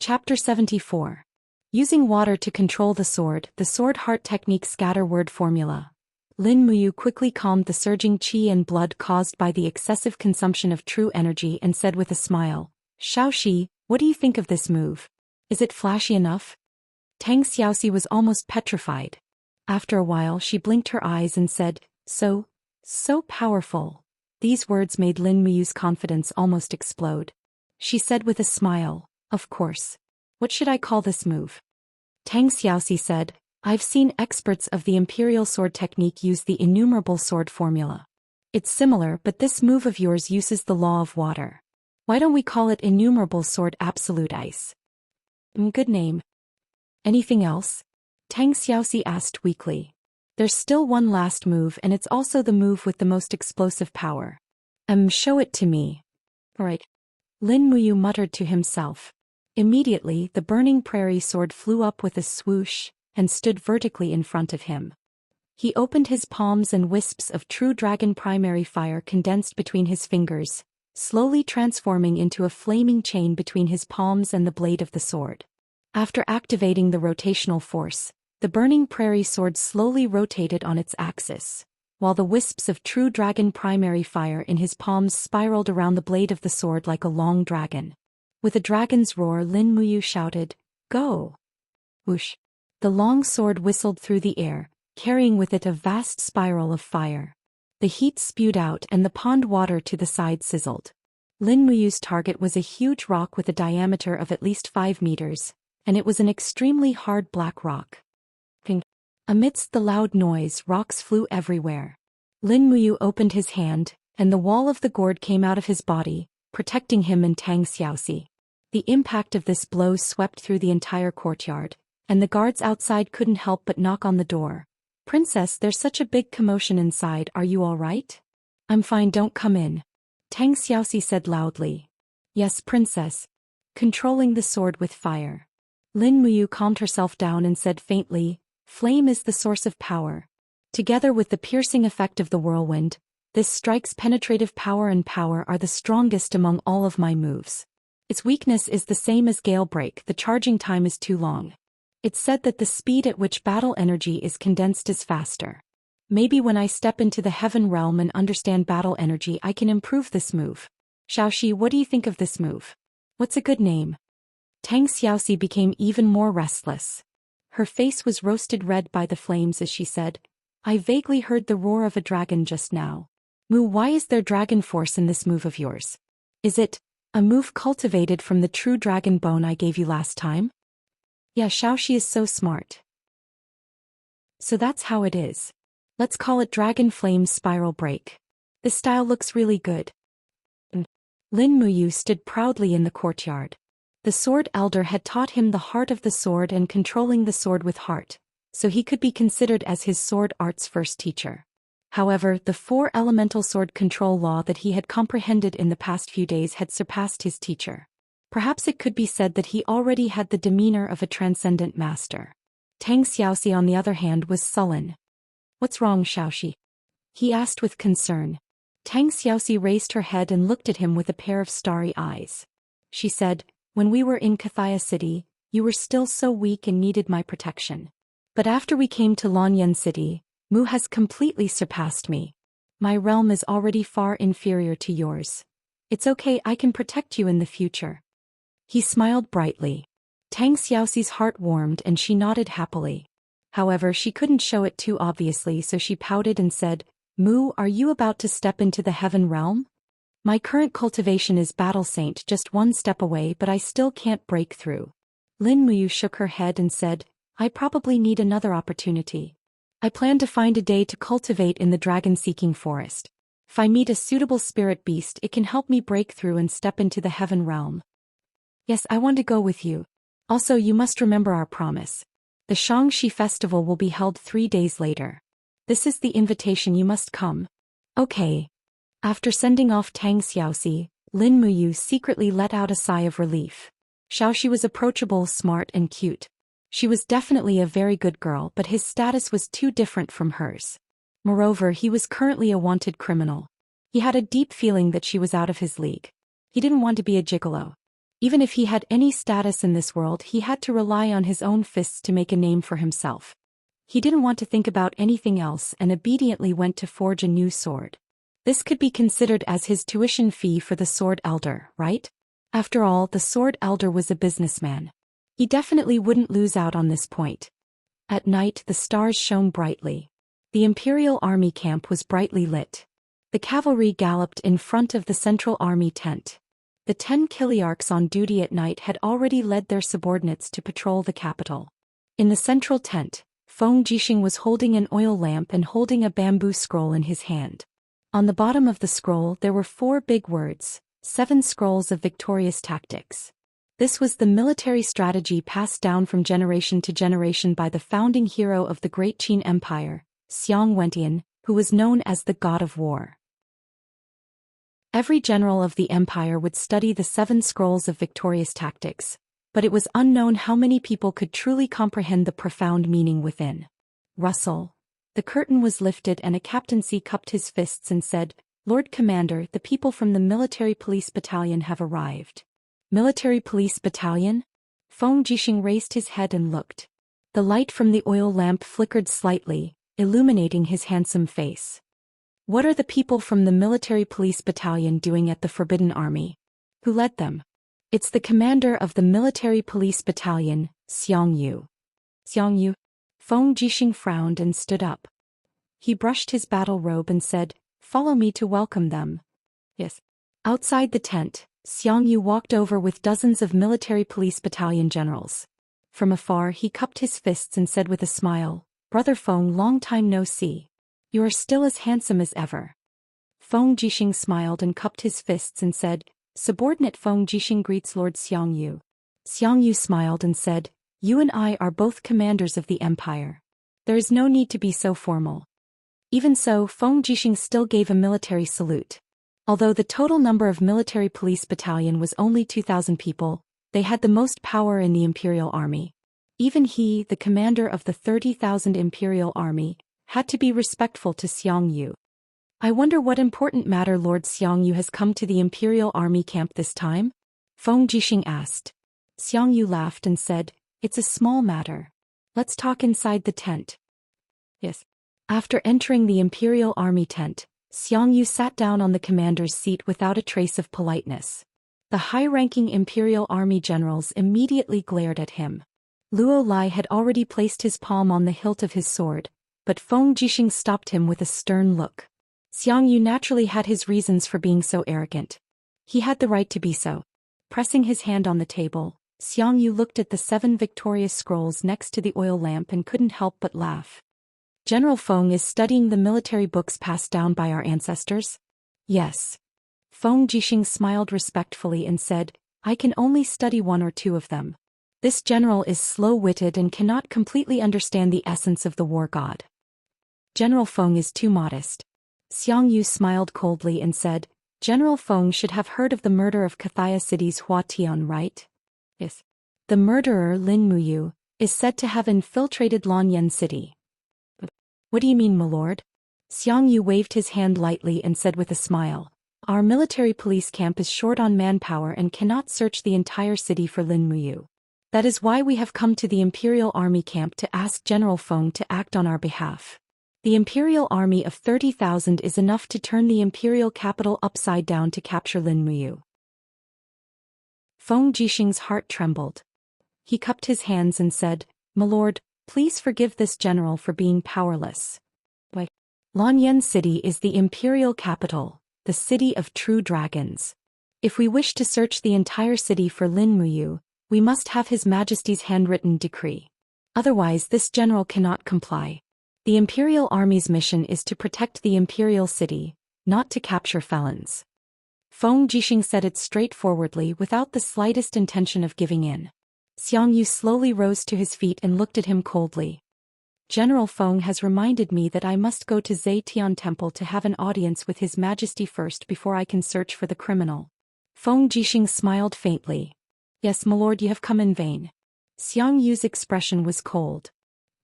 Chapter 74. Using water to control the sword heart technique scatter word formula. Lin Muyu quickly calmed the surging qi and blood caused by the excessive consumption of true energy and said with a smile, Xiaoxi, what do you think of this move? Is it flashy enough? Tang Xiaoxi was almost petrified. After a while she blinked her eyes and said, So powerful. These words made Lin Muyu's confidence almost explode. She said with a smile, Of course. What should I call this move? Tang Xiaoxi said, I've seen experts of the imperial sword technique use the innumerable sword formula. It's similar, but this move of yours uses the law of water. Why don't we call it innumerable sword absolute ice? Good name. Anything else? Tang Xiaoxi asked weakly. There's still one last move and it's also the move with the most explosive power. Show it to me. Right. Lin Muyu muttered to himself. Immediately the burning prairie sword flew up with a swoosh and stood vertically in front of him. He opened his palms and wisps of true dragon primary fire condensed between his fingers, slowly transforming into a flaming chain between his palms and the blade of the sword. After activating the rotational force, the burning prairie sword slowly rotated on its axis, while the wisps of true dragon primary fire in his palms spiraled around the blade of the sword like a long dragon. With a dragon's roar, Lin Muyu shouted, Go! Whoosh! The long sword whistled through the air, carrying with it a vast spiral of fire. The heat spewed out and the pond water to the side sizzled. Lin Muyu's target was a huge rock with a diameter of at least 5 meters, and it was an extremely hard black rock. Ping. Amidst the loud noise, rocks flew everywhere. Lin Muyu opened his hand, and the wall of the gourd came out of his body, protecting him and Tang Xiaoxi. The impact of this blow swept through the entire courtyard, and the guards outside couldn't help but knock on the door. Princess, there's such a big commotion inside, are you all right? I'm fine, don't come in. Tang Xiaoxi said loudly. Yes, princess. Controlling the sword with fire. Lin Muyu calmed herself down and said faintly, Flame is the source of power. Together with the piercing effect of the whirlwind, this strike's penetrative power and power are the strongest among all of my moves. Its weakness is the same as Gale Break, the charging time is too long. It's said that the speed at which battle energy is condensed is faster. Maybe when I step into the heaven realm and understand battle energy I can improve this move. Xiaoxi, what do you think of this move? What's a good name? Tang Xiaoxi became even more restless. Her face was roasted red by the flames as she said, I vaguely heard the roar of a dragon just now. Mu, why is there dragon force in this move of yours? Is it a move cultivated from the true dragon bone I gave you last time? Yeah, Xiaoxi is so smart. So that's how it is. Let's call it Dragon Flame Spiral Break. This style looks really good. Lin Muyu stood proudly in the courtyard. The sword elder had taught him the heart of the sword and controlling the sword with heart, so he could be considered as his sword art's first teacher. However, the 4 elemental sword control law that he had comprehended in the past few days had surpassed his teacher. Perhaps it could be said that he already had the demeanor of a transcendent master. Tang Xiaoxi on the other hand was sullen. What's wrong, Xiaoxi? He asked with concern. Tang Xiaoxi raised her head and looked at him with a pair of starry eyes. She said, When we were in Cathaya City, you were still so weak and needed my protection. But after we came to Lanyan City, Mu has completely surpassed me. My realm is already far inferior to yours. It's okay, I can protect you in the future. He smiled brightly. Tang Xiaoxi's heart warmed and she nodded happily. However, she couldn't show it too obviously, so she pouted and said, Mu, are you about to step into the heaven realm? My current cultivation is Battle Saint, just 1 step away, but I still can't break through. Lin Muyu shook her head and said, I probably need another opportunity. I plan to find a day to cultivate in the dragon-seeking forest. If I meet a suitable spirit beast, it can help me break through and step into the heaven realm. Yes, I want to go with you. Also, you must remember our promise. The Xianxia festival will be held 3 days later. This is the invitation, you must come. Okay. After sending off Tang Xiaoxi, Lin Muyu secretly let out a sigh of relief. Xiaoxi was approachable, smart and cute. She was definitely a very good girl, but his status was too different from hers. Moreover, he was currently a wanted criminal. He had a deep feeling that she was out of his league. He didn't want to be a gigolo. Even if he had any status in this world, he had to rely on his own fists to make a name for himself. He didn't want to think about anything else and obediently went to forge a new sword. This could be considered as his tuition fee for the Sword Elder, right? After all, the Sword Elder was a businessman. He definitely wouldn't lose out on this point. At night, the stars shone brightly. The Imperial Army camp was brightly lit. The cavalry galloped in front of the Central Army tent. The 10 Kiliarchs on duty at night had already led their subordinates to patrol the capital. In the central tent, Feng Jixing was holding an oil lamp and holding a bamboo scroll in his hand. On the bottom of the scroll there were 4 big words, 7 scrolls of victorious tactics. This was the military strategy passed down from generation to generation by the founding hero of the Great Qin Empire, Xianxia, who was known as the God of War. Every general of the empire would study the 7 scrolls of victorious tactics, but it was unknown how many people could truly comprehend the profound meaning within. Rustle. The curtain was lifted and a captaincy cupped his fists and said, "Lord Commander, the people from the Military Police Battalion have arrived." Military Police Battalion? Feng Jixing raised his head and looked. The light from the oil lamp flickered slightly, illuminating his handsome face. What are the people from the Military Police Battalion doing at the Forbidden Army? Who led them? It's the commander of the Military Police Battalion, Xianxia. Xianxia? Feng Jixing frowned and stood up. He brushed his battle robe and said, "Follow me to welcome them." Yes. Outside the tent, Xianxia walked over with dozens of Military Police Battalion generals. From afar he cupped his fists and said with a smile, "Brother Feng, long time no see. You are still as handsome as ever." Feng Jixing smiled and cupped his fists and said, "Subordinate Feng Jixing greets Lord Xianxia." Xianxia smiled and said, "You and I are both commanders of the empire. There is no need to be so formal." Even so, Feng Jixing still gave a military salute. Although the total number of military police battalion was only 2,000 people, they had the most power in the Imperial Army. Even he, the commander of the 30,000 Imperial Army, had to be respectful to Xianxia. "I wonder what important matter Lord Xianxia has come to the Imperial Army camp this time?" Feng Jixing asked. Xianxia laughed and said, "It's a small matter. Let's talk inside the tent." Yes. After entering the Imperial Army tent, Xianxia sat down on the commander's seat without a trace of politeness. The high-ranking Imperial Army generals immediately glared at him. Luo Lai had already placed his palm on the hilt of his sword, but Feng Jixing stopped him with a stern look. Xianxia naturally had his reasons for being so arrogant. He had the right to be so. Pressing his hand on the table, Xianxia looked at the 7 victorious scrolls next to the oil lamp and couldn't help but laugh. "General Feng is studying the military books passed down by our ancestors?" "Yes." Feng Jixing smiled respectfully and said, "I can only study 1 or 2 of them. This general is slow-witted and cannot completely understand the essence of the war god." "General Feng is too modest." Xianxia smiled coldly and said, "General Feng should have heard of the murder of Cathaya City's Hua Tian, right?" "Yes." "The murderer, Lin Muyu, is said to have infiltrated Lanyan City." "What do you mean, my lord?" Xianxia waved his hand lightly and said with a smile, "Our military police camp is short on manpower and cannot search the entire city for Lin Muyu. That is why we have come to the Imperial Army camp to ask General Feng to act on our behalf. The Imperial Army of 30,000 is enough to turn the Imperial capital upside down to capture Lin Muyu." Feng Jixing's heart trembled. He cupped his hands and said, "My lord, please forgive this general for being powerless. Why, Lanyan City is the Imperial capital, the city of true dragons. If we wish to search the entire city for Lin Muyu, we must have His Majesty's handwritten decree. Otherwise this general cannot comply. The Imperial Army's mission is to protect the Imperial City, not to capture felons." Feng Jixing said it straightforwardly without the slightest intention of giving in. Xianxia slowly rose to his feet and looked at him coldly. "General Feng has reminded me that I must go to Zetian Temple to have an audience with His Majesty first before I can search for the criminal." Feng Jixing smiled faintly. "Yes, my lord, you have come in vain." Xiangxia's expression was cold.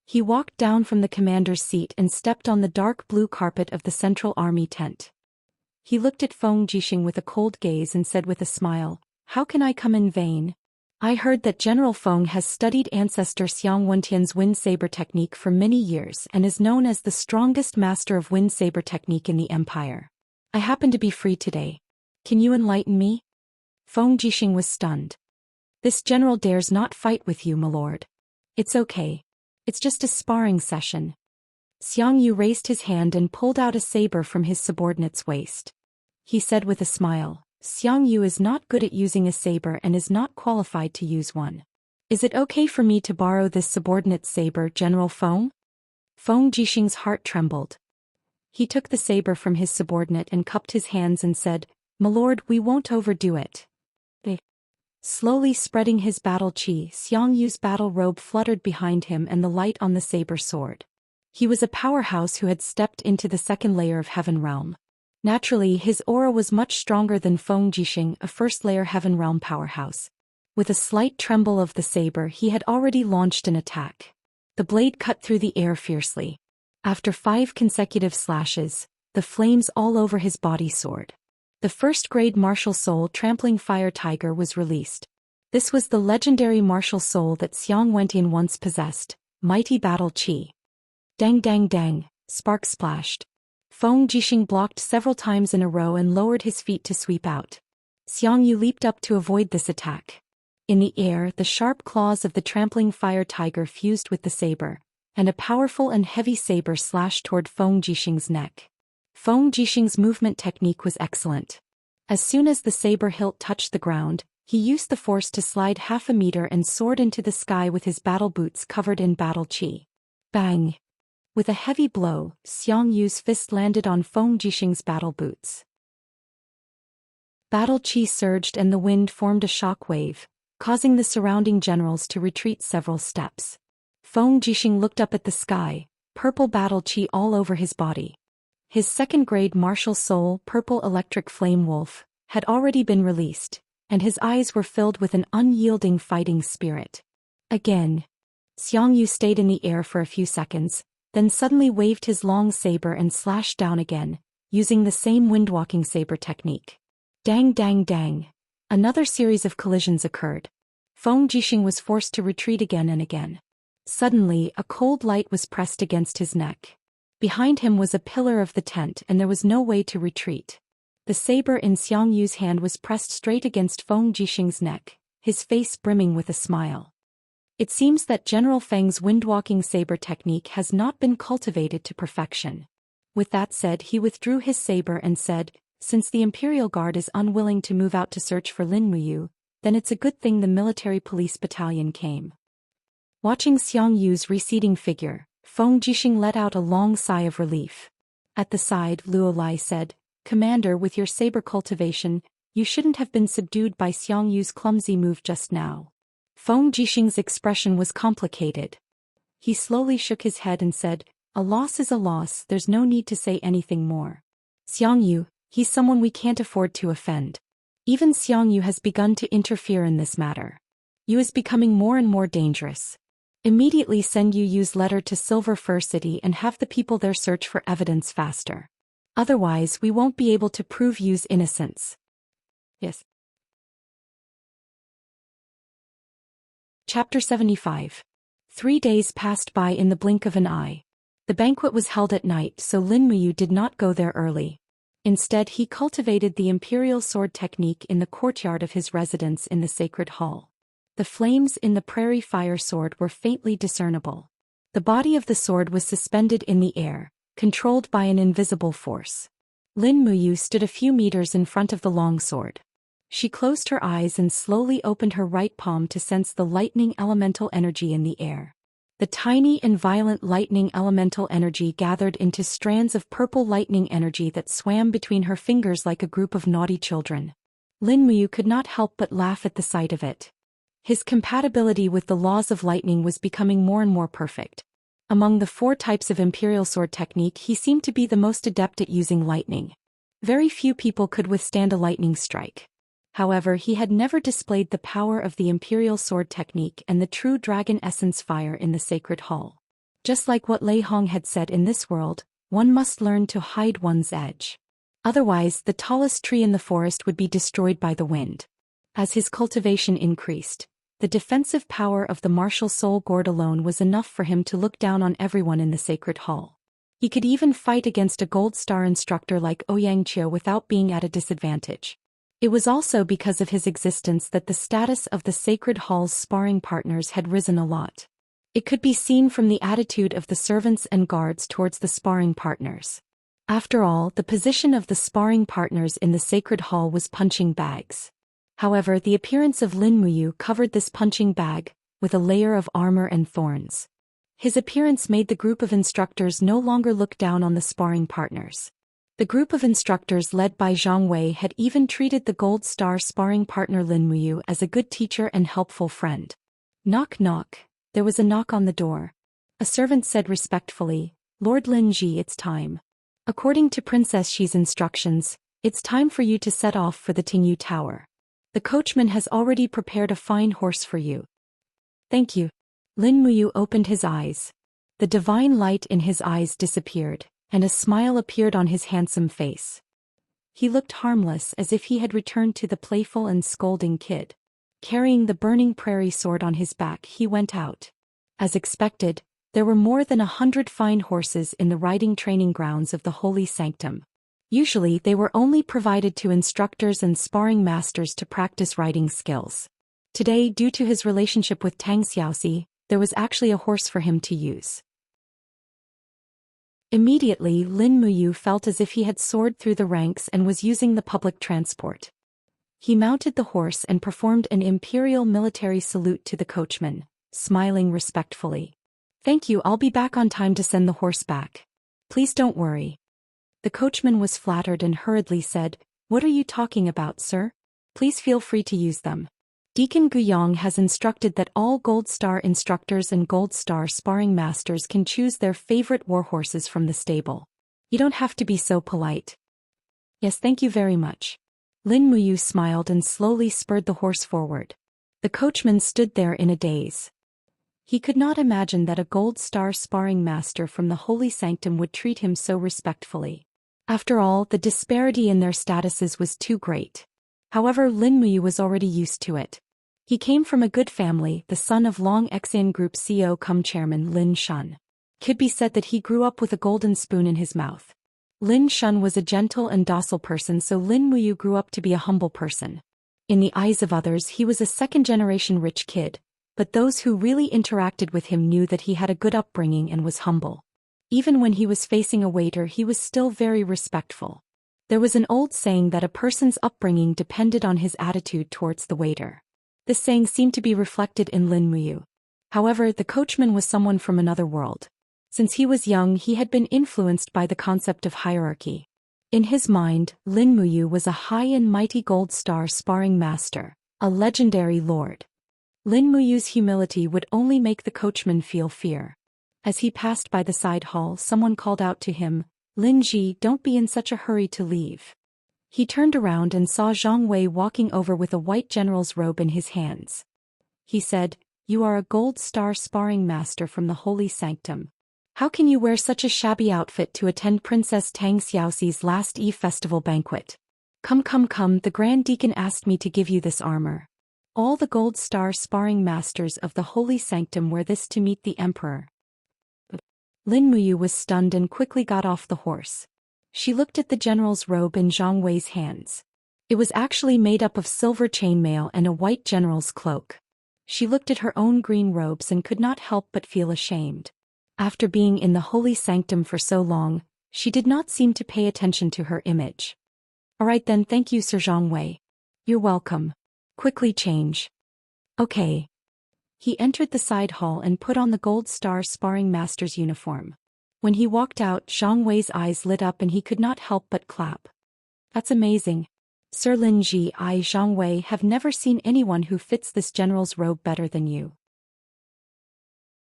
He walked down from the commander's seat and stepped on the dark blue carpet of the Central Army tent. He looked at Feng Jixing with a cold gaze and said with a smile, How can I come in vain? I heard that General Feng has studied ancestor Xiang Wentian's wind saber technique for many years and is known as the strongest master of wind saber technique in the empire. I happen to be free today. Can you enlighten me? Feng Jixing was stunned. This general dares not fight with you, my lord. It's okay. It's just a sparring session. Xiang Yu raised his hand and pulled out a saber from his subordinate's waist. He said with a smile, Xiang Yu is not good at using a saber and is not qualified to use one. Is it okay for me to borrow this subordinate's saber, General Feng? Feng Jixing's heart trembled. He took the saber from his subordinate and cupped his hands and said, My lord, we won't overdo it. Slowly spreading his battle chi, Xiang Yu's battle robe fluttered behind him and the light on the saber sword. He was a powerhouse who had stepped into the second layer of Heaven Realm. Naturally, his aura was much stronger than Feng Jixing, a first-layer Heaven Realm powerhouse. With a slight tremble of the saber, he had already launched an attack. The blade cut through the air fiercely. After 5 consecutive slashes, the flames all over his body soared. The first-grade martial soul trampling fire tiger was released. This was the legendary martial soul that Xiang Wentian once possessed, mighty battle chi. Dang dang dang, sparks splashed. Feng Jixing blocked several times in a row and lowered his feet to sweep out. Xiang Yu leaped up to avoid this attack. In the air, the sharp claws of the trampling fire tiger fused with the saber, and a powerful and heavy saber slashed toward Feng Jixing's neck. Feng Jixing's movement technique was excellent. As soon as the saber hilt touched the ground, he used the force to slide half a meter and soared into the sky with his battle boots covered in battle chi. Bang! With a heavy blow, Xiang Yu's fist landed on Feng Jixing's battle boots. Battle chi surged and the wind formed a shock wave, causing the surrounding generals to retreat several steps. Feng Jixing looked up at the sky, purple battle chi all over his body. His second-grade martial soul, Purple Electric Flame Wolf, had already been released, and his eyes were filled with an unyielding fighting spirit. Again. Xiang Yu stayed in the air for a few seconds, then suddenly waved his long saber and slashed down again, using the same windwalking saber technique. Dang dang dang. Another series of collisions occurred. Feng Jixing was forced to retreat again and again. Suddenly, a cold light was pressed against his neck. Behind him was a pillar of the tent and there was no way to retreat. The saber in Xiang Yu's hand was pressed straight against Feng Jixing's neck, his face brimming with a smile. It seems that General Feng's windwalking saber technique has not been cultivated to perfection. With that said, he withdrew his saber and said, Since the Imperial Guard is unwilling to move out to search for Lin Muyu, then it's a good thing the military police battalion came. Watching Xiang Yu's receding figure, Feng Jixing let out a long sigh of relief. At the side, Luo Lai said, Commander, with your saber cultivation, you shouldn't have been subdued by Xiang Yu's clumsy move just now. Feng Jixing's expression was complicated. He slowly shook his head and said, A loss is a loss, there's no need to say anything more. Xiang Yu, he's someone we can't afford to offend. Even Xiang Yu has begun to interfere in this matter. Yu is becoming more and more dangerous. Immediately send Yu's letter to Silver Fir City and have the people there search for evidence faster. Otherwise, we won't be able to prove Yu's innocence. Yes. Chapter 75. 3 days passed by in the blink of an eye. The banquet was held at night, so Lin Muyu did not go there early. Instead, he cultivated the imperial sword technique in the courtyard of his residence in the sacred hall. The flames in the prairie fire sword were faintly discernible. The body of the sword was suspended in the air, controlled by an invisible force. Lin Muyu stood a few meters in front of the long sword. She closed her eyes and slowly opened her right palm to sense the lightning elemental energy in the air. The tiny and violent lightning elemental energy gathered into strands of purple lightning energy that swam between her fingers like a group of naughty children. Lin Muyu could not help but laugh at the sight of it. His compatibility with the laws of lightning was becoming more and more perfect. Among the 4 types of imperial sword technique, he seemed to be the most adept at using lightning. Very few people could withstand a lightning strike. However, he had never displayed the power of the imperial sword technique and the true dragon essence fire in the sacred hall. Just like what Lei Hong had said, in this world, one must learn to hide one's edge. Otherwise, the tallest tree in the forest would be destroyed by the wind. As his cultivation increased, the defensive power of the martial soul gourd alone was enough for him to look down on everyone in the sacred hall. He could even fight against a gold star instructor like Xianxia without being at a disadvantage. It was also because of his existence that the status of the sacred hall's sparring partners had risen a lot. It could be seen from the attitude of the servants and guards towards the sparring partners. After all, the position of the sparring partners in the sacred hall was punching bags. However, the appearance of Lin Muyu covered this punching bag with a layer of armor and thorns. His appearance made the group of instructors no longer look down on the sparring partners. The group of instructors led by Zhang Wei had even treated the gold star sparring partner Lin Muyu as a good teacher and helpful friend. Knock knock. There was a knock on the door. A servant said respectfully, "Lord Lin Ji, it's time. According to Princess Xi's instructions, it's time for you to set off for the Tingyu Tower. The coachman has already prepared a fine horse for you." "Thank you." Lin Muyu opened his eyes. The divine light in his eyes disappeared, and a smile appeared on his handsome face. He looked harmless, as if he had returned to the playful and scolding kid. Carrying the burning prairie sword on his back, he went out. As expected, there were more than 100 fine horses in the riding training grounds of the holy sanctum. Usually they were only provided to instructors and sparring masters to practice riding skills. Today, due to his relationship with Tang Xiaoxi, there was actually a horse for him to use. Immediately, Lin Muyu felt as if he had soared through the ranks and was using the public transport. He mounted the horse and performed an imperial military salute to the coachman, smiling respectfully. "Thank you, I'll be back on time to send the horse back. Please don't worry." The coachman was flattered and hurriedly said, "What are you talking about, sir? Please feel free to use them. Deacon Guyong has instructed that all Gold Star instructors and Gold Star sparring masters can choose their favorite war horses from the stable. You don't have to be so polite." "Yes, thank you very much." Lin Muyu smiled and slowly spurred the horse forward. The coachman stood there in a daze. He could not imagine that a Gold Star sparring master from the holy sanctum would treat him so respectfully. After all, the disparity in their statuses was too great. However, Lin Muyu was already used to it. He came from a good family, the son of Long Xian Group CEO cum chairman Lin Shun. Could be said that he grew up with a golden spoon in his mouth. Lin Shun was a gentle and docile person, so Lin Muyu grew up to be a humble person. In the eyes of others, he was a second-generation rich kid, but those who really interacted with him knew that he had a good upbringing and was humble. Even when he was facing a waiter, he was still very respectful. There was an old saying that a person's upbringing depended on his attitude towards the waiter. This saying seemed to be reflected in Lin Muyu. However, the coachman was someone from another world. Since he was young, he had been influenced by the concept of hierarchy. In his mind, Lin Muyu was a high and mighty Gold Star sparring master, a legendary lord. Lin Muyu's humility would only make the coachman feel fear. As he passed by the side hall, someone called out to him, "Lin Ji, don't be in such a hurry to leave." He turned around and saw Zhang Wei walking over with a white general's robe in his hands. He said, "You are a Gold Star sparring master from the holy sanctum. How can you wear such a shabby outfit to attend Princess Tang Xiaoxi's last Eve festival banquet? Come, the Grand Deacon asked me to give you this armor. All the Gold Star sparring masters of the holy sanctum wear this to meet the emperor." Lin Muyu was stunned and quickly got off the horse. She looked at the general's robe in Zhang Wei's hands. It was actually made up of silver chainmail and a white general's cloak. She looked at her own green robes and could not help but feel ashamed. After being in the holy sanctum for so long, she did not seem to pay attention to her image. "All right then, thank you, Sir Zhang Wei. You're welcome. Quickly change." "Okay." He entered the side hall and put on the Gold Star sparring master's uniform. When he walked out, Zhang Wei's eyes lit up and he could not help but clap. "That's amazing. Sir Lin Ji, I, Zhang Wei, have never seen anyone who fits this general's robe better than you.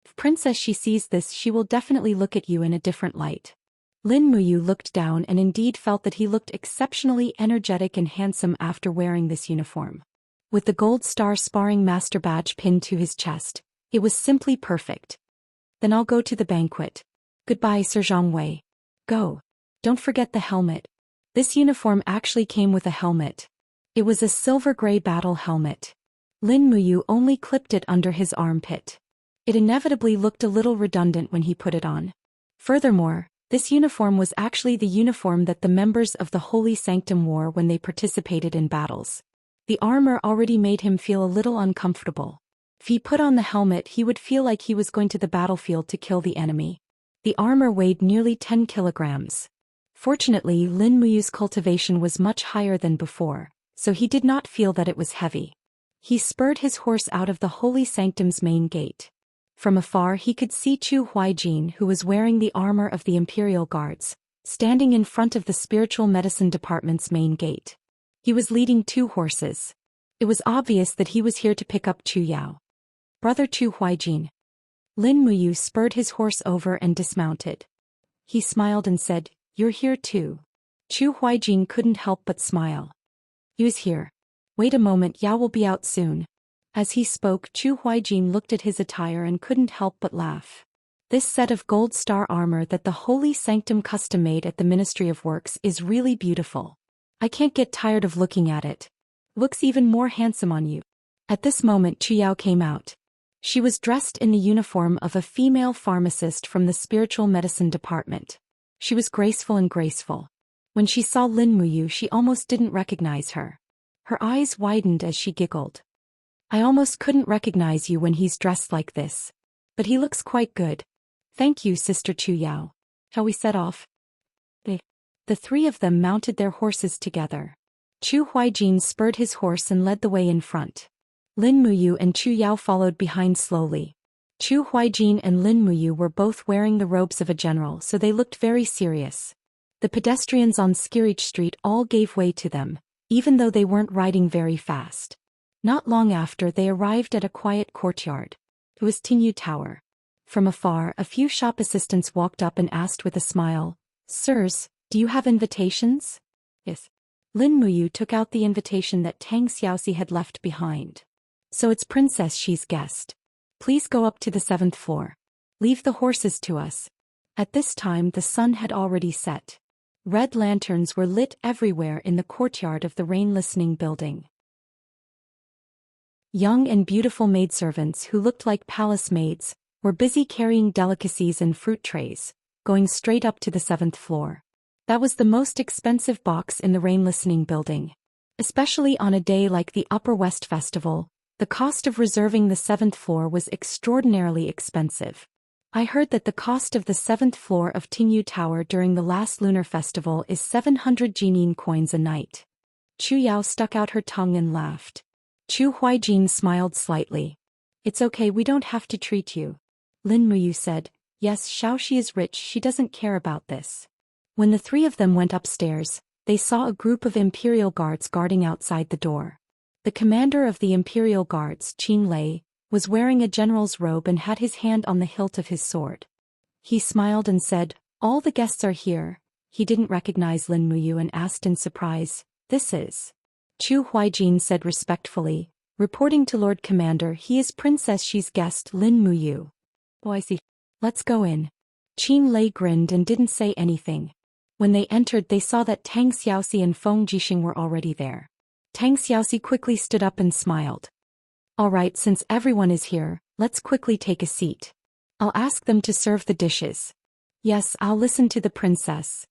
If Princess Xi sees this, she will definitely look at you in a different light." Lin Muyu looked down and indeed felt that he looked exceptionally energetic and handsome after wearing this uniform. With the Gold Star sparring master badge pinned to his chest, it was simply perfect. "Then I'll go to the banquet. Goodbye, Sir Zhang Wei. Go. Don't forget the helmet." This uniform actually came with a helmet. It was a silver-gray battle helmet. Lin Muyu only clipped it under his armpit. It inevitably looked a little redundant when he put it on. Furthermore, this uniform was actually the uniform that the members of the Holy Sanctum wore when they participated in battles. The armor already made him feel a little uncomfortable. If he put on the helmet, he would feel like he was going to the battlefield to kill the enemy. The armor weighed nearly 10 kilograms. Fortunately, Lin Muyu's cultivation was much higher than before, so he did not feel that it was heavy. He spurred his horse out of the Holy Sanctum's main gate. From afar he could see Zhou Xian, who was wearing the armor of the Imperial Guards, standing in front of the Spiritual Medicine Department's main gate. He was leading 2 horses. It was obvious that he was here to pick up Chu Yao. Brother Zhou Xian. Lin Muyu spurred his horse over and dismounted. He smiled and said, "You're here too." Zhou Xian couldn't help but smile. "Yu's here. Wait a moment, Yao will be out soon." As he spoke, Zhou Xian looked at his attire and couldn't help but laugh. This set of gold star armor that the Holy Sanctum custom-made at the Ministry of Works is really beautiful. I can't get tired of looking at it. Looks even more handsome on you. At this moment Chu Yao came out. She was dressed in the uniform of a female pharmacist from the Spiritual Medicine Department. She was graceful. When she saw Lin Muyu, she almost didn't recognize her. Her eyes widened as she giggled. "I almost couldn't recognize you when he's dressed like this. But he looks quite good. Thank you, Sister Chu Yao. Shall we set off?" The 3 of them mounted their horses together. Zhou Xian spurred his horse and led the way in front. Lin Muyu and Chu Yao followed behind slowly. Zhou Xian and Lin Muyu were both wearing the robes of a general, so they looked very serious. The pedestrians on Skirich Street all gave way to them, even though they weren't riding very fast. Not long after, they arrived at a quiet courtyard. It was Tinyu Tower. From afar, a few shop assistants walked up and asked with a smile, "Sirs, do you have invitations?" "Yes." Lin Muyu took out the invitation that Tang Xiaoxi had left behind. "So it's Princess Xi's guest. Please go up to the 7th floor. Leave the horses to us." At this time the sun had already set. Red lanterns were lit everywhere in the courtyard of the rain-listening building. Young and beautiful maidservants who looked like palace maids were busy carrying delicacies and fruit trays, going straight up to the 7th floor. That was the most expensive box in the rain-listening building. Especially on a day like the Upper West Festival, the cost of reserving the 7th floor was extraordinarily expensive. I heard that the cost of the 7th floor of Tinyu Tower during the last lunar festival is 700 Jinin coins a night. Chu Yao stuck out her tongue and laughed. Zhou Xian smiled slightly. "It's okay, we don't have to treat you." Lin Muyu said, "Yes, Xiaoxi is rich, she doesn't care about this." When the 3 of them went upstairs, they saw a group of Imperial Guards guarding outside the door. The commander of the Imperial Guards, Qin Lei, was wearing a general's robe and had his hand on the hilt of his sword. He smiled and said, "All the guests are here." He didn't recognize Lin Muyu and asked in surprise, "This is?" Zhou Xian said respectfully, "Reporting to Lord Commander, he is Princess Xi's guest, Lin Muyu." "Oh, I see. Let's go in." Qin Lei grinned and didn't say anything. When they entered, they saw that Tang Xiaoxi and Feng Jixing were already there. Tang Xiaoxi quickly stood up and smiled. "All right, since everyone is here, let's quickly take a seat. I'll ask them to serve the dishes." "Yes, I'll listen to the princess."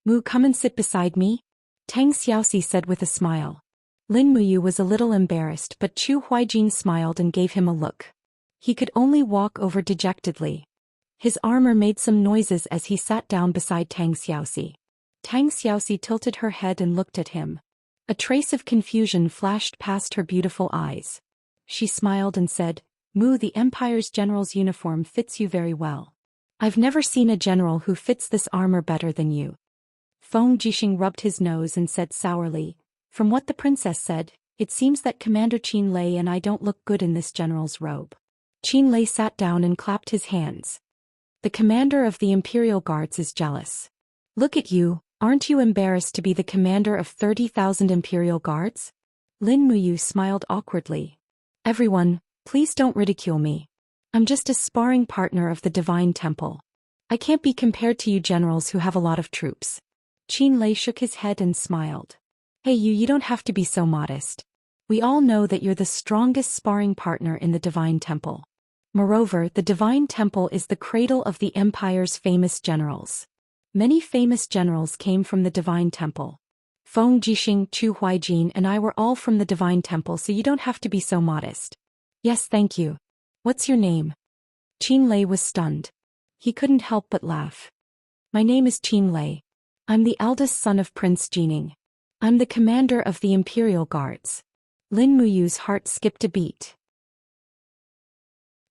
"Mu, come and sit beside me," Tang Xiaoxi said with a smile. Lin Muyu was a little embarrassed, but Zhou Xian smiled and gave him a look. He could only walk over dejectedly. His armor made some noises as he sat down beside Tang Xiaoxi. Tang Xiaoxi tilted her head and looked at him. A trace of confusion flashed past her beautiful eyes. She smiled and said, "Mu, the Empire's general's uniform fits you very well. I've never seen a general who fits this armor better than you." Feng Jixing rubbed his nose and said sourly, "From what the princess said, it seems that Commander Qin Lei and I don't look good in this general's robe." Qin Lei sat down and clapped his hands. "The commander of the Imperial Guards is jealous. Look at you, aren't you embarrassed to be the commander of 30,000 Imperial Guards?" Lin Muyu smiled awkwardly. "Everyone, please don't ridicule me. I'm just a sparring partner of the Divine Temple. I can't be compared to you generals who have a lot of troops." Qin Lei shook his head and smiled. Hey you don't have to be so modest. We all know that you're the strongest sparring partner in the Divine Temple. Moreover, the Divine Temple is the cradle of the Empire's famous generals. Many famous generals came from the Divine Temple. Feng Jixing, Chu Huaijin and I were all from the Divine Temple, so you don't have to be so modest. Yes, thank you. What's your name? Qin Lei was stunned. He couldn't help but laugh. My name is Qin Lei. I'm the eldest son of Prince Jining. I'm the commander of the Imperial Guards. Lin Muyu's heart skipped a beat.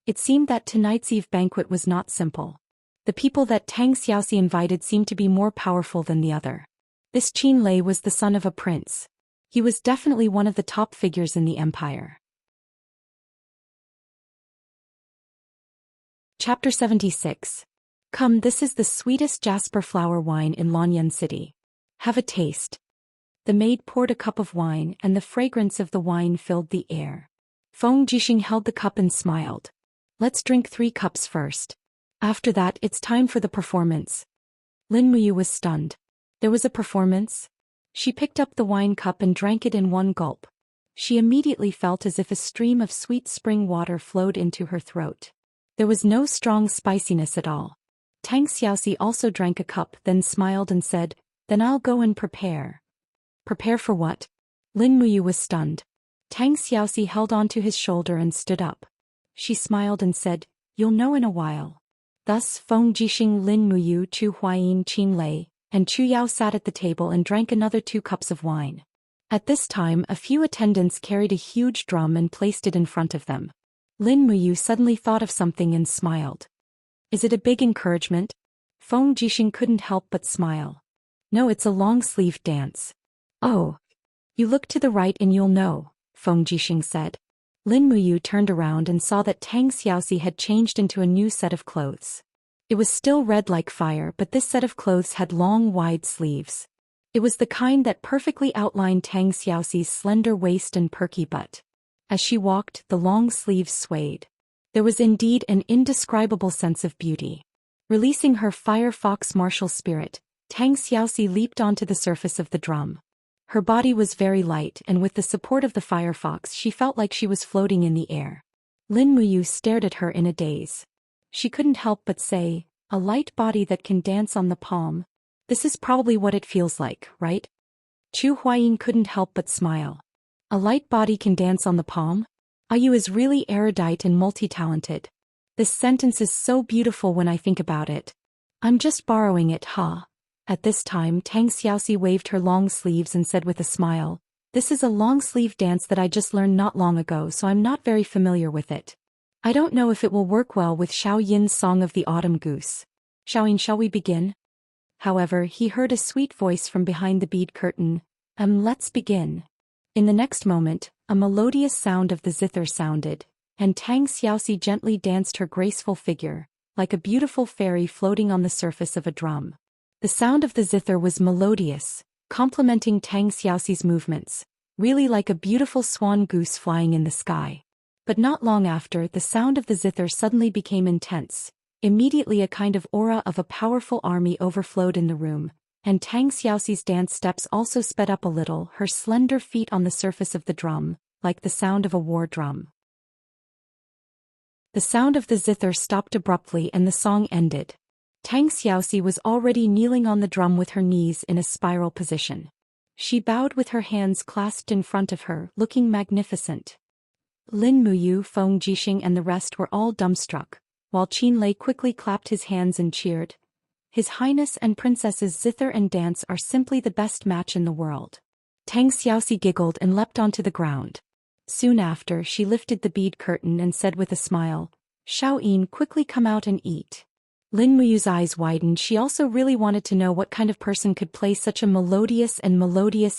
It seemed that tonight's Eve banquet was not simple. The people that Tang Xiaoxi invited seemed to be more powerful than the other. This Qin Lei was the son of a prince. He was definitely one of the top figures in the empire. Chapter 76. Come, this is the sweetest jasper flower wine in Lanyan City. Have a taste. The maid poured a cup of wine and the fragrance of the wine filled the air. Feng Jixing held the cup and smiled. Let's drink 3 cups first. After that, it's time for the performance. Lin Muyu was stunned. There was a performance? She picked up the wine cup and drank it in one gulp. She immediately felt as if a stream of sweet spring water flowed into her throat. There was no strong spiciness at all. Tang Xiaoxi also drank a cup, then smiled and said, Then I'll go and prepare. Prepare for what? Lin Muyu was stunned. Tang Xiaoxi held onto his shoulder and stood up. She smiled and said, You'll know in a while. Thus Feng Jixing, Lin Muyu, Chu Huayin, Qin Lei, and Chu Yao sat at the table and drank another 2 cups of wine. At this time a few attendants carried a huge drum and placed it in front of them. Lin Muyu suddenly thought of something and smiled. Is it a big encouragement? Feng Jixing couldn't help but smile. No, it's a long-sleeved dance. Oh. You look to the right and you'll know, Feng Jixing said. Lin Muyu turned around and saw that Tang Xiaoxi had changed into a new set of clothes. It was still red like fire, but this set of clothes had long, wide sleeves. It was the kind that perfectly outlined Tang Xiaoxi's slender waist and perky butt. As she walked, the long sleeves swayed. There was indeed an indescribable sense of beauty. Releasing her firefox martial spirit, Tang Xiaoxi leaped onto the surface of the drum. Her body was very light, and with the support of the firefox she felt like she was floating in the air. Lin Muyu stared at her in a daze. She couldn't help but say, a light body that can dance on the palm. This is probably what it feels like, right? Chu Huayin couldn't help but smile. A light body can dance on the palm? Ayu is really erudite and multi-talented. This sentence is so beautiful when I think about it. I'm just borrowing it, huh? At this time Tang Xiaoxi waved her long sleeves and said with a smile, This is a long-sleeve dance that I just learned not long ago, so I'm not very familiar with it. I don't know if it will work well with Xiao Yin's Song of the Autumn Goose. Xiaoyin, shall we begin? However, he heard a sweet voice from behind the bead curtain. Let's begin. In the next moment, a melodious sound of the zither sounded, and Tang Xiaoxi gently danced her graceful figure, like a beautiful fairy floating on the surface of a drum. The sound of the zither was melodious, complementing Tang Xiaoxi's movements, really like a beautiful swan goose flying in the sky. But not long after, the sound of the zither suddenly became intense. Immediately a kind of aura of a powerful army overflowed in the room, and Tang Xiaoxi's dance steps also sped up a little, her slender feet on the surface of the drum, like the sound of a war drum. The sound of the zither stopped abruptly and the song ended. Tang Xiaoxi was already kneeling on the drum with her knees in a spiral position. She bowed with her hands clasped in front of her, looking magnificent. Lin Muyu, Feng Jixing and the rest were all dumbstruck, while Qin Lei quickly clapped his hands and cheered. His Highness and Princess's zither and dance are simply the best match in the world. Tang Xiaoxi giggled and leapt onto the ground. Soon after, she lifted the bead curtain and said with a smile, Xiao Yin, quickly come out and eat. Lin Muyu's eyes widened. She also really wanted to know what kind of person could play such a melodious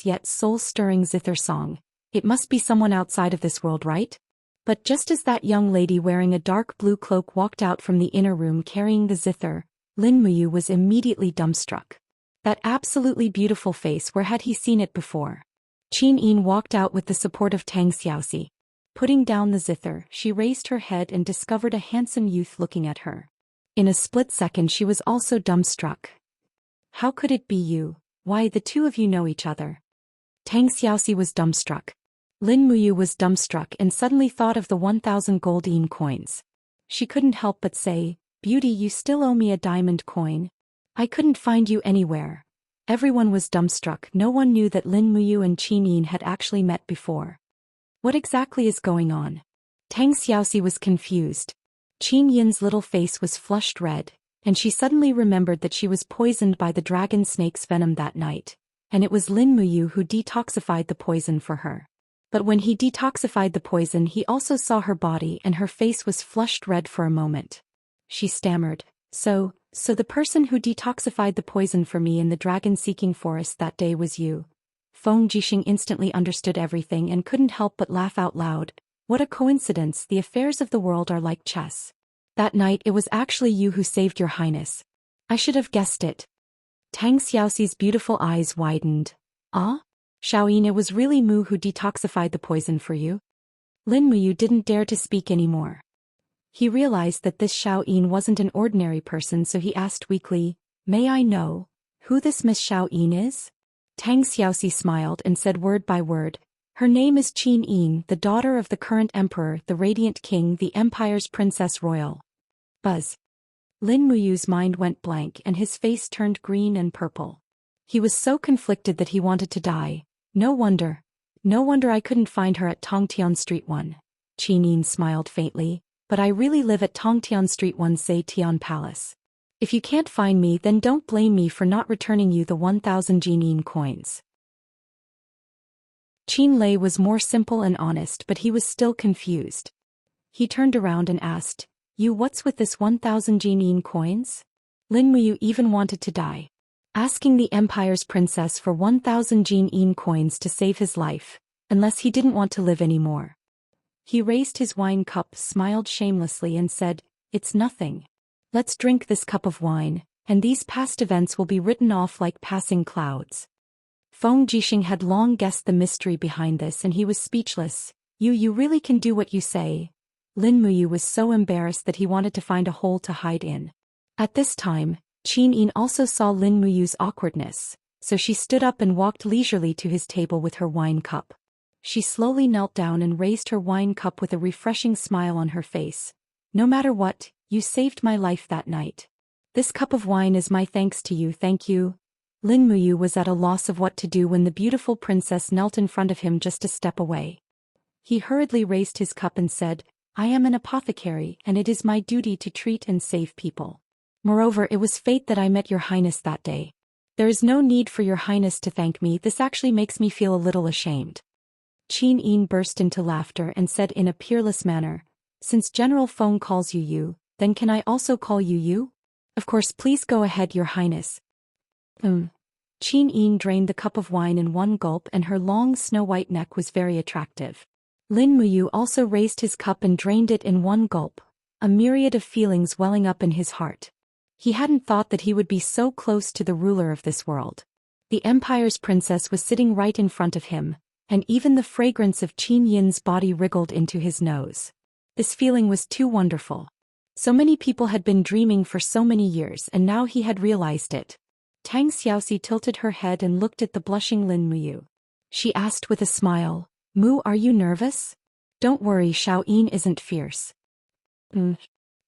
yet soul-stirring zither song. It must be someone outside of this world, right? But just as that young lady wearing a dark blue cloak walked out from the inner room carrying the zither, Lin Muyu was immediately dumbstruck. That absolutely beautiful face, where had he seen it before? Qin Yin walked out with the support of Tang Xiaoxi. Putting down the zither, she raised her head and discovered a handsome youth looking at her. In a split second she was also dumbstruck. How could it be you? Why, the two of you know each other. Tang Xiaoxi was dumbstruck. Lin Muyu was dumbstruck and suddenly thought of the 1,000 gold yin coins. She couldn't help but say, "Beauty, you still owe me a diamond coin? I couldn't find you anywhere." Everyone was dumbstruck. No one knew that Lin Muyu and Qin Yin had actually met before. What exactly is going on? Tang Xiaoxi was confused. Qin Yin's little face was flushed red, and she suddenly remembered that she was poisoned by the dragon snake's venom that night, and it was Lin Muyu who detoxified the poison for her. But when he detoxified the poison, he also saw her body and her face was flushed red for a moment. She stammered, So the person who detoxified the poison for me in the dragon-seeking forest that day was you." Feng Jixing instantly understood everything and couldn't help but laugh out loud. What a coincidence, the affairs of the world are like chess. That night it was actually you who saved your highness. I should have guessed it. Tang Xiaoxi's beautiful eyes widened. Ah? Xiaoyin, it was really Mu who detoxified the poison for you? Lin Muyu didn't dare to speak anymore. He realized that this Xiaoyin wasn't an ordinary person, so he asked weakly, "May I know who this Miss Xiaoyin is?" Tang Xiaoxi smiled and said word by word, "Her name is Qin Yin, the daughter of the current emperor, the Radiant King, the Empire's Princess Royal." Buzz. Lin Muyu's mind went blank and his face turned green and purple. He was so conflicted that he wanted to die. No wonder I couldn't find her at Tongtian Street 1. Qin Yin smiled faintly, "But I really live at Tongtian Street 1 Zetian Palace. If you can't find me, then don't blame me for not returning you the 1,000 Jinin coins." Qin Lei was more simple and honest, but he was still confused. He turned around and asked, "You, what's with this 1,000 Jinin coins?" Lin Muyu even wanted to die. Asking the Empire's princess for 1,000 Jinin coins to save his life, unless he didn't want to live anymore. He raised his wine cup, smiled shamelessly and said, "It's nothing. Let's drink this cup of wine, and these past events will be written off like passing clouds." Feng Jixing had long guessed the mystery behind this and he was speechless. You really can do what you say." Lin Muyu was so embarrassed that he wanted to find a hole to hide in. At this time, Qin Yin also saw Lin Muyu's awkwardness, so she stood up and walked leisurely to his table with her wine cup. She slowly knelt down and raised her wine cup with a refreshing smile on her face. "No matter what, you saved my life that night. This cup of wine is my thanks to you, thank you." Lin Muyu was at a loss of what to do when the beautiful princess knelt in front of him just a step away. He hurriedly raised his cup and said, "I am an apothecary and it is my duty to treat and save people. Moreover, it was fate that I met your highness that day. There is no need for your highness to thank me, this actually makes me feel a little ashamed." Qin Yin burst into laughter and said in a peerless manner, "Since General Feng calls you you, then can I also call you you?" "Of course, please go ahead, your highness." Qin Yin drained the cup of wine in one gulp and her long snow-white neck was very attractive. Lin Muyu also raised his cup and drained it in one gulp, a myriad of feelings welling up in his heart. He hadn't thought that he would be so close to the ruler of this world. The Empire's princess was sitting right in front of him, and even the fragrance of Qin Yin's body wriggled into his nose. This feeling was too wonderful. So many people had been dreaming for so many years and now he had realized it. Tang Xiaoxi tilted her head and looked at the blushing Lin Muyu. She asked with a smile, "Mu, are you nervous?" "Don't worry, Xiaoyin isn't fierce."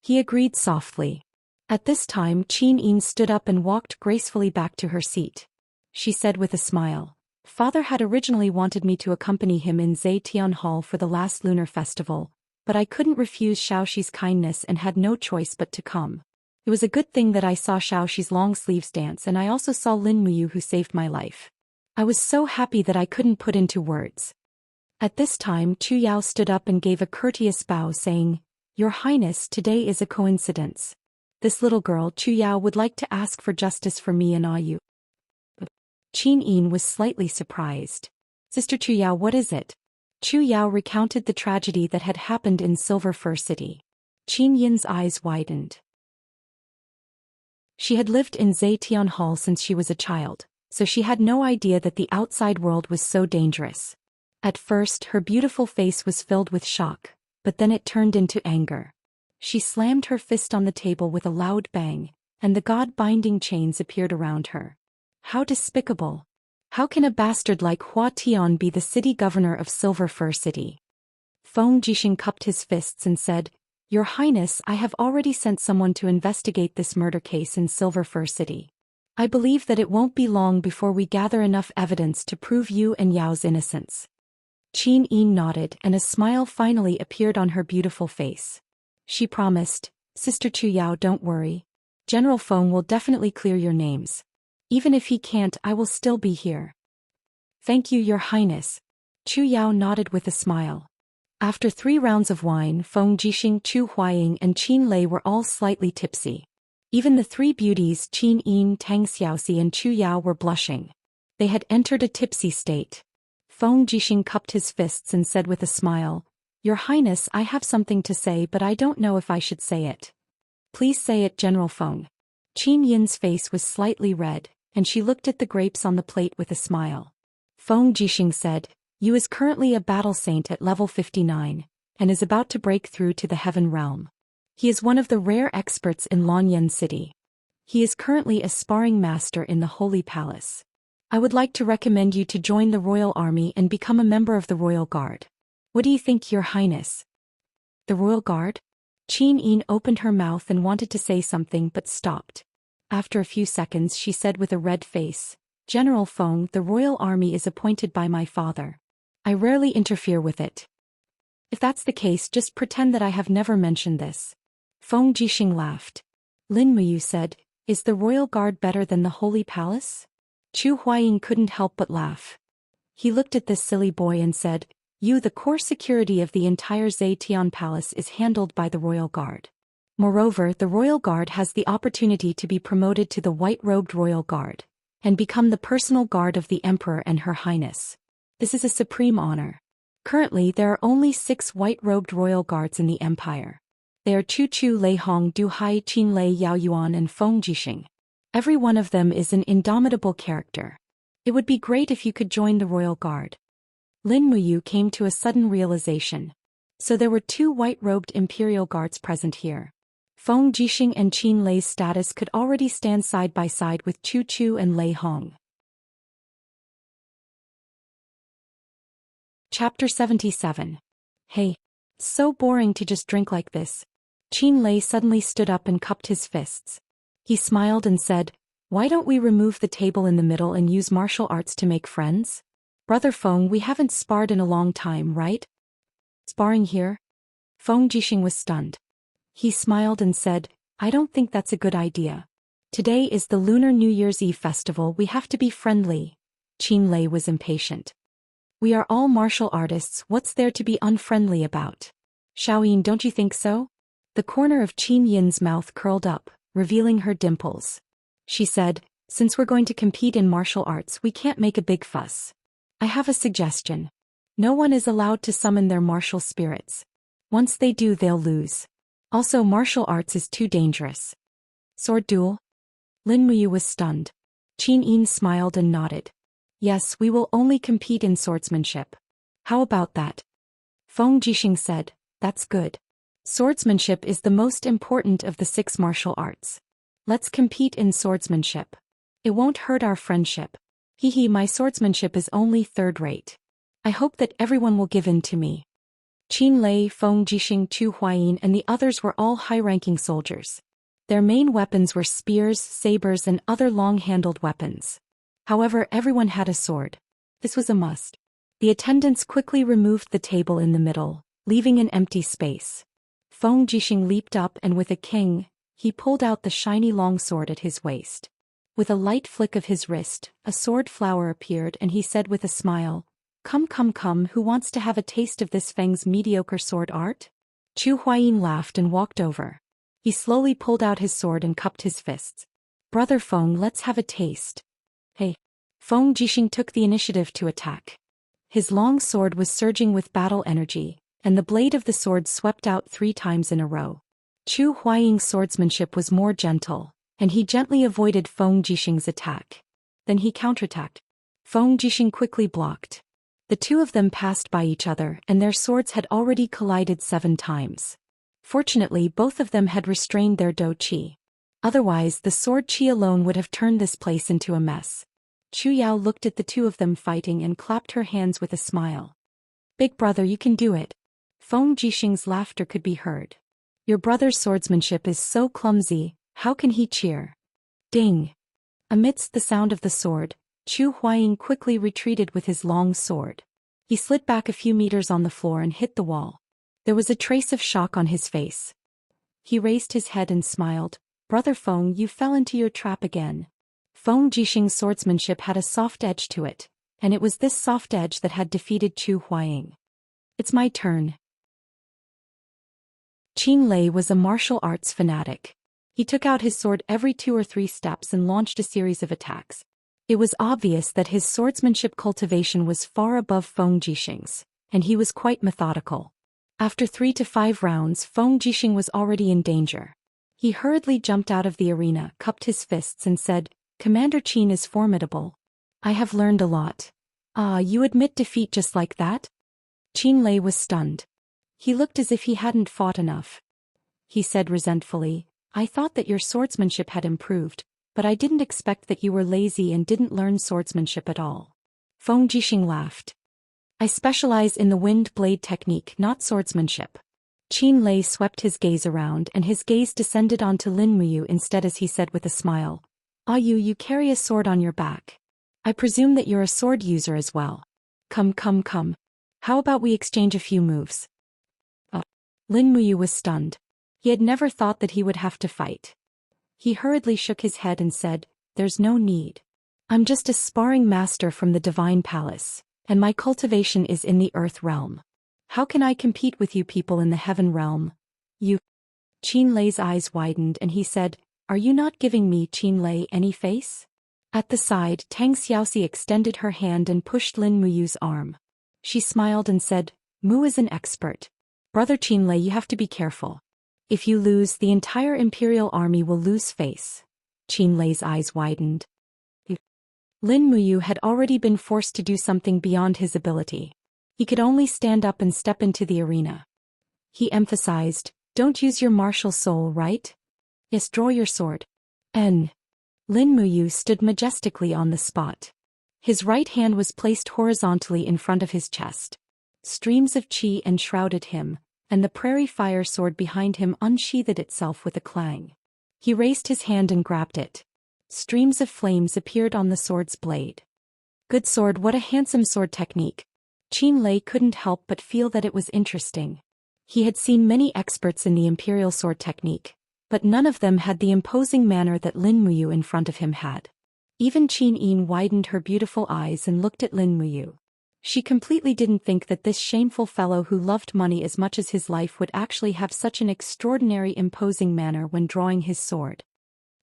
He agreed softly. At this time Qin Yin stood up and walked gracefully back to her seat. She said with a smile, "Father had originally wanted me to accompany him in Zetian Hall for the last lunar festival, but I couldn't refuse Xiaoxi's kindness and had no choice but to come. It was a good thing that I saw Xiaoxi's long sleeves dance and I also saw Lin Muyu who saved my life. I was so happy that I couldn't put into words." At this time Chu Yao stood up and gave a courteous bow saying, "Your Highness, today is a coincidence. This little girl Chu Yao would like to ask for justice for me and Ayu." Qin Yin was slightly surprised. "Sister Chu Yao, what is it?" Chu Yao recounted the tragedy that had happened in Silver Fir City. Qin Yin's eyes widened. She had lived in Zetian Hall since she was a child, so she had no idea that the outside world was so dangerous. At first her beautiful face was filled with shock, but then it turned into anger. She slammed her fist on the table with a loud bang, and the god-binding chains appeared around her. "How despicable! How can a bastard like Hua Tian be the city governor of Silver Fir City? Feng Jixing cupped his fists and said, Your Highness, I have already sent someone to investigate this murder case in Silver Fir City. I believe that it won't be long before we gather enough evidence to prove you and Yao's innocence. Qin Yin nodded and a smile finally appeared on her beautiful face. She promised, Sister Chu Yao, don't worry. General Feng will definitely clear your names. Even if he can't, I will still be here. Thank you, Your Highness. Chu Yao nodded with a smile. After 3 rounds of wine, Feng Jixing, Chu Huaying and Qin Lei were all slightly tipsy. Even the 3 beauties Qin Yin, Tang Xiaoxi and Chu Yao were blushing. They had entered a tipsy state. Feng Jixing cupped his fists and said with a smile, Your Highness, I have something to say but I don't know if I should say it. Please say it, General Feng. Qin Yin's face was slightly red, and she looked at the grapes on the plate with a smile. Feng Jixing said, Yu is currently a battle saint at level 59, and is about to break through to the Heaven Realm. He is one of the rare experts in Lanyan City. He is currently a sparring master in the Holy Palace. I would like to recommend you to join the Royal Army and become a member of the Royal Guard. What do you think, Your Highness? The Royal Guard? Qin Yin opened her mouth and wanted to say something but stopped. After a few seconds she said with a red face, General Feng, the Royal Army is appointed by my father. I rarely interfere with it. If that's the case, just pretend that I have never mentioned this. Feng Jixing laughed. Lin Muyu said, Is the Royal Guard better than the Holy Palace? Chu Huaying couldn't help but laugh. He looked at this silly boy and said, the core security of the entire Zetian Palace is handled by the Royal Guard. Moreover, the Royal Guard has the opportunity to be promoted to the white-robed Royal Guard, and become the personal guard of the Emperor and Her Highness. This is a supreme honor. Currently, there are only 6 white-robed Royal Guards in the Empire. They are Chu Chu, Lei Hong, Du Hai, Qin Lei, Yao Yuan and Feng Jixing. Every one of them is an indomitable character. It would be great if you could join the Royal Guard. Lin Muyu came to a sudden realization. So there were 2 white-robed Imperial Guards present here. Feng Jixing and Qin Lei's status could already stand side by side with Chu Chu and Lei Hong. Chapter 77. Hey. So boring to just drink like this. Qin Lei suddenly stood up and cupped his fists. He smiled and said, Why don't we remove the table in the middle and use martial arts to make friends? Brother Feng, we haven't sparred in a long time, right? Sparring here? Feng Jixing was stunned. He smiled and said, I don't think that's a good idea. Today is the Lunar New Year's Eve festival, we have to be friendly. Qin Lei was impatient. We are all martial artists, what's there to be unfriendly about? Xiaoyin, don't you think so? The corner of Qin Yin's mouth curled up, revealing her dimples. She said, Since we're going to compete in martial arts, we can't make a big fuss. I have a suggestion. No one is allowed to summon their martial spirits. Once they do, they'll lose. Also, martial arts is too dangerous. Sword duel? Lin Muyu was stunned. Qin Yin smiled and nodded. Yes, we will only compete in swordsmanship. How about that? Feng Jixing said, That's good. Swordsmanship is the most important of the 6 martial arts. Let's compete in swordsmanship. It won't hurt our friendship. Hehe, my swordsmanship is only 3rd rate. I hope that everyone will give in to me. Qin Lei, Feng Jixing, Chu Huayin and the others were all high-ranking soldiers. Their main weapons were spears, sabers and other long-handled weapons. However, everyone had a sword. This was a must. The attendants quickly removed the table in the middle, leaving an empty space. Feng Jixing leaped up and with a king, he pulled out the shiny long sword at his waist. With a light flick of his wrist, a sword flower appeared and he said with a smile, Come, come, come, who wants to have a taste of this Feng's mediocre sword art? Chu Huayin laughed and walked over. He slowly pulled out his sword and cupped his fists. Brother Feng, let's have a taste. Hey. Feng Jixing took the initiative to attack. His long sword was surging with battle energy, and the blade of the sword swept out 3 times in a row. Chu Huaying's swordsmanship was more gentle, and he gently avoided Feng Jixing's attack. Then he counterattacked. Feng Jixing quickly blocked. The 2 of them passed by each other and their swords had already collided 7 times. Fortunately, both of them had restrained their dou qi. Otherwise, the sword qi alone would have turned this place into a mess. Chu Yao looked at the two of them fighting and clapped her hands with a smile. Big brother, you can do it. Feng Jixing's laughter could be heard. Your brother's swordsmanship is so clumsy, how can he cheer? Ding! Amidst the sound of the sword, Chu Huaying quickly retreated with his long sword. He slid back a few meters on the floor and hit the wall. There was a trace of shock on his face. He raised his head and smiled. Brother Feng, you fell into your trap again. Feng Jixing's swordsmanship had a soft edge to it, and it was this soft edge that had defeated Chu Huaying. It's my turn. Qin Lei was a martial arts fanatic. He took out his sword every 2 or 3 steps and launched a series of attacks. It was obvious that his swordsmanship cultivation was far above Feng Jixing's, and he was quite methodical. After 3 to 5 rounds, Feng Jixing was already in danger. He hurriedly jumped out of the arena, cupped his fists and said, Commander Qin is formidable. I have learned a lot. Ah, you admit defeat just like that? Qin Lei was stunned. He looked as if he hadn't fought enough. He said resentfully, I thought that your swordsmanship had improved, but I didn't expect that you were lazy and didn't learn swordsmanship at all. Feng Jixing laughed. I specialize in the wind blade technique, not swordsmanship. Qin Lei swept his gaze around and his gaze descended onto Lin Muyu instead as he said with a smile, Ah, you carry a sword on your back. I presume that you're a sword user as well. Come. How about we exchange a few moves? Lin Muyu was stunned. He had never thought that he would have to fight. He hurriedly shook his head and said, There's no need. I'm just a sparring master from the Divine Palace, and my cultivation is in the Earth realm. How can I compete with you people in the Heaven realm? You. Qin Lei's eyes widened and he said, Are you not giving me, Qin Lei, any face? At the side, Tang Xiaoxi extended her hand and pushed Lin Muyu's arm. She smiled and said, Mu is an expert. Brother Qin Lei, you have to be careful. If you lose, the entire imperial army will lose face. Qin Lei's eyes widened. Lin Muyu had already been forced to do something beyond his ability. He could only stand up and step into the arena. He emphasized, Don't use your martial soul, right? Yes, draw your sword. Lin Muyu stood majestically on the spot. His right hand was placed horizontally in front of his chest. Streams of qi enshrouded him, and the prairie fire sword behind him unsheathed itself with a clang. He raised his hand and grabbed it. Streams of flames appeared on the sword's blade. Good sword, what a handsome sword technique. Qin Lei couldn't help but feel that it was interesting. He had seen many experts in the imperial sword technique, but none of them had the imposing manner that Lin Muyu in front of him had. Even Qin Yin widened her beautiful eyes and looked at Lin Muyu. She completely didn't think that this shameful fellow who loved money as much as his life would actually have such an extraordinary imposing manner when drawing his sword.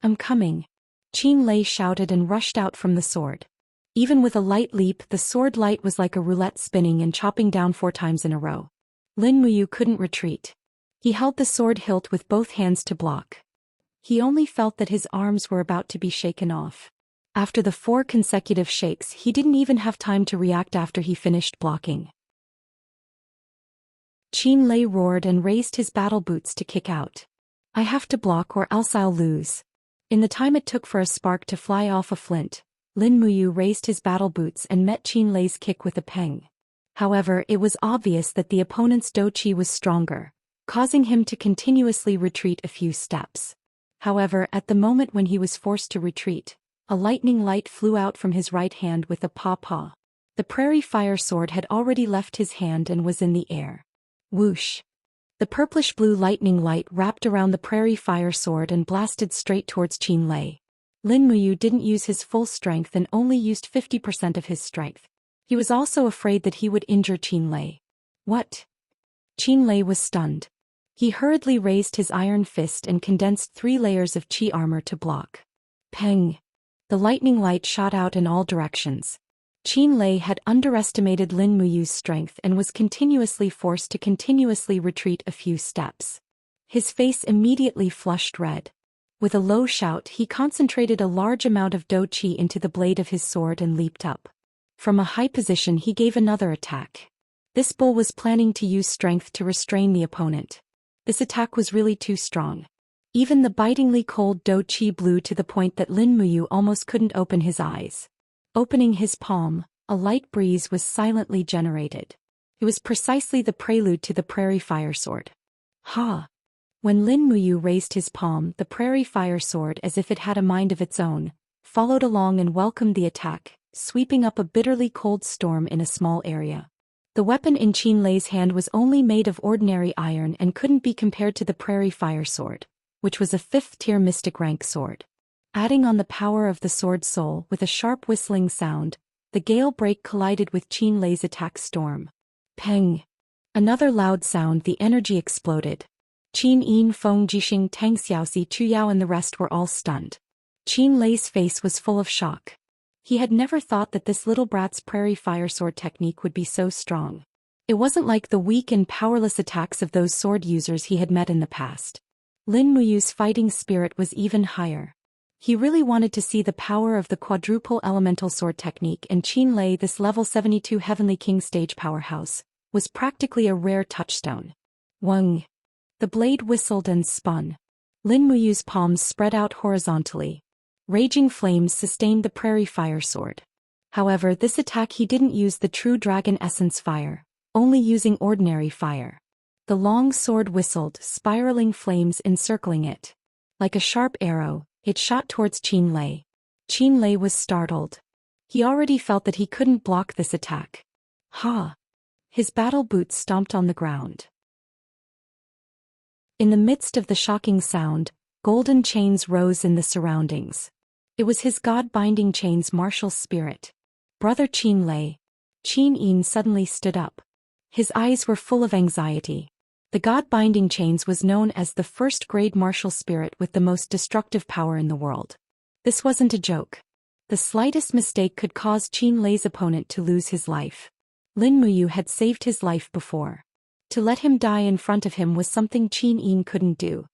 I'm coming. Qin Lei shouted and rushed out from the sword. Even with a light leap, the sword light was like a roulette spinning and chopping down 4 times in a row. Lin Muyu couldn't retreat. He held the sword hilt with both hands to block. He only felt that his arms were about to be shaken off. After the 4 consecutive shakes, he didn't even have time to react after he finished blocking. Qin Lei roared and raised his battle boots to kick out. I have to block or else I'll lose. In the time it took for a spark to fly off a flint, Lin Muyu raised his battle boots and met Qin Lei's kick with a pang. However, it was obvious that the opponent's dou qi was stronger, causing him to continuously retreat a few steps. However, at the moment when he was forced to retreat, a lightning light flew out from his right hand with a paw. The prairie fire sword had already left his hand and was in the air. Whoosh! The purplish-blue lightning light wrapped around the prairie fire sword and blasted straight towards Qin Lei. Lin Muyu didn't use his full strength and only used 50% of his strength. He was also afraid that he would injure Qin Lei. What? Qin Lei was stunned. He hurriedly raised his iron fist and condensed 3 layers of qi armor to block. Peng! The lightning light shot out in all directions. Qin Lei had underestimated Lin Muyu's strength and was continuously forced to continuously retreat a few steps. His face immediately flushed red. With a low shout, he concentrated a large amount of dou qi into the blade of his sword and leaped up. From a high position he gave another attack. This bull was planning to use strength to restrain the opponent. This attack was really too strong. Even the bitingly cold dou qi blew to the point that Lin Muyu almost couldn't open his eyes. Opening his palm, a light breeze was silently generated. It was precisely the prelude to the prairie fire sword. Ha! When Lin Muyu raised his palm, the prairie fire sword, as if it had a mind of its own, followed along and welcomed the attack, sweeping up a bitterly cold storm in a small area. The weapon in Qin Lei's hand was only made of ordinary iron and couldn't be compared to the prairie fire sword, which was a 5th-tier mystic rank sword. Adding on the power of the sword soul with a sharp whistling sound, the gale break collided with Qin Lei's attack storm. Peng! Another loud sound, the energy exploded. Qin Yin, Feng Jixing, Tang Xiaoxi, Chu Yao and the rest were all stunned. Qin Lei's face was full of shock. He had never thought that this little brat's prairie fire sword technique would be so strong. It wasn't like the weak and powerless attacks of those sword users he had met in the past. Lin Muyu's fighting spirit was even higher. He really wanted to see the power of the quadruple elemental sword technique, and Qin Lei, this level 72 Heavenly King stage powerhouse, was practically a rare touchstone. Wang! The blade whistled and spun. Lin Muyu's palms spread out horizontally. Raging flames sustained the prairie fire sword. However, this attack he didn't use the true dragon essence fire, only using ordinary fire. The long sword whistled, spiraling flames encircling it. Like a sharp arrow, it shot towards Qin Lei. Qin Lei was startled. He already felt that he couldn't block this attack. Ha! His battle boots stomped on the ground. In the midst of the shocking sound, golden chains rose in the surroundings. It was his God-binding chain's martial spirit. Brother Qin Lei. Qin Yin suddenly stood up. His eyes were full of anxiety. The God-binding chains was known as the first-grade martial spirit with the most destructive power in the world. This wasn't a joke. The slightest mistake could cause Qin Lei's opponent to lose his life. Lin Muyu had saved his life before. To let him die in front of him was something Qin Yin couldn't do.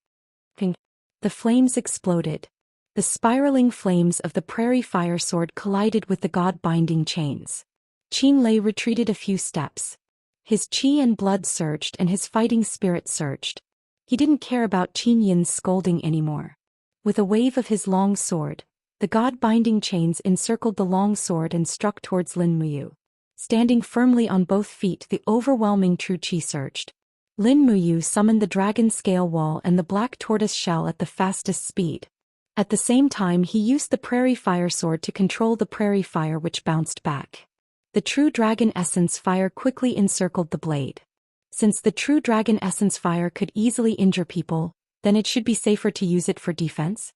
The flames exploded. The spiraling flames of the prairie fire sword collided with the God-binding chains. Qin Lei retreated a few steps. His qi and blood surged and his fighting spirit surged. He didn't care about Qin Yin's scolding anymore. With a wave of his long sword, the God-binding chains encircled the long sword and struck towards Lin Muyu. Standing firmly on both feet, the overwhelming true qi surged. Lin Muyu summoned the dragon scale wall and the black tortoise shell at the fastest speed. At the same time, he used the prairie fire sword to control the prairie fire, which bounced back. The true dragon essence fire quickly encircled the blade. Since the true dragon essence fire could easily injure people, then it should be safer to use it for defense.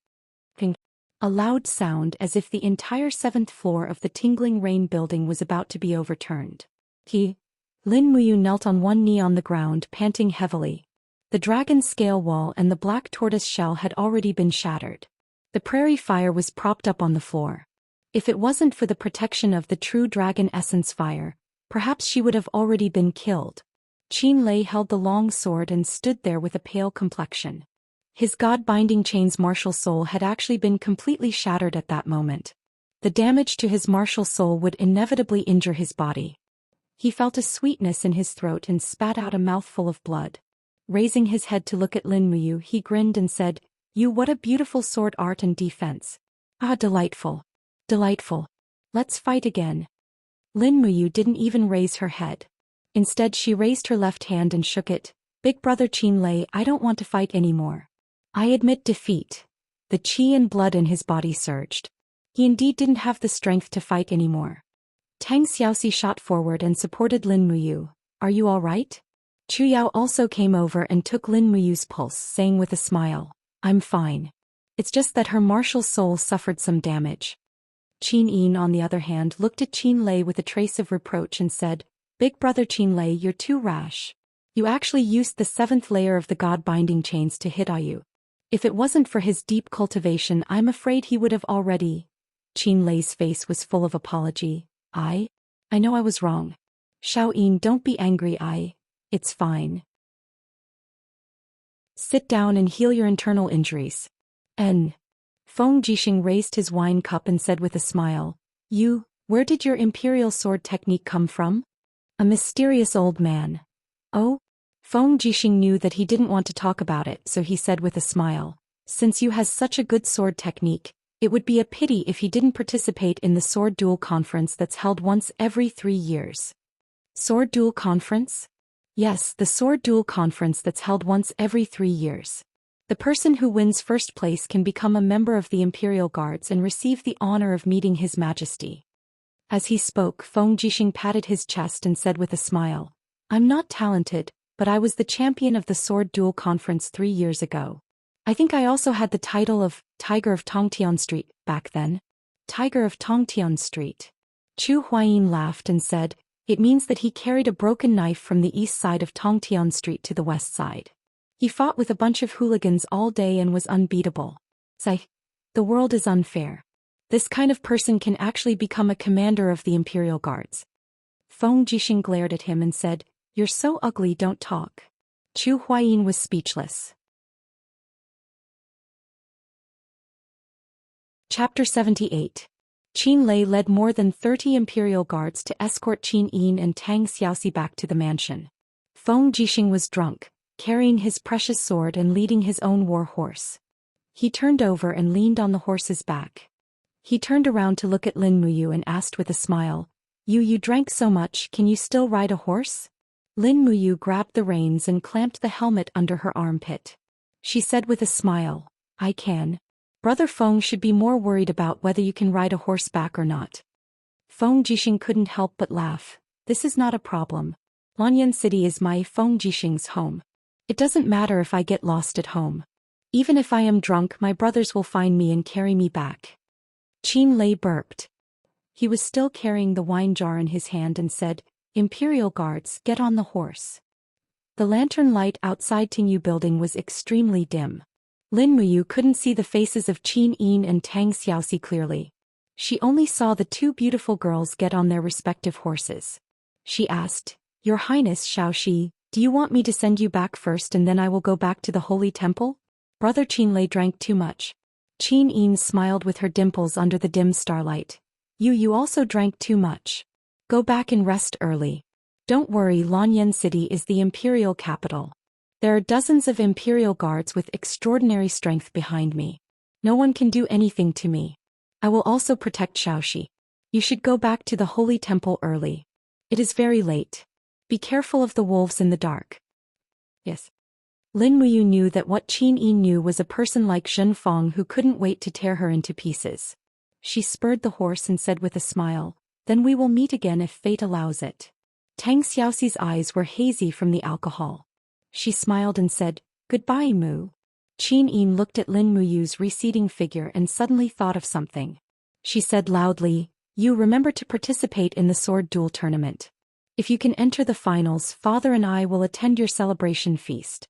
A loud sound, as if the entire 7th floor of the Tingling Rain building was about to be overturned. Lin Muyu knelt on one knee on the ground, panting heavily. The dragon scale wall and the black tortoise shell had already been shattered. The prairie fire was propped up on the floor. If it wasn't for the protection of the true dragon essence fire, perhaps she would have already been killed. Qin Lei held the long sword and stood there with a pale complexion. His God-binding chain's martial soul had actually been completely shattered at that moment. The damage to his martial soul would inevitably injure his body. He felt a sweetness in his throat and spat out a mouthful of blood. Raising his head to look at Lin Muyu, he grinned and said, "You, what a beautiful sword art and defense. Ah, delightful. Delightful. Let's fight again." Lin Muyu didn't even raise her head. Instead, she raised her left hand and shook it. "Big brother Qin Lei, I don't want to fight anymore. I admit defeat." The qi and blood in his body surged. He indeed didn't have the strength to fight anymore. Tang Xiaoxi shot forward and supported Lin Muyu. "Are you all right?" Chu Yao also came over and took Lin Muyu's pulse, saying with a smile, "I'm fine. It's just that her martial soul suffered some damage." Qin Yin, on the other hand, looked at Qin Lei with a trace of reproach and said, "Big brother Qin Lei, you're too rash. You actually used the 7th layer of the God-binding chains to hit Ayu. If it wasn't for his deep cultivation, I'm afraid he would have already." Qin Lei's face was full of apology. I know I was wrong. Xiao Yin, don't be angry. It's fine. Sit down and heal your internal injuries." Feng Jixing raised his wine cup and said with a smile, Where did your imperial sword technique come from?" "A mysterious old man." "Oh?" Feng Jixing knew that he didn't want to talk about it, so he said with a smile, "Since you has such a good sword technique, It would be a pity if he didn't participate in the sword duel conference that's held once every 3 years. Sword duel conference? Yes, the sword duel conference that's held once every 3 years. The person who wins first place can become a member of the Imperial Guards and receive the honor of meeting His Majesty. As he spoke, Feng Jixing patted his chest and said with a smile, I'm not talented, but I was the champion of the sword duel conference 3 years ago. I think I also had the title of Tiger of Tongtian Street back then. Tiger of Tongtian Street. Chu Huayin laughed and said, it means that he carried a broken knife from the east side of Tongtian Street to the west side. He fought with a bunch of hooligans all day and was unbeatable. The world is unfair. This kind of person can actually become a commander of the Imperial Guards. Feng Jixing glared at him and said, You're so ugly, don't talk. Chu Huayin was speechless. Chapter 78. Qin Lei led more than 30 Imperial Guards to escort Qin Yin and Tang Xiaoxi back to the mansion. Feng Jixing was drunk, carrying his precious sword and leading his own war horse. He turned over and leaned on the horse's back. He turned around to look at Lin Muyu and asked with a smile, You drank so much, can you still ride a horse? Lin Muyu grabbed the reins and clamped the helmet under her armpit. She said with a smile, I can. Brother Feng should be more worried about whether you can ride a horseback or not. Feng Jixing couldn't help but laugh. This is not a problem. Lanyan City is my Feng Jixing's home. It doesn't matter if I get lost at home. Even if I am drunk, my brothers will find me and carry me back. Qin Lei burped. He was still carrying the wine jar in his hand and said, Imperial Guards, get on the horse. The lantern light outside Tingyu building was extremely dim. Lin Muyu couldn't see the faces of Qin Yin and Tang Xiaoxi clearly. She only saw the 2 beautiful girls get on their respective horses. She asked, Your Highness Xiaoxi, do you want me to send you back first and then I will go back to the Holy Temple? Brother Qin Lei drank too much. Qin Yin smiled with her dimples under the dim starlight. You also drank too much. Go back and rest early. Don't worry, Lanyan City is the imperial capital. There are dozens of Imperial Guards with extraordinary strength behind me. No one can do anything to me. I will also protect Xiaoxi. You should go back to the Holy Temple early. It is very late. Be careful of the wolves in the dark. Yes. Lin Muyu knew that what Qin Yi knew was a person like Zhen Feng who couldn't wait to tear her into pieces. She spurred the horse and said with a smile, Then we will meet again if fate allows it. Tang Xiaoxi's eyes were hazy from the alcohol. She smiled and said, Goodbye, Mu. Qin Yin looked at Lin Muyu's receding figure and suddenly thought of something. She said loudly, You remember to participate in the sword duel tournament. If you can enter the finals, Father and I will attend your celebration feast.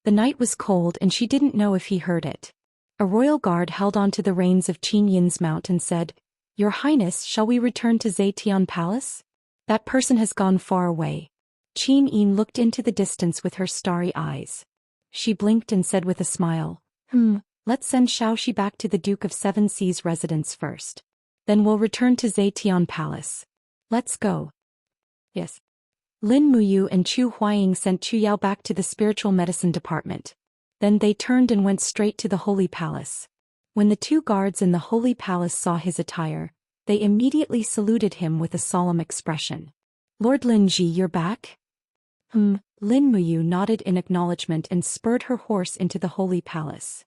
The night was cold and she didn't know if he heard it. A royal guard held onto the reins of Qin Yin's mount and said, Your Highness, shall we return to Zetian Palace? That person has gone far away. Qin Yin looked into the distance with her starry eyes. She blinked and said with a smile, Let's send Xiaoxi back to the Duke of Seven Seas' residence first. Then we'll return to Zetian Palace. Let's go. Yes. Lin Muyu and Chu Huayin sent Chu Yao back to the spiritual medicine department. Then they turned and went straight to the Holy Palace. When the 2 guards in the Holy Palace saw his attire, they immediately saluted him with a solemn expression. Lord Lin Ji, you're back? Lin Muyu nodded in acknowledgement and spurred her horse into the Holy Palace.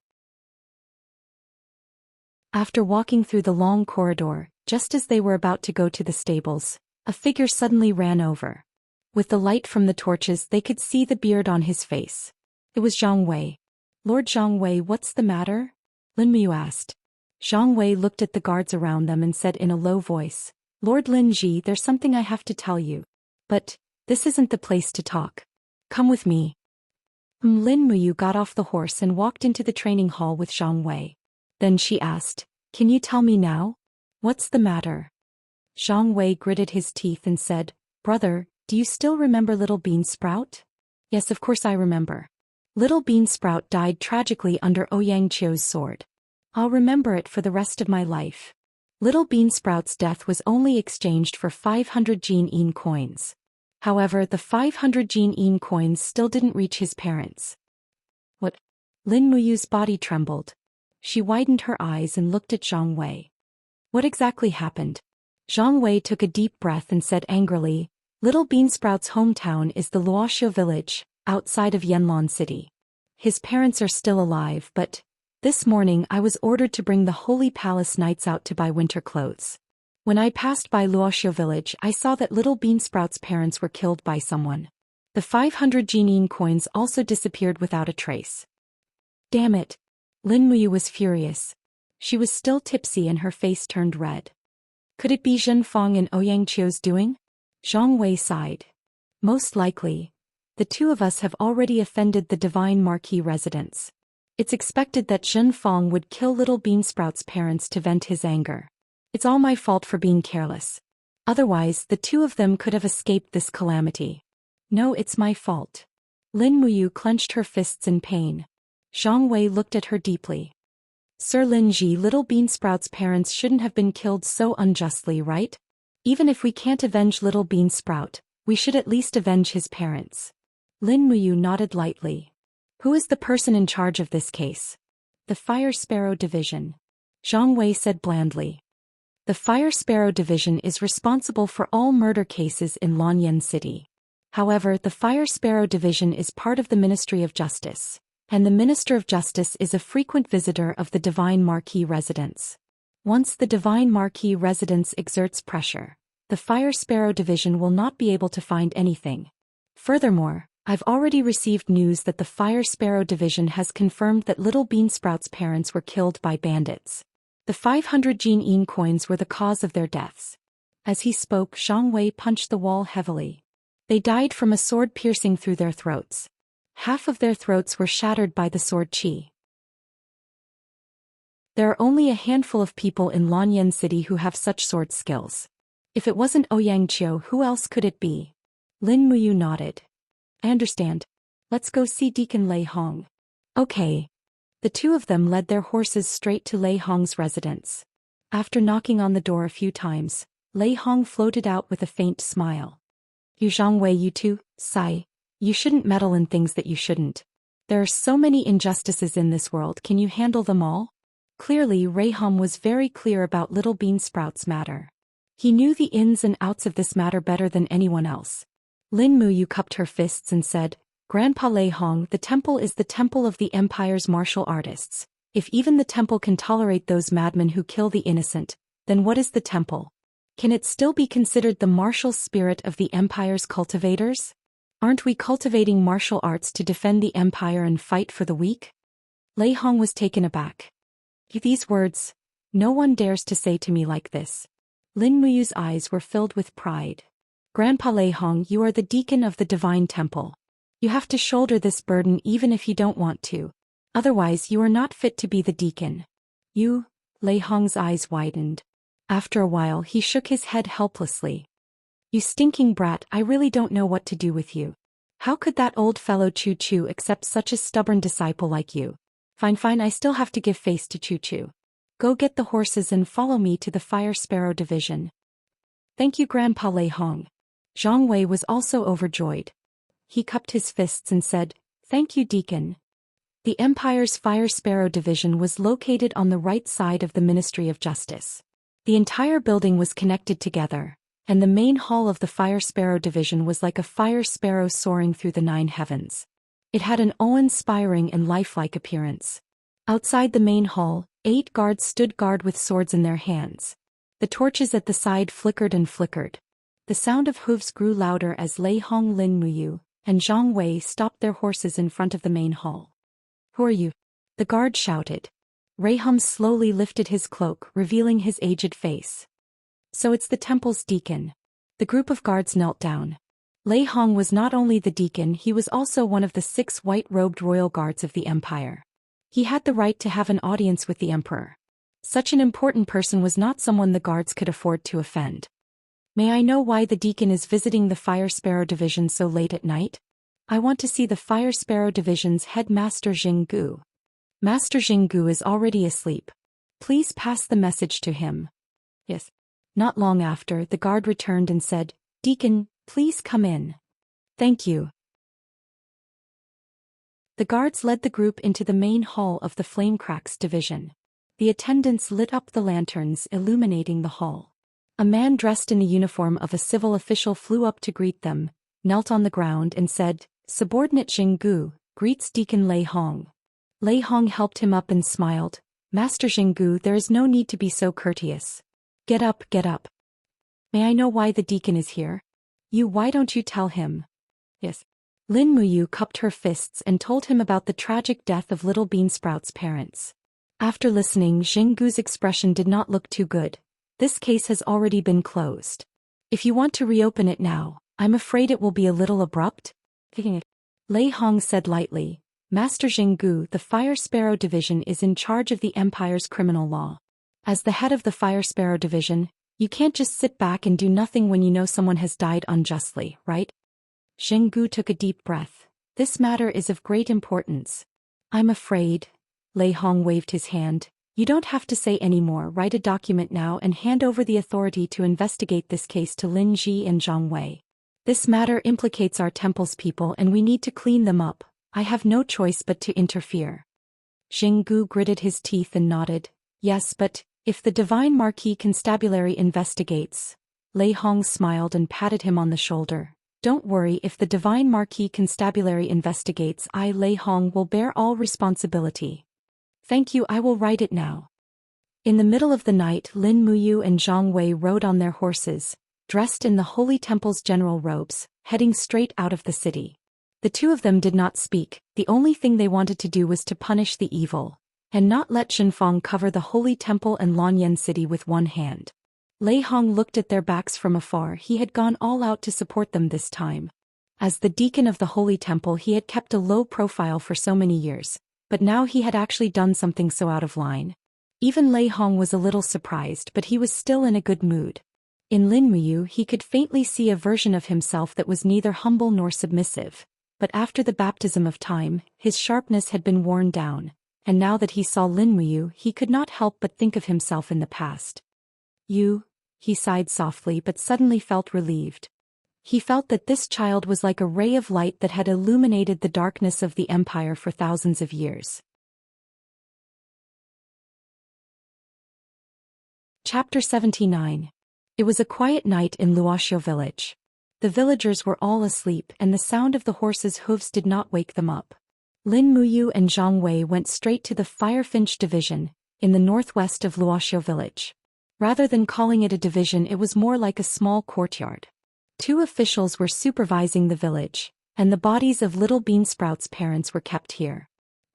After walking through the long corridor, just as they were about to go to the stables, a figure suddenly ran over. With the light from the torches they could see the beard on his face. It was Zhang Wei. Lord Zhang Wei, what's the matter? Lin Muyu asked. Zhang Wei looked at the guards around them and said in a low voice, Lord Lin Ji, there's something I have to tell you. But this isn't the place to talk. Come with me. Lin Muyu got off the horse and walked into the training hall with Zhang Wei. Then she asked, Can you tell me now? What's the matter? Zhang Wei gritted his teeth and said, Brother, do you still remember Little Bean Sprout? Yes, of course I remember. Little Bean Sprout died tragically under Ouyang Qiu's sword. I'll remember it for the rest of my life. Little Bean Sprout's death was only exchanged for 500 Jin Yin coins. However, the 500 Jin Yin coins still didn't reach his parents. What? Lin Muyu's body trembled. She widened her eyes and looked at Zhang Wei. What exactly happened? Zhang Wei took a deep breath and said angrily, Little Beansprout's hometown is the Luoxiu village, outside of Yanlan City. His parents are still alive, but this morning I was ordered to bring the Holy Palace Knights out to buy winter clothes. When I passed by Luoxiu village, I saw that Little Beansprout's parents were killed by someone. The 500 Jinying coins also disappeared without a trace. Damn it! Lin Muyu was furious. She was still tipsy and her face turned red. Could it be Zhen Fang and Ouyang Qiu's doing? Zhang Wei sighed. Most likely. The two of us have already offended the Divine Marquis residents. It's expected that Zhen Fang would kill Little Beansprout's parents to vent his anger. It's all my fault for being careless. Otherwise, the two of them could have escaped this calamity. No, it's my fault. Lin Muyu clenched her fists in pain. Zhang Wei looked at her deeply. Sir Lin Ji, Little Beansprout's parents shouldn't have been killed so unjustly, right? Even if we can't avenge Little Beansprout, we should at least avenge his parents. Lin Muyu nodded lightly. Who is the person in charge of this case? The Fire Sparrow Division. Zhang Wei said blandly. The Fire Sparrow Division is responsible for all murder cases in Lanyan City. However, the Fire Sparrow Division is part of the Ministry of Justice, and the Minister of Justice is a frequent visitor of the Divine Marquis residence. Once the Divine Marquis residence exerts pressure, the Fire Sparrow Division will not be able to find anything. Furthermore, I've already received news that the Fire Sparrow Division has confirmed that Little Beansprout's parents were killed by bandits. The 500 Jinying coins were the cause of their deaths. As he spoke, Zhang Wei punched the wall heavily. They died from a sword piercing through their throats. Half of their throats were shattered by the sword qi. There are only a handful of people in Lanyan City who have such sword skills. If it wasn't Ouyang Qiu, who else could it be? Lin Muyu nodded. I understand. Let's go see Deacon Lei Hong. Okay. The two of them led their horses straight to Lei Hong's residence. After knocking on the door a few times, Lei Hong floated out with a faint smile. You Zhang Wei, you too, sigh. You shouldn't meddle in things that you shouldn't. There are so many injustices in this world, can you handle them all? Clearly, Reiham was very clear about Little Beansprout's matter. He knew the ins and outs of this matter better than anyone else. Lin Muyu cupped her fists and said, Grandpa Lei Hong, the temple is the temple of the Empire's martial artists. If even the temple can tolerate those madmen who kill the innocent, then what is the temple? Can it still be considered the martial spirit of the Empire's cultivators? Aren't we cultivating martial arts to defend the Empire and fight for the weak? Lei Hong was taken aback. These words, no one dares to say to me like this. Lin Muyu's eyes were filled with pride. Grandpa Lei Hong, you are the deacon of the Divine Temple. You have to shoulder this burden even if you don't want to. Otherwise you are not fit to be the deacon. You, Lei Hong's eyes widened. After a while he shook his head helplessly. You stinking brat, I really don't know what to do with you. How could that old fellow Chu Chu accept such a stubborn disciple like you? Fine, I still have to give face to Chu Chu. Go get the horses and follow me to the Fire Sparrow Division. Thank you, Grandpa Lei Hong. Zhang Wei was also overjoyed. He cupped his fists and said, Thank you, Deacon. The Empire's Fire Sparrow Division was located on the right side of the Ministry of Justice. The entire building was connected together, and the main hall of the Fire Sparrow Division was like a fire sparrow soaring through the 9 heavens. It had an awe-inspiring and lifelike appearance. Outside the main hall, 8 guards stood guard with swords in their hands. The torches at the side flickered and flickered. The sound of hooves grew louder as Lei Hong, Lin Muyu, and Zhang Wei stopped their horses in front of the main hall. Who are you? The guard shouted. Reiham slowly lifted his cloak, revealing his aged face. So it's the temple's deacon. The group of guards knelt down. Lei Hong was not only the deacon, he was also one of the 6 white-robed royal guards of the empire. He had the right to have an audience with the emperor. Such an important person was not someone the guards could afford to offend. May I know why the deacon is visiting the Fire Sparrow Division so late at night? I want to see the Fire Sparrow Division's headmaster Jinggu. Master Jinggu is already asleep. Please pass the message to him. Yes. Not long after, the guard returned and said, Deacon, please come in. Thank you. The guards led the group into the main hall of the Flamecracks division. The attendants lit up the lanterns illuminating the hall. A man dressed in the uniform of a civil official flew up to greet them, knelt on the ground and said, "Subordinate Xinggu, greets Deacon Lei Hong." Lei Hong helped him up and smiled, "Master Xinggu, there is no need to be so courteous. Get up, get up. May I know why the deacon is here? Why don't you tell him?" "Yes." Lin Muyu cupped her fists and told him about the tragic death of Little Beansprout's parents. After listening, Xinggu's expression did not look too good. "This case has already been closed. If you want to reopen it now, I'm afraid it will be a little abrupt." Lei Hong said lightly, "Master Xinggu, the Fire Sparrow Division is in charge of the Empire's criminal law. As the head of the Fire Sparrow Division, you can't just sit back and do nothing when you know someone has died unjustly, right?" Xinggu took a deep breath. "This matter is of great importance." "I'm afraid." Lei Hong waved his hand. "You don't have to say any more. Write a document now and hand over the authority to investigate this case to Lin Ji and Zhang Wei. This matter implicates our temple's people and we need to clean them up. I have no choice but to interfere." Xinggu gritted his teeth and nodded. "Yes, but if the Divine Marquis Constabulary investigates..." Lei Hong smiled and patted him on the shoulder. "Don't worry, if the Divine Marquis Constabulary investigates, I, Lei Hong, will bear all responsibility." "Thank you, I will write it now." In the middle of the night, Lin Muyu and Zhang Wei rode on their horses, dressed in the Holy Temple's general robes, heading straight out of the city. The two of them did not speak. The only thing they wanted to do was to punish the evil, and not let Shenfang cover the Holy Temple and Lanyan City with one hand. Lei Hong looked at their backs from afar. He had gone all out to support them this time. As the deacon of the Holy Temple, he had kept a low profile for so many years, but now he had actually done something so out of line. Even Lei Hong was a little surprised, but he was still in a good mood. In Lin Muyu he could faintly see a version of himself that was neither humble nor submissive, but after the baptism of time, his sharpness had been worn down, and now that he saw Lin Muyu he could not help but think of himself in the past. He sighed softly but suddenly felt relieved. He felt that this child was like a ray of light that had illuminated the darkness of the empire for thousands of years. Chapter 79. It was a quiet night in Wuxia village. The villagers were all asleep and the sound of the horses' hooves did not wake them up. Lin Muyu and Zhang Wei went straight to the Firefinch division, in the northwest of Wuxia village. Rather than calling it a division, it was more like a small courtyard. Two officials were supervising the village, and the bodies of Little Beansprout's parents were kept here.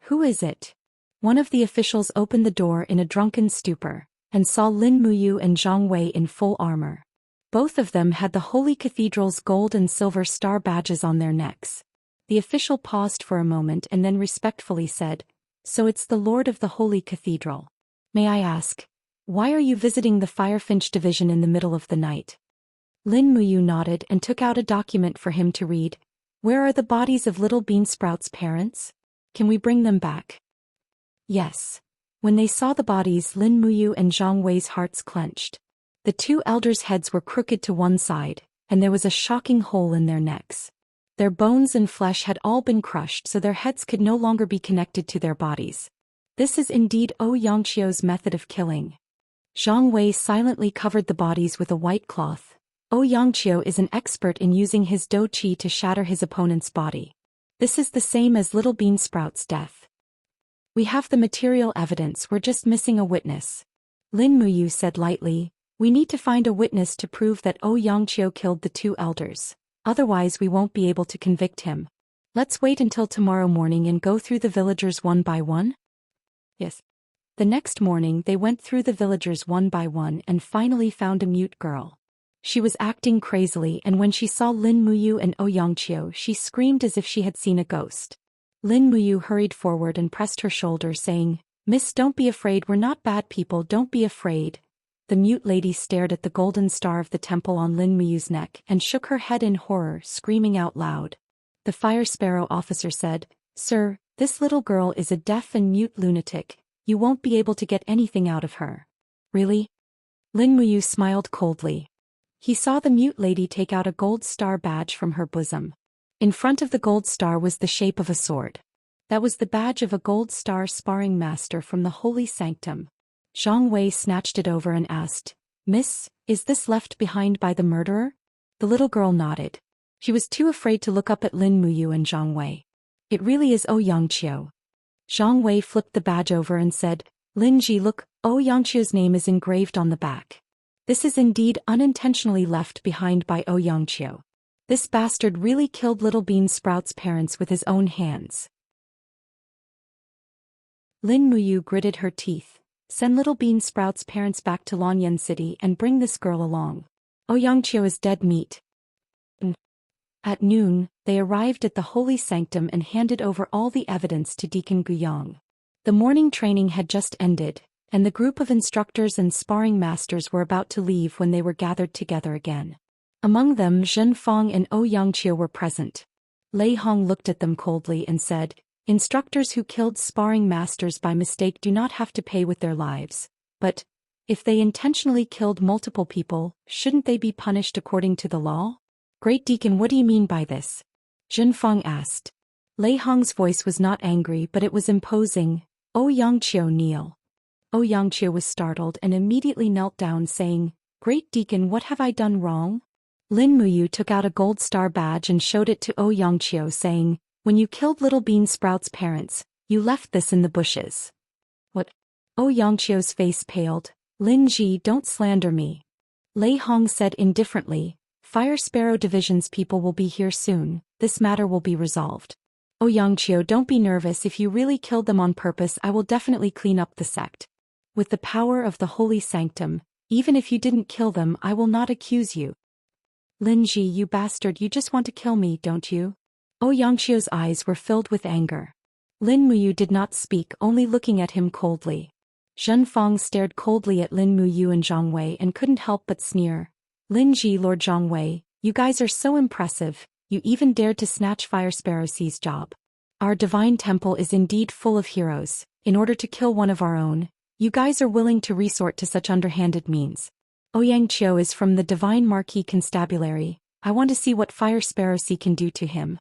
"Who is it?" One of the officials opened the door in a drunken stupor, and saw Lin Muyu and Zhang Wei in full armor. Both of them had the Holy Cathedral's gold and silver star badges on their necks. The official paused for a moment and then respectfully said, "So it's the Lord of the Holy Cathedral. May I ask, why are you visiting the Firefinch division in the middle of the night?" Lin Muyu nodded and took out a document for him to read. "Where are the bodies of Little Beansprout's parents? Can we bring them back?" "Yes." When they saw the bodies, Lin Muyu and Zhang Wei's hearts clenched. The two elders' heads were crooked to one side, and there was a shocking hole in their necks. Their bones and flesh had all been crushed so their heads could no longer be connected to their bodies. This is indeed Xianxia's method of killing. Zhang Wei silently covered the bodies with a white cloth. Xianxia is an expert in using his dou qi to shatter his opponent's body. This is the same as Little Beansprout's death. "We have the material evidence, we're just missing a witness." Lin Muyu said lightly, "We need to find a witness to prove that Xianxia killed the two elders. Otherwise we won't be able to convict him. Let's wait until tomorrow morning and go through the villagers one by one?" "Yes." The next morning they went through the villagers one by one and finally found a mute girl. She was acting crazily, and when she saw Lin Muyu and Xianxia she screamed as if she had seen a ghost. Lin Muyu hurried forward and pressed her shoulder, saying, "Miss, don't be afraid, we're not bad people, don't be afraid." The mute lady stared at the golden star of the temple on Lin Muyu's neck and shook her head in horror, screaming out loud. The Fire Sparrow officer said, "Sir, this little girl is a deaf and mute lunatic. You won't be able to get anything out of her." "Really?" Lin Muyu smiled coldly. He saw the mute lady take out a gold star badge from her bosom. In front of the gold star was the shape of a sword. That was the badge of a gold star sparring master from the Holy Sanctum. Zhang Wei snatched it over and asked, "Miss, is this left behind by the murderer?" The little girl nodded. She was too afraid to look up at Lin Muyu and Zhang Wei. "It really is Xianxia." Zhang Wei flipped the badge over and said, "Lin Ji, look, Xianxia's name is engraved on the back. This is indeed unintentionally left behind by Xianxia. This bastard really killed Little Bean Sprout's parents with his own hands." Lin Muyu gritted her teeth. "Send Little Bean Sprout's parents back to Lanyan City and bring this girl along. Xianxia is dead meat." At noon, they arrived at the Holy Sanctum and handed over all the evidence to Deacon Guyang. The morning training had just ended, and the group of instructors and sparring masters were about to leave when they were gathered together again. Among them Zhen Fang and Xianxia were present. Lei Hong looked at them coldly and said, "Instructors who killed sparring masters by mistake do not have to pay with their lives. But, if they intentionally killed multiple people, shouldn't they be punished according to the law?" "Great Deacon, what do you mean by this?" Zhen Fang asked. Lei Hong's voice was not angry, but it was imposing. "Xianxia, kneel." Xianxia was startled and immediately knelt down, saying, "Great Deacon, what have I done wrong?" Lin Muyu took out a gold star badge and showed it to Xianxia, saying, "When you killed Little Bean Sprout's parents, you left this in the bushes." "What?" Xianxia's face paled. "Lin Ji, don't slander me." Lei Hong said indifferently, "Fire Sparrow Division's people will be here soon, this matter will be resolved." "Xianxia, don't be nervous, if you really killed them on purpose I will definitely clean up the sect. With the power of the Holy Sanctum, even if you didn't kill them I will not accuse you." "Lin Ji, you bastard, you just want to kill me, don't you?" Xianxia's eyes were filled with anger. Lin Muyu did not speak, only looking at him coldly. Zhen Fang stared coldly at Lin Muyu and Zhang Wei and couldn't help but sneer. "Lin Ji, Lord Zhang Wei, you guys are so impressive, you even dared to snatch Fire Sparrow C's job. Our divine temple is indeed full of heroes. In order to kill one of our own, you guys are willing to resort to such underhanded means. Xianxia is from the Divine Marquis Constabulary. I want to see what Fire Sparrow C can do to him."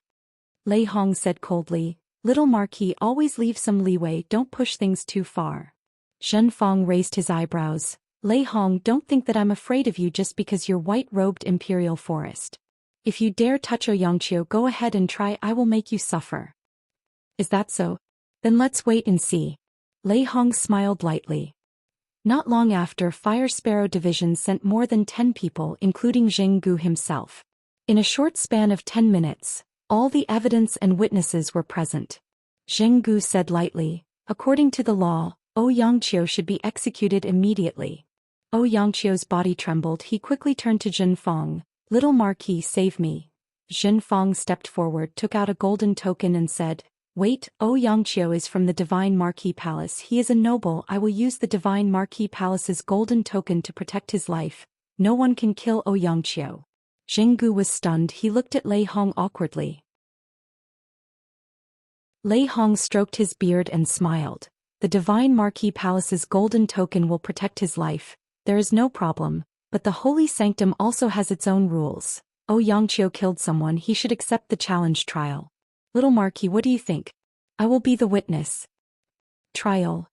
Lei Hong said coldly, "Little Marquis, always leave some leeway, don't push things too far." Zhen Fang raised his eyebrows. "Lei Hong, don't think that I'm afraid of you just because you're white-robed Imperial Forest. If you dare touch Xianxia, go ahead and try, I will make you suffer." "Is that so? Then let's wait and see." Lei Hong smiled lightly. Not long after, Fire Sparrow Division sent more than 10 people, including Zheng Gu himself. In a short span of 10 minutes, all the evidence and witnesses were present. Zheng Gu said lightly, "According to the law, Xianxia should be executed immediately." Xianxia's body trembled. He quickly turned to Zhen Fang. "Little Marquis, save me." Zhen Fang stepped forward, took out a golden token and said, "Wait, Xianxia is from the Divine Marquis Palace. He is a noble. I will use the Divine Marquis Palace's golden token to protect his life. No one can kill Xianxia." Zheng Gu was stunned. He looked at Lei Hong awkwardly. Lei Hong stroked his beard and smiled. "The Divine Marquis Palace's golden token will protect his life. There is no problem, but the Holy Sanctum also has its own rules. Xianxia killed someone, he should accept the challenge trial. Little Marquis, what do you think?" "I will be the witness." Trial.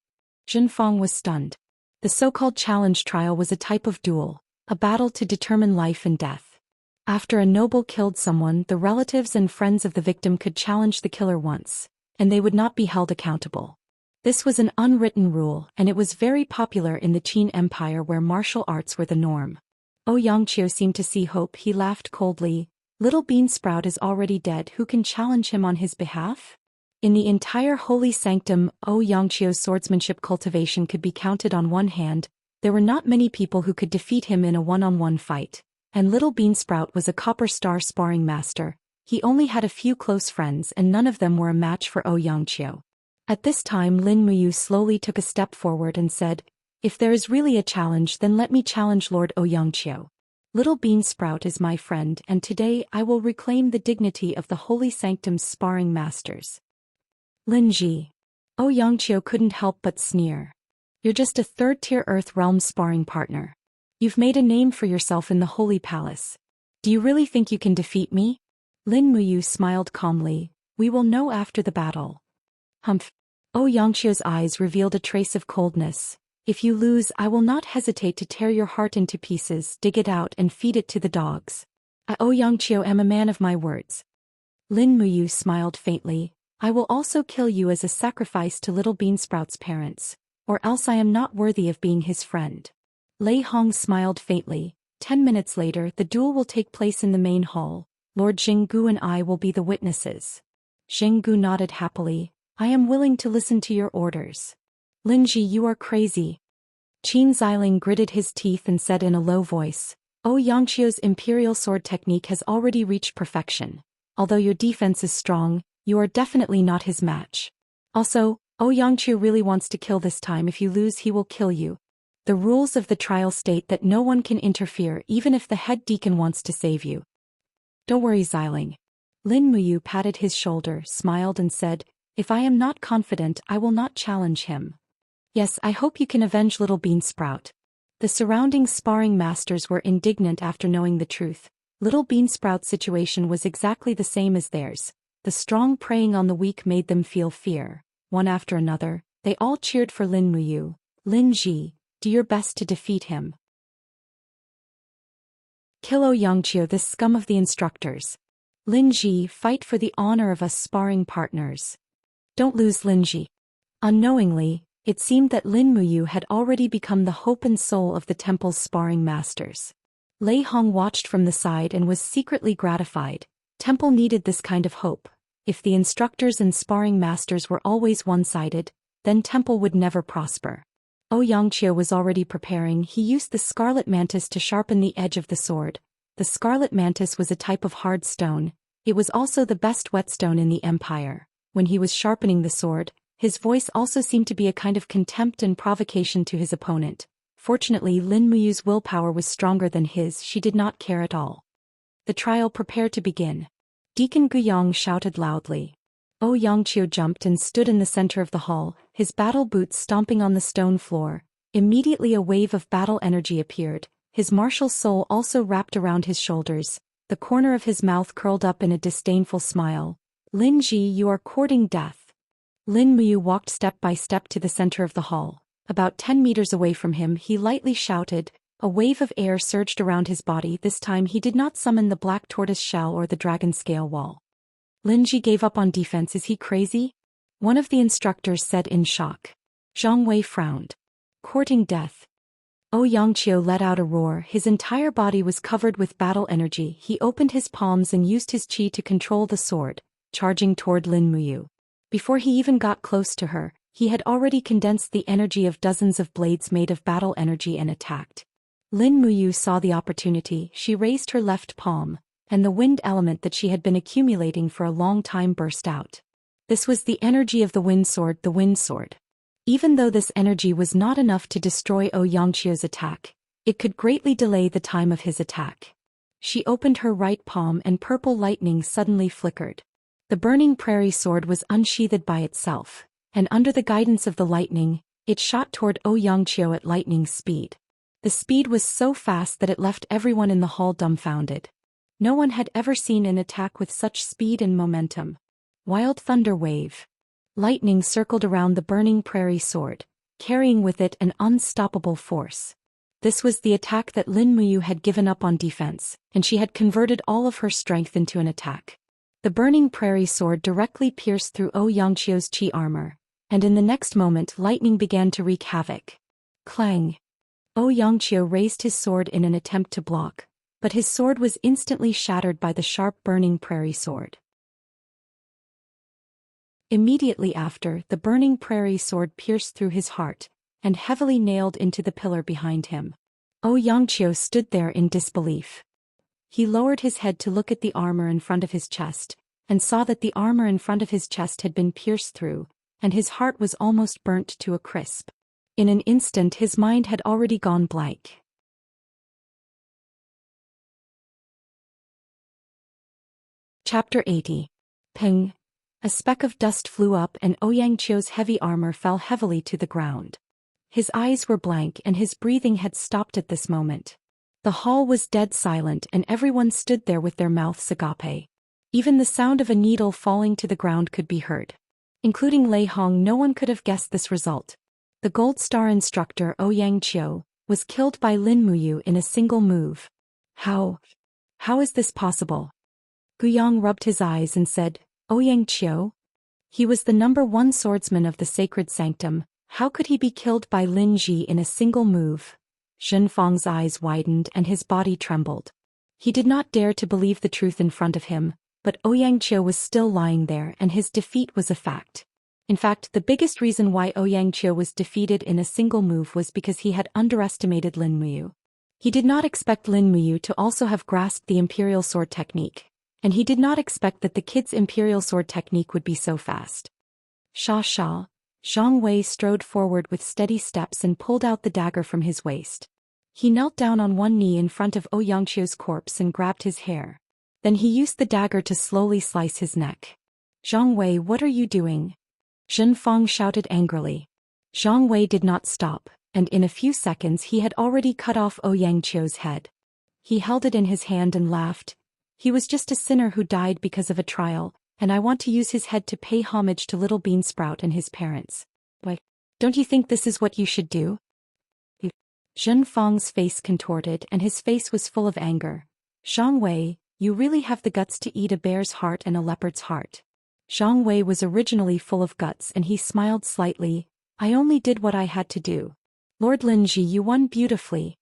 Zhen Fang was stunned. The so-called challenge trial was a type of duel, a battle to determine life and death. After a noble killed someone, the relatives and friends of the victim could challenge the killer once, and they would not be held accountable. This was an unwritten rule, and it was very popular in the Qin Empire where martial arts were the norm. Xianxia seemed to see hope. He laughed coldly. "Little Bean Sprout is already dead. Who can challenge him on his behalf?" In the entire Holy Sanctum, Xianxia's swordsmanship cultivation could be counted on one hand. There were not many people who could defeat him in a one-on-one fight, and Little Bean Sprout was a copper star sparring master. He only had a few close friends and none of them were a match for Xianxia. At this time Lin Muyu slowly took a step forward and said, "If there is really a challenge, then let me challenge Lord Xianxia. Little Bean Sprout is my friend, and today I will reclaim the dignity of the Holy Sanctum's sparring masters." "Lin Ji." Xianxia couldn't help but sneer. "You're just a third-tier Earth Realm sparring partner. You've made a name for yourself in the Holy Palace. Do you really think you can defeat me?" Lin Muyu smiled calmly. "We will know after the battle." Humph. Xianxia's eyes revealed a trace of coldness. If you lose, I will not hesitate to tear your heart into pieces, dig it out and feed it to the dogs. I, Xianxia, am a man of my words. Lin Muyu smiled faintly. I will also kill you as a sacrifice to Little Beansprout's parents, or else I am not worthy of being his friend. Lei Hong smiled faintly. 10 minutes later, the duel will take place in the main hall. Lord Xinggu and I will be the witnesses. Xinggu nodded happily. I am willing to listen to your orders. Linji, you are crazy. Qin Xiling gritted his teeth and said in a low voice, Xianxia's imperial sword technique has already reached perfection. Although your defense is strong, you are definitely not his match. Also, Xianxia really wants to kill this time. If you lose, he will kill you. The rules of the trial state that no one can interfere even if the head deacon wants to save you. Don't worry, Xiling. Lin Muyu patted his shoulder, smiled and said, if I am not confident, I will not challenge him. Yes, I hope you can avenge Little Beansprout. The surrounding sparring masters were indignant after knowing the truth. Little Beansprout's situation was exactly the same as theirs. The strong preying on the weak made them feel fear. One after another, they all cheered for Lin Muyu. Lin Ji, do your best to defeat him. Kill Xianxia, this scum of the instructors. Lin Ji, fight for the honor of us sparring partners. Don't lose, Lin Ji. Unknowingly, it seemed that Lin Muyu had already become the hope and soul of the temple's sparring masters. Lei Hong watched from the side and was secretly gratified. Temple needed this kind of hope. If the instructors and sparring masters were always one-sided, then Temple would never prosper. Xianxia was already preparing. He used the scarlet mantis to sharpen the edge of the sword. The scarlet mantis was a type of hard stone. It was also the best whetstone in the empire. When he was sharpening the sword, his voice also seemed to be a kind of contempt and provocation to his opponent. Fortunately, Lin Muyu's willpower was stronger than his. She did not care at all. The trial prepared to begin. Deacon Guyang shouted loudly. Xianxia jumped and stood in the center of the hall, his battle boots stomping on the stone floor. Immediately a wave of battle energy appeared. His martial soul also wrapped around his shoulders. The corner of his mouth curled up in a disdainful smile. Lin Ji, you are courting death. Lin Muyu walked step by step to the center of the hall. About 10 meters away from him, he lightly shouted. A wave of air surged around his body. This time he did not summon the black tortoise shell or the dragon scale wall. Lin Ji gave up on defense. Is he crazy? One of the instructors said in shock. Zhang Wei frowned. Courting death. Xianxia let out a roar. His entire body was covered with battle energy. He opened his palms and used his qi to control the sword, charging toward Lin Muyu. Before he even got close to her, he had already condensed the energy of dozens of blades made of battle energy and attacked. Lin Muyu saw the opportunity. She raised her left palm, and the wind element that she had been accumulating for a long time burst out. This was the energy of the wind sword, the wind sword. Even though this energy was not enough to destroy Xianxia's attack, it could greatly delay the time of his attack. She opened her right palm and purple lightning suddenly flickered. The burning prairie sword was unsheathed by itself, and under the guidance of the lightning, it shot toward Xianxia at lightning speed. The speed was so fast that it left everyone in the hall dumbfounded. No one had ever seen an attack with such speed and momentum. Wild thunder wave. Lightning circled around the burning prairie sword, carrying with it an unstoppable force. This was the attack that Lin Muyu had given up on defense, and she had converted all of her strength into an attack. The burning prairie sword directly pierced through Xianxia's qi armor, and in the next moment lightning began to wreak havoc. Clang! Xianxia raised his sword in an attempt to block, but his sword was instantly shattered by the sharp burning prairie sword. Immediately after, the burning prairie sword pierced through his heart, and heavily nailed into the pillar behind him. Xianxia stood there in disbelief. He lowered his head to look at the armor in front of his chest, and saw that the armor in front of his chest had been pierced through, and his heart was almost burnt to a crisp. In an instant his mind had already gone blank. Chapter 80. Ping. A speck of dust flew up and Xianxia's heavy armor fell heavily to the ground. His eyes were blank and his breathing had stopped at this moment. The hall was dead silent and everyone stood there with their mouths agape. Even the sound of a needle falling to the ground could be heard. Including Lei Hong, no one could have guessed this result. The Gold Star instructor Ouyang Qiu was killed by Lin Muyu in a single move. How is this possible? Guyang rubbed his eyes and said, Ouyang Qiu? He was the #1 swordsman of the sacred sanctum. How could he be killed by Lin Ji in a single move? Zhen Fang's eyes widened and his body trembled. He did not dare to believe the truth in front of him, but Ouyang Qiu was still lying there and his defeat was a fact. In fact, the biggest reason why Ouyang Qiu was defeated in a single move was because he had underestimated Lin Muyu. He did not expect Lin Muyu to also have grasped the imperial sword technique, and he did not expect that the kid's imperial sword technique would be so fast. Sha. Zhang Wei strode forward with steady steps and pulled out the dagger from his waist. He knelt down on one knee in front of Ouyang Qiu's corpse and grabbed his hair. Then he used the dagger to slowly slice his neck. Zhang Wei, what are you doing? Zhen Fang shouted angrily. Zhang Wei did not stop, and in a few seconds he had already cut off Ouyang Qiu's head. He held it in his hand and laughed. He was just a sinner who died because of a trial, and I want to use his head to pay homage to little Beansprout and his parents. Why, don't you think this is what you should do? Zhen Fang's face contorted and his face was full of anger. Zhang Wei, you really have the guts to eat a bear's heart and a leopard's heart. Zhang Wei was originally full of guts and he smiled slightly. I only did what I had to do. Lord Lin Ji, you won beautifully.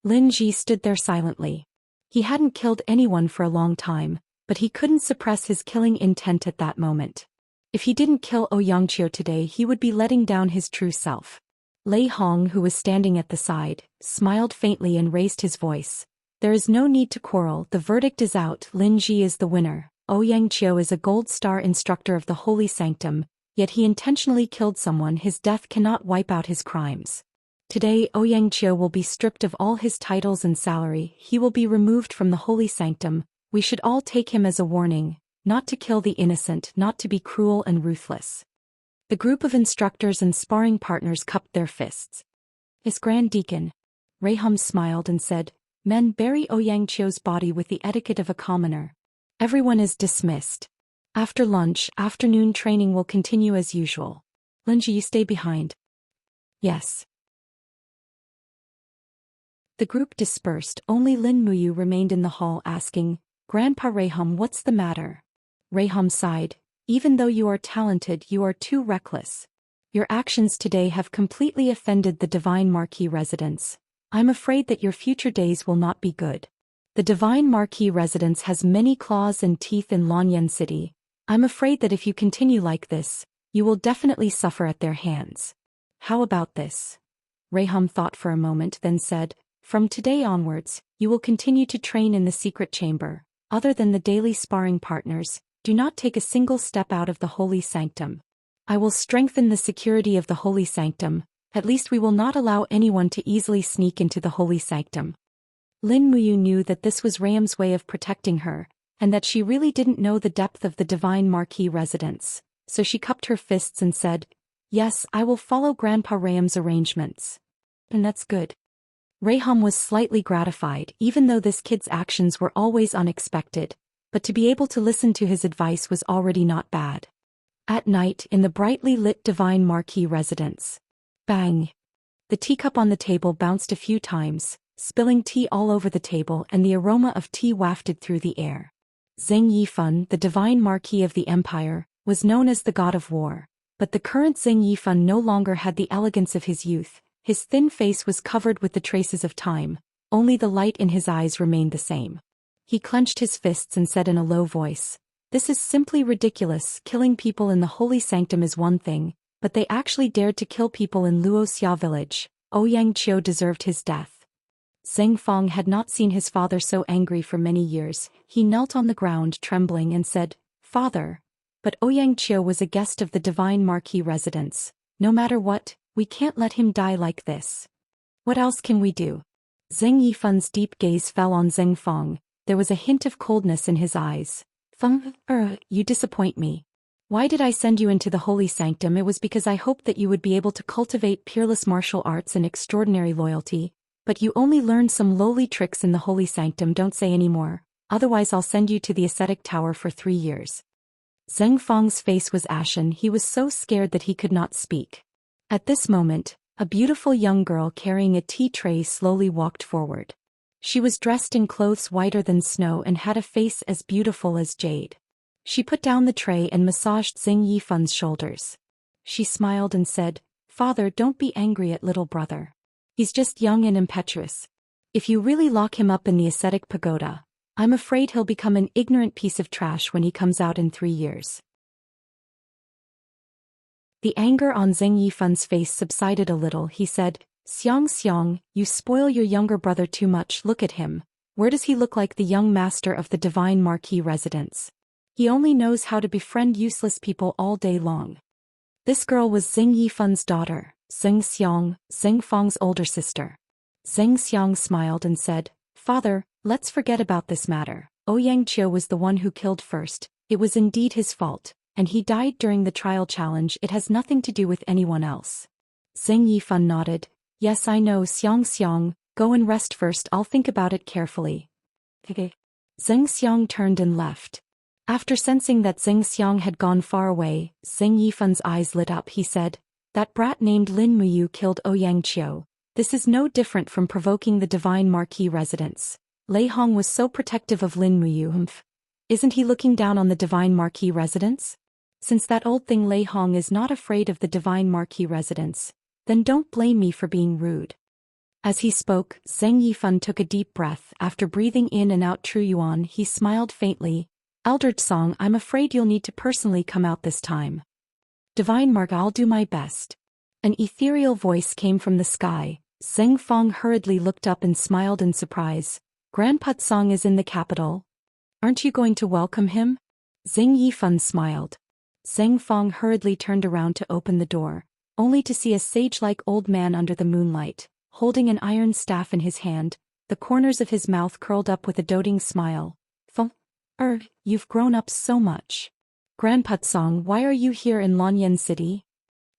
Lin Ji stood there silently. He hadn't killed anyone for a long time, but he couldn't suppress his killing intent at that moment. If he didn't kill Ouyang Qiu today, he would be letting down his true self. Lei Hong, who was standing at the side, smiled faintly and raised his voice. There is no need to quarrel, the verdict is out, Lin Ji is the winner. Ouyang Qiu is a Gold Star instructor of the Holy Sanctum, yet he intentionally killed someone. His death cannot wipe out his crimes. Today Ouyang Qiu will be stripped of all his titles and salary, he will be removed from the Holy Sanctum. We should all take him as a warning, not to kill the innocent, not to be cruel and ruthless. The group of instructors and sparring partners cupped their fists. As Grand Deacon, Raham smiled and said, Men, bury Ouyang Qiu's body with the etiquette of a commoner. Everyone is dismissed. After lunch, afternoon training will continue as usual. Linji, you stay behind. Yes. The group dispersed, only Lin Muyu remained in the hall asking, Grandpa Raham, what's the matter? Raham sighed, even though you are talented, you are too reckless. Your actions today have completely offended the Divine Marquis residence. I'm afraid that your future days will not be good. The Divine Marquis residence has many claws and teeth in Lanyan City. I'm afraid that if you continue like this, you will definitely suffer at their hands. How about this? Raham thought for a moment, then said, From today onwards, you will continue to train in the secret chamber. Other than the daily sparring partners, do not take a single step out of the Holy Sanctum. I will strengthen the security of the Holy Sanctum. At least we will not allow anyone to easily sneak into the Holy Sanctum. Lin Muyu knew that this was Raham's way of protecting her, and that she really didn't know the depth of the Divine Marquis residence, so she cupped her fists and said, Yes, I will follow Grandpa Raham's arrangements. And that's good. Raham was slightly gratified, even though this kid's actions were always unexpected, but to be able to listen to his advice was already not bad. At night, in the brightly lit Divine Marquis residence. Bang! The teacup on the table bounced a few times, spilling tea all over the table, and the aroma of tea wafted through the air. Zheng Yifan, the Divine Marquis of the Empire, was known as the God of War, but the current Zheng Yifan no longer had the elegance of his youth. His thin face was covered with the traces of time, only the light in his eyes remained the same. He clenched his fists and said in a low voice, This is simply ridiculous. Killing people in the Holy Sanctum is one thing, but they actually dared to kill people in Luoxia village. Ouyang Qiu deserved his death. Zheng Fang had not seen his father so angry for many years. He knelt on the ground trembling and said, Father. But Ouyang Qiu was a guest of the Divine Marquis residence. No matter what, we can't let him die like this. What else can we do? Zheng Yifan's deep gaze fell on Zheng Fang. There was a hint of coldness in his eyes. Feng, you disappoint me. Why did I send you into the Holy Sanctum? It was because I hoped that you would be able to cultivate peerless martial arts and extraordinary loyalty. But you only learned some lowly tricks in the Holy Sanctum. Don't say any more, otherwise I'll send you to the ascetic tower for 3 years. Zheng Fang's face was ashen. He was so scared that he could not speak. At this moment, a beautiful young girl carrying a tea tray slowly walked forward. She was dressed in clothes whiter than snow and had a face as beautiful as jade. She put down the tray and massaged Xing Yifan's shoulders. She smiled and said, "Father, don't be angry at little brother. He's just young and impetuous. If you really lock him up in the ascetic pagoda, I'm afraid he'll become an ignorant piece of trash when he comes out in 3 years." The anger on Zheng Yifan's face subsided a little. He said, "Xianxia, you spoil your younger brother too much. Look at him. Where does he look like the young master of the divine marquis residence? He only knows how to befriend useless people all day long." This girl was Zheng Yifan's daughter, Xianxia, Zheng Fang's older sister. Xianxia smiled and said, "Father, let's forget about this matter. Ouyangqiu was the one who killed first. It was indeed his fault, and he died during the trial challenge. It has nothing to do with anyone else." Zheng Yifan nodded. "Yes, I know, Xianxia. Go and rest first. I'll think about it carefully." Okay. Zheng Xiang turned and left. After sensing that Zheng Xiang had gone far away, Zheng Yifan's eyes lit up. He said, "That brat named Lin Muyu killed Ouyangqiu. This is no different from provoking the divine marquis residence. Lei Hong was so protective of Lin Muyu. Isn't he looking down on the divine marquis residence? Since that old thing Lei Hong is not afraid of the divine marquis residence, then don't blame me for being rude." As he spoke, Zheng Yifan took a deep breath. After breathing in and out true yuan, he smiled faintly. "Eldred Song, I'm afraid you'll need to personally come out this time." "Divine Mark, I'll do my best." An ethereal voice came from the sky. Zheng Fang hurriedly looked up and smiled in surprise. "Grandpa Song is in the capital. Aren't you going to welcome him?" Zheng Yifan smiled. Zheng Fang hurriedly turned around to open the door, only to see a sage-like old man under the moonlight, holding an iron staff in his hand, the corners of his mouth curled up with a doting smile. You've grown up so much. Grandpa Song, why are you here in Lanyan City?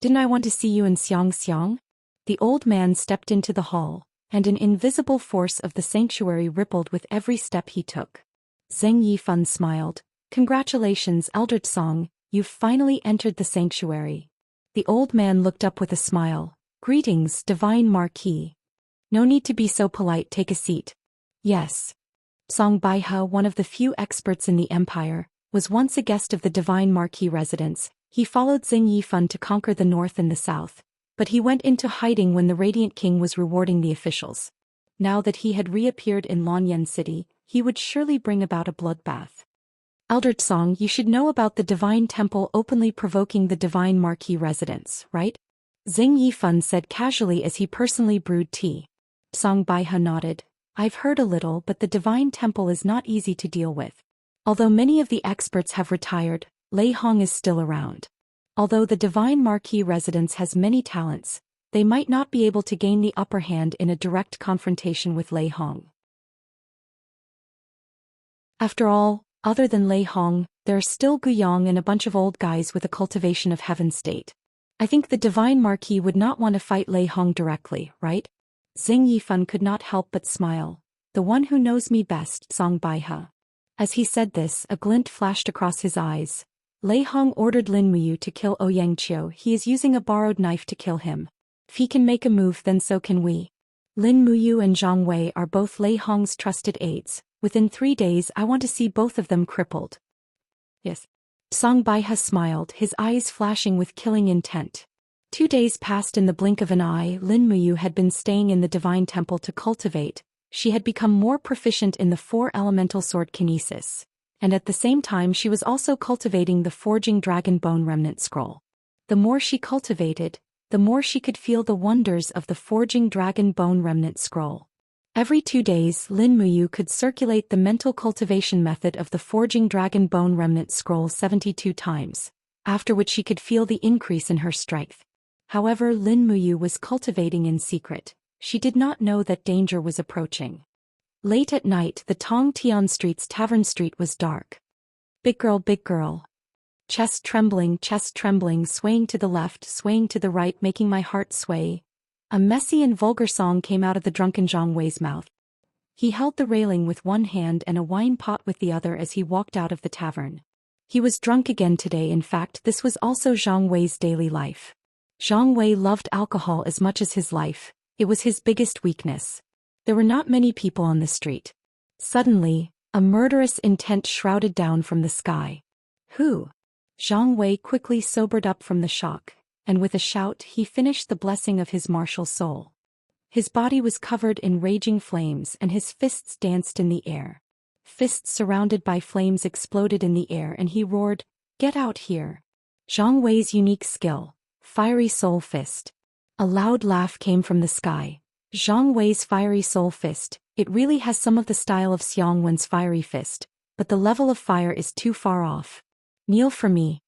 Didn't I want to see you in Xianxia?" The old man stepped into the hall, and an invisible force of the sanctuary rippled with every step he took. Zheng Yifan smiled. "Congratulations, Eldred Song, you've finally entered the sanctuary." The old man looked up with a smile. "Greetings, divine marquis. No need to be so polite, take a seat." "Yes." Song Baihe, one of the few experts in the empire, was once a guest of the divine marquis residence. He followed Zheng Yifan to conquer the north and the south, but he went into hiding when the Radiant King was rewarding the officials. Now that he had reappeared in Lanyan City, he would surely bring about a bloodbath. "Eldred Song, you should know about the divine temple openly provoking the divine marquis residence, right?" Zheng Yifan said casually as he personally brewed tea. Song Baihe nodded. "I've heard a little, but the divine temple is not easy to deal with. Although many of the experts have retired, Lei Hong is still around. Although the divine marquis residence has many talents, they might not be able to gain the upper hand in a direct confrontation with Lei Hong. After all, other than Lei Hong, there are still Guyang and a bunch of old guys with a cultivation of heaven state. I think the divine marquis would not want to fight Lei Hong directly, right?" Zheng Yifan could not help but smile. "The one who knows me best, Song Baihe." As he said this, a glint flashed across his eyes. Lei Hong ordered Lin Muyu to kill Ouyangqiu. He is using a borrowed knife to kill him. If he can make a move, then so can we. Lin Muyu and Zhang Wei are both Lei Hong's trusted aides. Within 3 days I want to see both of them crippled. Yes. Song Baihe smiled, his eyes flashing with killing intent. 2 days passed in the blink of an eye. Lin Muyu had been staying in the divine temple to cultivate. She had become more proficient in the 4 elemental sword kinesis, and at the same time she was also cultivating the forging dragon bone remnant scroll. The more she cultivated, the more she could feel the wonders of the forging dragon bone remnant scroll. Every 2 days Lin Muyu could circulate the mental cultivation method of the forging dragon bone remnant scroll 72 times, after which she could feel the increase in her strength. However, Lin Muyu was cultivating in secret. She did not know that danger was approaching. Late at night, the Tong Tian Street's tavern street was dark. Big girl. Chest trembling, swaying to the left, swaying to the right, making my heart sway. A messy and vulgar song came out of the drunken Zhang Wei's mouth. He held the railing with one hand and a wine pot with the other as he walked out of the tavern. He was drunk again today. In fact, this was also Zhang Wei's daily life. Zhang Wei loved alcohol as much as his life. It was his biggest weakness. There were not many people on the street. Suddenly, a murderous intent shrouded down from the sky. Who? Zhang Wei quickly sobered up from the shock, and with a shout he finished the blessing of his martial soul. His body was covered in raging flames and his fists danced in the air. Fists surrounded by flames exploded in the air and he roared, "Get out here!" Zhang Wei's unique skill, Fiery Soul Fist. A loud laugh came from the sky. Zhang Wei's Fiery Soul Fist, it really has some of the style of Xiang Wen's Fiery Fist, but the level of fire is too far off. Kneel for me.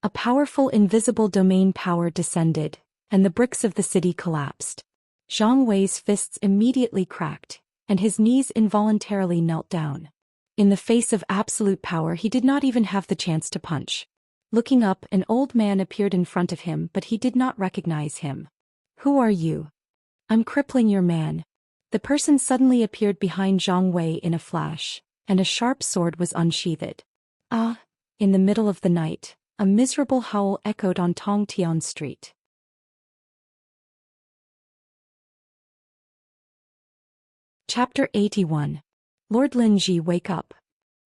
A powerful invisible domain power descended, and the bricks of the city collapsed. Zhang Wei's fists immediately cracked, and his knees involuntarily knelt down. In the face of absolute power he did not even have the chance to punch. Looking up, an old man appeared in front of him, but he did not recognize him. "Who are you?" "I'm crippling your man." The person suddenly appeared behind Zhang Wei in a flash, and a sharp sword was unsheathed. Ah! In the middle of the night, a miserable howl echoed on Tongtian Street. Chapter 81. Lord Linji, wake up.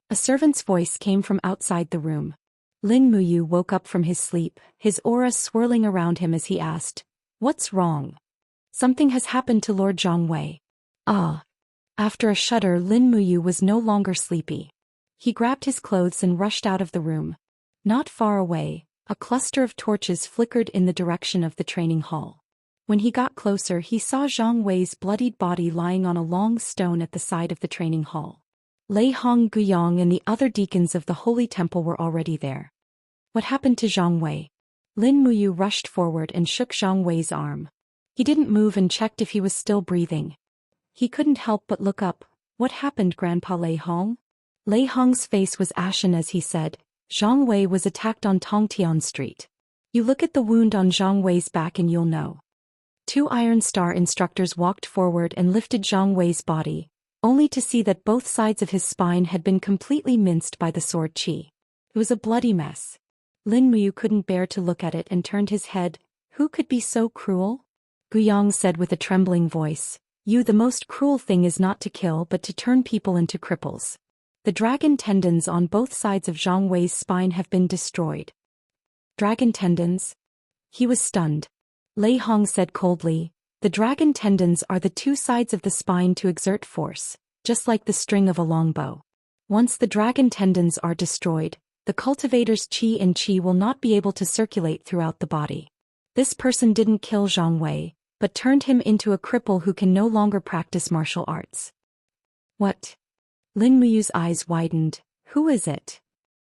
A servant's voice came from outside the room. Lin Muyu woke up from his sleep, his aura swirling around him as he asked, "What's wrong?" "Something has happened to Lord Zhang Wei." "Ah." After a shudder, Lin Muyu was no longer sleepy. He grabbed his clothes and rushed out of the room. Not far away, a cluster of torches flickered in the direction of the training hall. When he got closer, he saw Zhang Wei's bloodied body lying on a long stone at the side of the training hall. Lei Hong Guyang and the other deacons of the Holy Temple were already there. What happened to Zhang Wei? Lin Muyu rushed forward and shook Zhang Wei's arm. He didn't move and checked if he was still breathing. He couldn't help but look up. "What happened, Grandpa Lei Hong?" Lei Hong's face was ashen as he said, "Zhang Wei was attacked on Tongtian Street. You look at the wound on Zhang Wei's back and you'll know." Two Iron Star instructors walked forward and lifted Zhang Wei's body, only to see that both sides of his spine had been completely minced by the sword qi. It was a bloody mess. Lin Muyu couldn't bear to look at it and turned his head. "Who could be so cruel?" Guyang said with a trembling voice, "The most cruel thing is not to kill but to turn people into cripples. The dragon tendons on both sides of Zhang Wei's spine have been destroyed." "Dragon tendons?" He was stunned. Lei Hong said coldly, "The dragon tendons are the two sides of the spine to exert force, just like the string of a longbow. Once the dragon tendons are destroyed, the cultivator's qi and qi will not be able to circulate throughout the body. This person didn't kill Zhang Wei, but turned him into a cripple who can no longer practice martial arts." "What?" Lin Muyu's eyes widened. "Who is it?"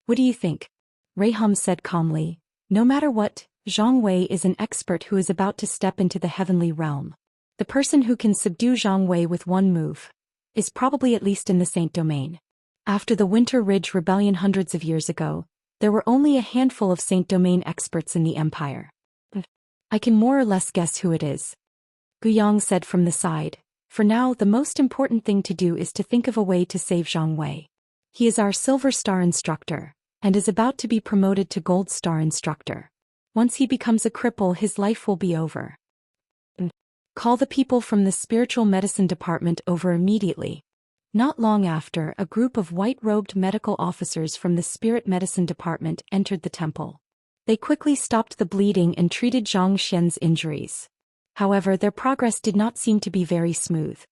"What do you think?" Reiham said calmly, "No matter what, Zhang Wei is an expert who is about to step into the heavenly realm. The person who can subdue Zhang Wei with one move is probably at least in the Saint Domain. After the Winter Ridge Rebellion hundreds of years ago, there were only a handful of Saint Domain experts in the Empire. I can more or less guess who it is." Guyang said from the side, "For now the most important thing to do is to think of a way to save Zhang Wei. He is our Silver Star instructor, and is about to be promoted to Gold Star instructor. Once he becomes a cripple, his life will be over. Call the people from the Spiritual Medicine Department over immediately." Not long after, a group of white-robed medical officers from the Spirit Medicine Department entered the temple. They quickly stopped the bleeding and treated Zhou Xian's injuries. However, their progress did not seem to be very smooth.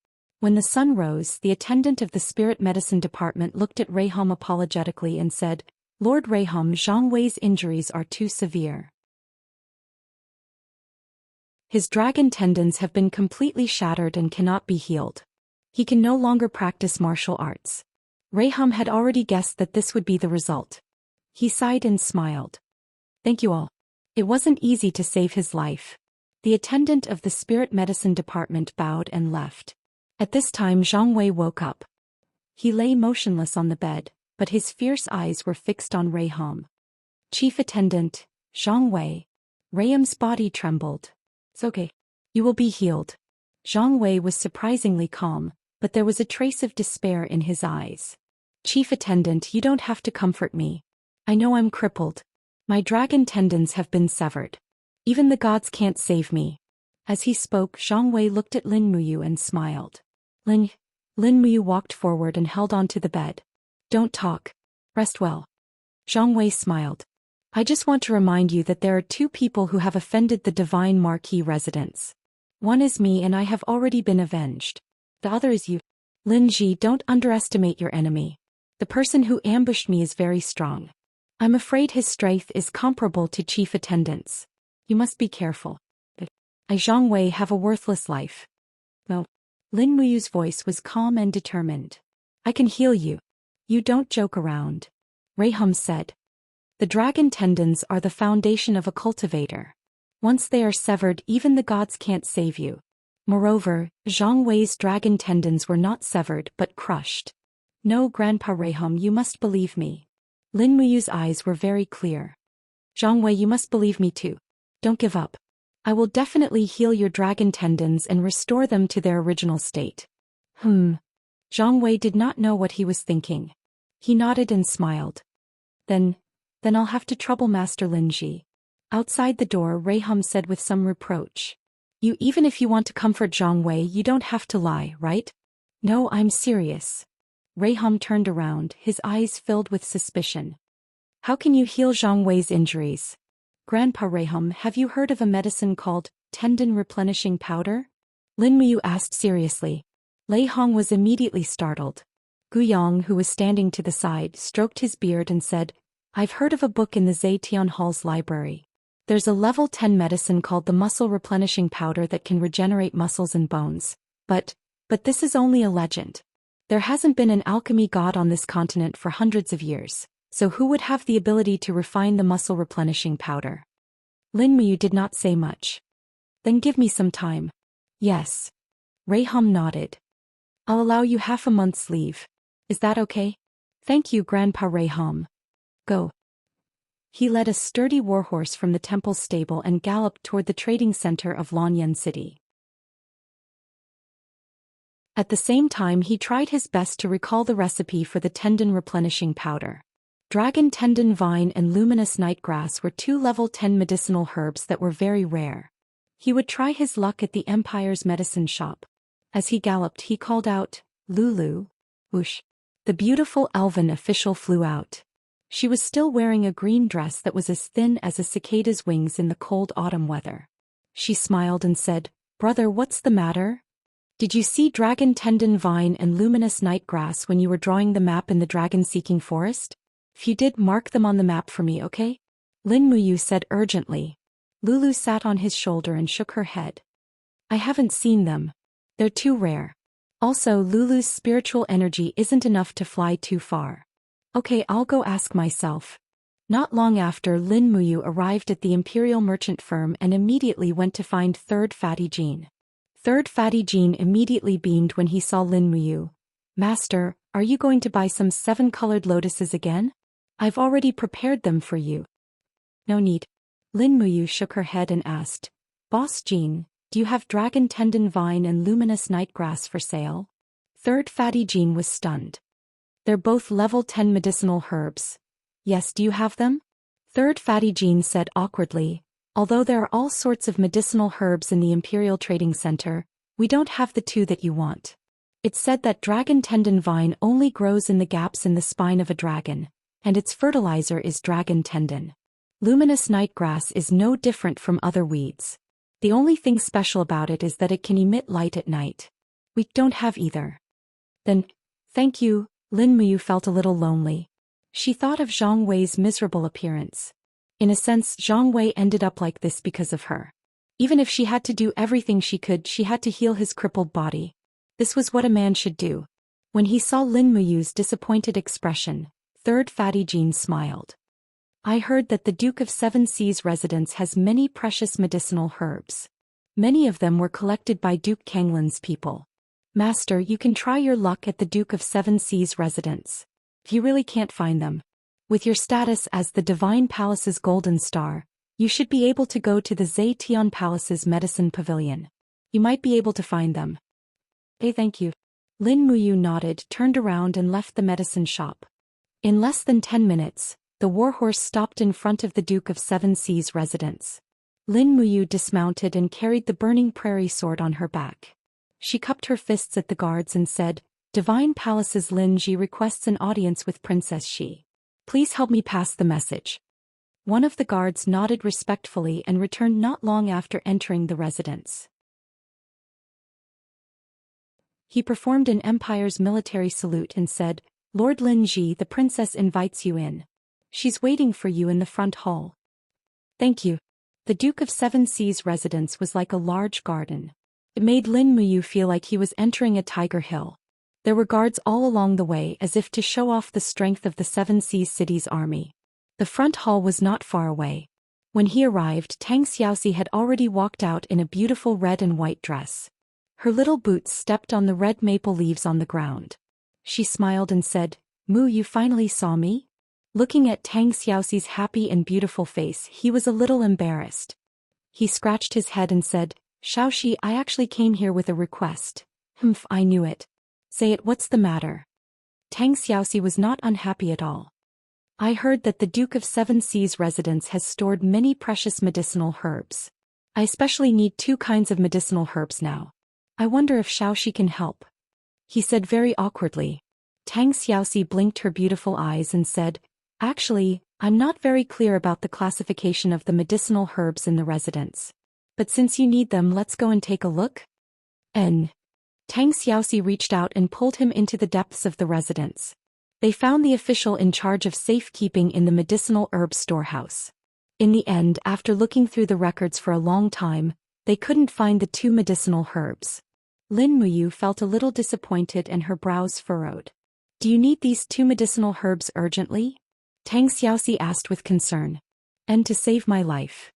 When the sun rose, the attendant of the Spirit Medicine Department looked at Reiham apologetically and said, "Lord Reiham, Zhang Wei's injuries are too severe. His dragon tendons have been completely shattered and cannot be healed. He can no longer practice martial arts." Reiham had already guessed that this would be the result. He sighed and smiled. "Thank you all. It wasn't easy to save his life." The attendant of the Spirit Medicine Department bowed and left. At this time Zhang Wei woke up. He lay motionless on the bed, but his fierce eyes were fixed on Reiham. "Chief Attendant, Zhang Wei." Reiham's body trembled. "It's okay. You will be healed." Zhang Wei was surprisingly calm, but there was a trace of despair in his eyes. "Chief Attendant, you don't have to comfort me. I know I'm crippled. My dragon tendons have been severed. Even the gods can't save me. As he spoke, Zhang Wei looked at Lin Muyu and smiled. Lin Muyu walked forward and held onto the bed. Don't talk. Rest well. Zhang Wei smiled. I just want to remind you that there are two people who have offended the divine marquis residents. One is me and I have already been avenged. The other is you. Lin Ji, don't underestimate your enemy. The person who ambushed me is very strong. I'm afraid his strength is comparable to chief attendants. You must be careful. I, Zhang Wei, have a worthless life. No. Lin Muyu's voice was calm and determined. I can heal you. You don't joke around. Rahum said. The dragon tendons are the foundation of a cultivator. Once they are severed, even the gods can't save you. Moreover, Zhang Wei's dragon tendons were not severed but crushed. No, Grandpa Rahum, you must believe me. Lin Muyu's eyes were very clear. Zhang Wei, you must believe me too. Don't give up. I will definitely heal your dragon tendons and restore them to their original state. Zhang Wei did not know what he was thinking. He nodded and smiled. Then I'll have to trouble Master Lin Ji. Outside the door, Rahum said with some reproach. Even if you want to comfort Zhang Wei, you don't have to lie, right? No, I'm serious. Rahum turned around, his eyes filled with suspicion. How can you heal Zhang Wei's injuries? Grandpa Rahum, have you heard of a medicine called tendon replenishing powder? Lin Muyu asked seriously. Lei Hong was immediately startled. Gu Yang, who was standing to the side, stroked his beard and said, I've heard of a book in the Zetian Hall's library. There's a level 10 medicine called the muscle replenishing powder that can regenerate muscles and bones. But this is only a legend. There hasn't been an alchemy god on this continent for hundreds of years, so who would have the ability to refine the muscle replenishing powder? Lin Muyu did not say much. Then give me some time. Yes. Rahum nodded. I'll allow you half a month's leave. Is that okay? Thank you, Grandpa Rahum. Go. He led a sturdy warhorse from the temple stable and galloped toward the trading center of Lanyan City. At the same time, he tried his best to recall the recipe for the tendon replenishing powder. Dragon tendon vine and luminous nightgrass were two level 10 medicinal herbs that were very rare. He would try his luck at the Empire's medicine shop. As he galloped, he called out, Lulu. Whoosh. The beautiful elven official flew out. She was still wearing a green dress that was as thin as a cicada's wings in the cold autumn weather. She smiled and said, Brother, what's the matter? Did you see dragon tendon vine and luminous nightgrass when you were drawing the map in the dragon-seeking forest? If you did, mark them on the map for me, okay? Lin Muyu said urgently. Lulu sat on his shoulder and shook her head. I haven't seen them. They're too rare. Also, Lulu's spiritual energy isn't enough to fly too far. Okay, I'll go ask myself. Not long after, Lin Muyu arrived at the Imperial Merchant Firm and immediately went to find Third Fatty Jean. Third Fatty Jean immediately beamed when he saw Lin Muyu. Master, are you going to buy some 7-colored lotuses again? I've already prepared them for you. No need. Lin Muyu shook her head and asked, Boss Jean, do you have dragon tendon vine and luminous nightgrass for sale? Third Fatty Jean was stunned. They're both level 10 medicinal herbs. Yes, do you have them? Third Fatty Jean said awkwardly, although there are all sorts of medicinal herbs in the Imperial Trading Center, we don't have the two that you want. It's said that dragon tendon vine only grows in the gaps in the spine of a dragon, and its fertilizer is dragon tendon. Luminous nightgrass is no different from other weeds. The only thing special about it is that it can emit light at night. We don't have either. Then, thank you. Lin Muyu felt a little lonely. She thought of Zhang Wei's miserable appearance. In a sense, Zhang Wei ended up like this because of her. Even if she had to do everything she could, she had to heal his crippled body. This was what a man should do. When he saw Lin Muyu's disappointed expression, Third Fatty Jean smiled. I heard that the Duke of Seven Seas residence has many precious medicinal herbs. Many of them were collected by Duke Kanglin's people. Master, you can try your luck at the Duke of Seven Seas residence. If you really can't find them, with your status as the Divine Palace's Golden Star, you should be able to go to the Zetian Palace's Medicine Pavilion. You might be able to find them. Thank you. Lin Muyu nodded, turned around and left the medicine shop. In less than 10 minutes, the warhorse stopped in front of the Duke of Seven Seas' residence. Lin Muyu dismounted and carried the burning prairie sword on her back. She cupped her fists at the guards and said, "Divine Palace's Lin Ji requests an audience with Princess Xi. Please help me pass the message." One of the guards nodded respectfully and returned not long after entering the residence. He performed an empire's military salute and said, "Lord Lin Ji, the princess invites you in. She's waiting for you in the front hall." "Thank you." The Duke of Seven Seas' residence was like a large garden. It made Lin Muyu feel like he was entering a tiger hill. There were guards all along the way as if to show off the strength of the Seven Seas city's army. The front hall was not far away. When he arrived, Tang Xiaoxi had already walked out in a beautiful red and white dress. Her little boots stepped on the red maple leaves on the ground. She smiled and said, "Mu, you finally saw me?" Looking at Tang Xiaoxi's happy and beautiful face, he was a little embarrassed. He scratched his head and said, "Xiaoxi, I actually came here with a request." "Humph, I knew it." "Say it, what's the matter?" Tang Xiaoxi was not unhappy at all. "I heard that the Duke of Seven Seas' residence has stored many precious medicinal herbs. I especially need 2 kinds of medicinal herbs now. I wonder if Xiaoxi can help," he said very awkwardly. Tang Xiaoxi blinked her beautiful eyes and said, "Actually, I'm not very clear about the classification of the medicinal herbs in the residence. But since you need them, let's go and take a look." Tang Xiaoxi reached out and pulled him into the depths of the residence. They found the official in charge of safekeeping in the medicinal herb storehouse. In the end, after looking through the records for a long time, they couldn't find the 2 medicinal herbs. Lin Muyu felt a little disappointed and her brows furrowed. "Do you need these 2 medicinal herbs urgently?" Tang Xiaoxi asked with concern. "And to save my life,"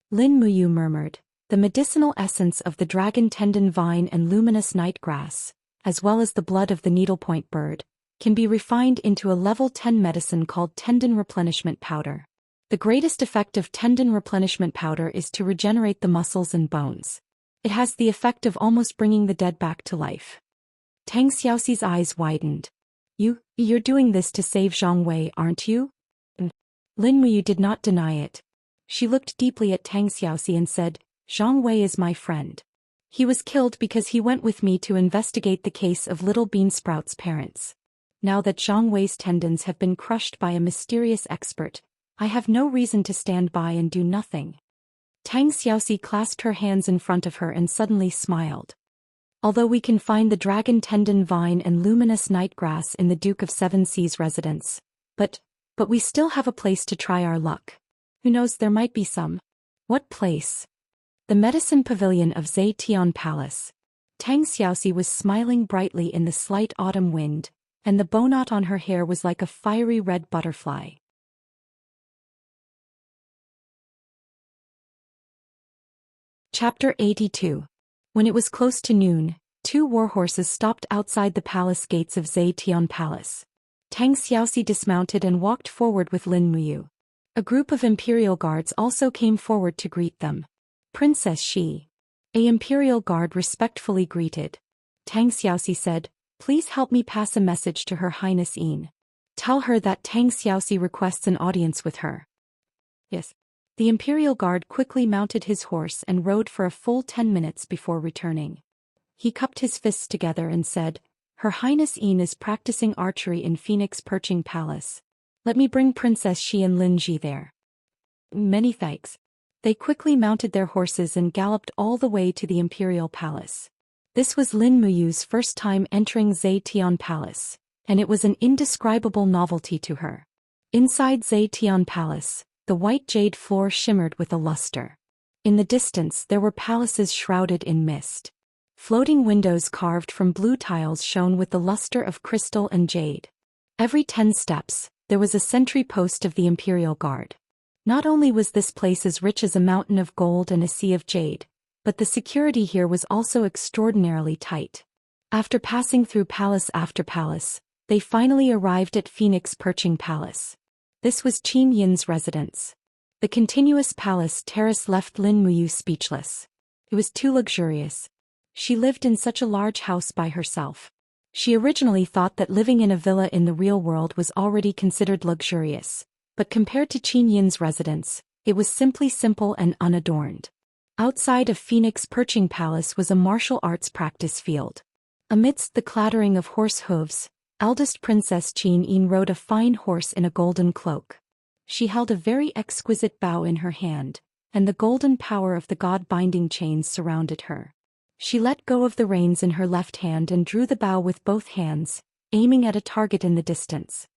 Lin Muyu murmured. "The medicinal essence of the dragon tendon vine and luminous night grass, as well as the blood of the needlepoint bird, can be refined into a level 10 medicine called tendon replenishment powder. The greatest effect of tendon replenishment powder is to regenerate the muscles and bones. It has the effect of almost bringing the dead back to life." Tang Xiaoxi's eyes widened. You're doing this to save Zhang Wei, aren't you?" Lin Muyu did not deny it. She looked deeply at Tang Xiaoxi and said, "Zhang Wei is my friend. He was killed because he went with me to investigate the case of Little Bean Sprout's parents. Now that Zhang Wei's tendons have been crushed by a mysterious expert, I have no reason to stand by and do nothing." Tang Xiaoxi clasped her hands in front of her and suddenly smiled. "Although we can find the dragon tendon vine and luminous night grass in the Duke of Seven Seas' residence, but we still have a place to try our luck. Who knows, there might be some." "What place?" "The medicine pavilion of Zhou Palace." Tang Xiaoxi was smiling brightly in the slight autumn wind, and the bowknot on her hair was like a fiery red butterfly. Chapter 82. When it was close to noon, 2 warhorses stopped outside the palace gates of Zhou Palace. Tang Xiaoxi dismounted and walked forward with Lin Muyu. A group of imperial guards also came forward to greet them. "Princess Xi." A imperial guard respectfully greeted. Tang Xiaoxi said, "Please help me pass a message to Her Highness Yin. Tell her that Tang Xiaoxi requests an audience with her." "Yes." The imperial guard quickly mounted his horse and rode for a full 10 minutes before returning. He cupped his fists together and said, "Her Highness Yin is practicing archery in Phoenix Perching Palace. Let me bring Princess Xi and Lin Ji there." "Many thanks." They quickly mounted their horses and galloped all the way to the imperial palace. This was Lin Muyu's first time entering Zhou Palace, and it was an indescribable novelty to her. Inside Zhou Palace, the white jade floor shimmered with a luster. In the distance there were palaces shrouded in mist. Floating windows carved from blue tiles shone with the luster of crystal and jade. Every 10 steps, there was a sentry post of the Imperial Guard. Not only was this place as rich as a mountain of gold and a sea of jade, but the security here was also extraordinarily tight. After passing through palace after palace, they finally arrived at Phoenix Perching Palace. This was Qin Yin's residence. The continuous palace terrace left Lin Muyu speechless. It was too luxurious. She lived in such a large house by herself. She originally thought that living in a villa in the real world was already considered luxurious, but compared to Qin Yin's residence, it was simply simple and unadorned. Outside of Phoenix Perching Palace was a martial arts practice field. Amidst the clattering of horse hooves, eldest Princess Qin Yin rode a fine horse in a golden cloak. She held a very exquisite bow in her hand, and the golden power of the god-binding chains surrounded her. She let go of the reins in her left hand and drew the bow with both hands, aiming at a target in the distance.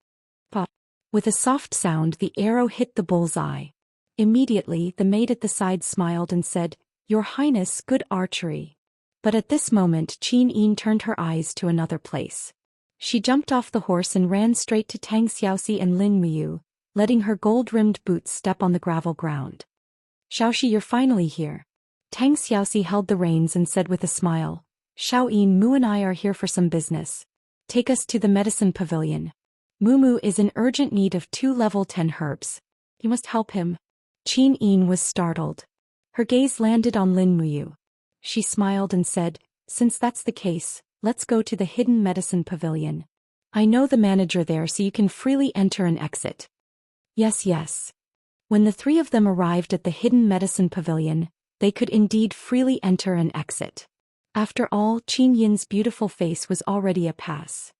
Pop! With a soft sound, the arrow hit the bull's eye. Immediately, the maid at the side smiled and said, "Your Highness, good archery." But at this moment Qin Yin turned her eyes to another place. She jumped off the horse and ran straight to Tang Xiaoxi and Lin Muyu, letting her gold-rimmed boots step on the gravel ground. "Xiaoxi, you're finally here." Tang Xiaoxi held the reins and said with a smile, "Xiao Yin, Mu and I are here for some business. Take us to the medicine pavilion. Mumu is in urgent need of 2 level 10 herbs. You must help him." Qin Yin was startled. Her gaze landed on Lin Muyu. She smiled and said, "Since that's the case, let's go to the hidden medicine pavilion. I know the manager there, so you can freely enter and exit." Yes, yes. When the 3 of them arrived at the hidden medicine pavilion, they could indeed freely enter and exit. After all, Qin Yin's beautiful face was already a pass.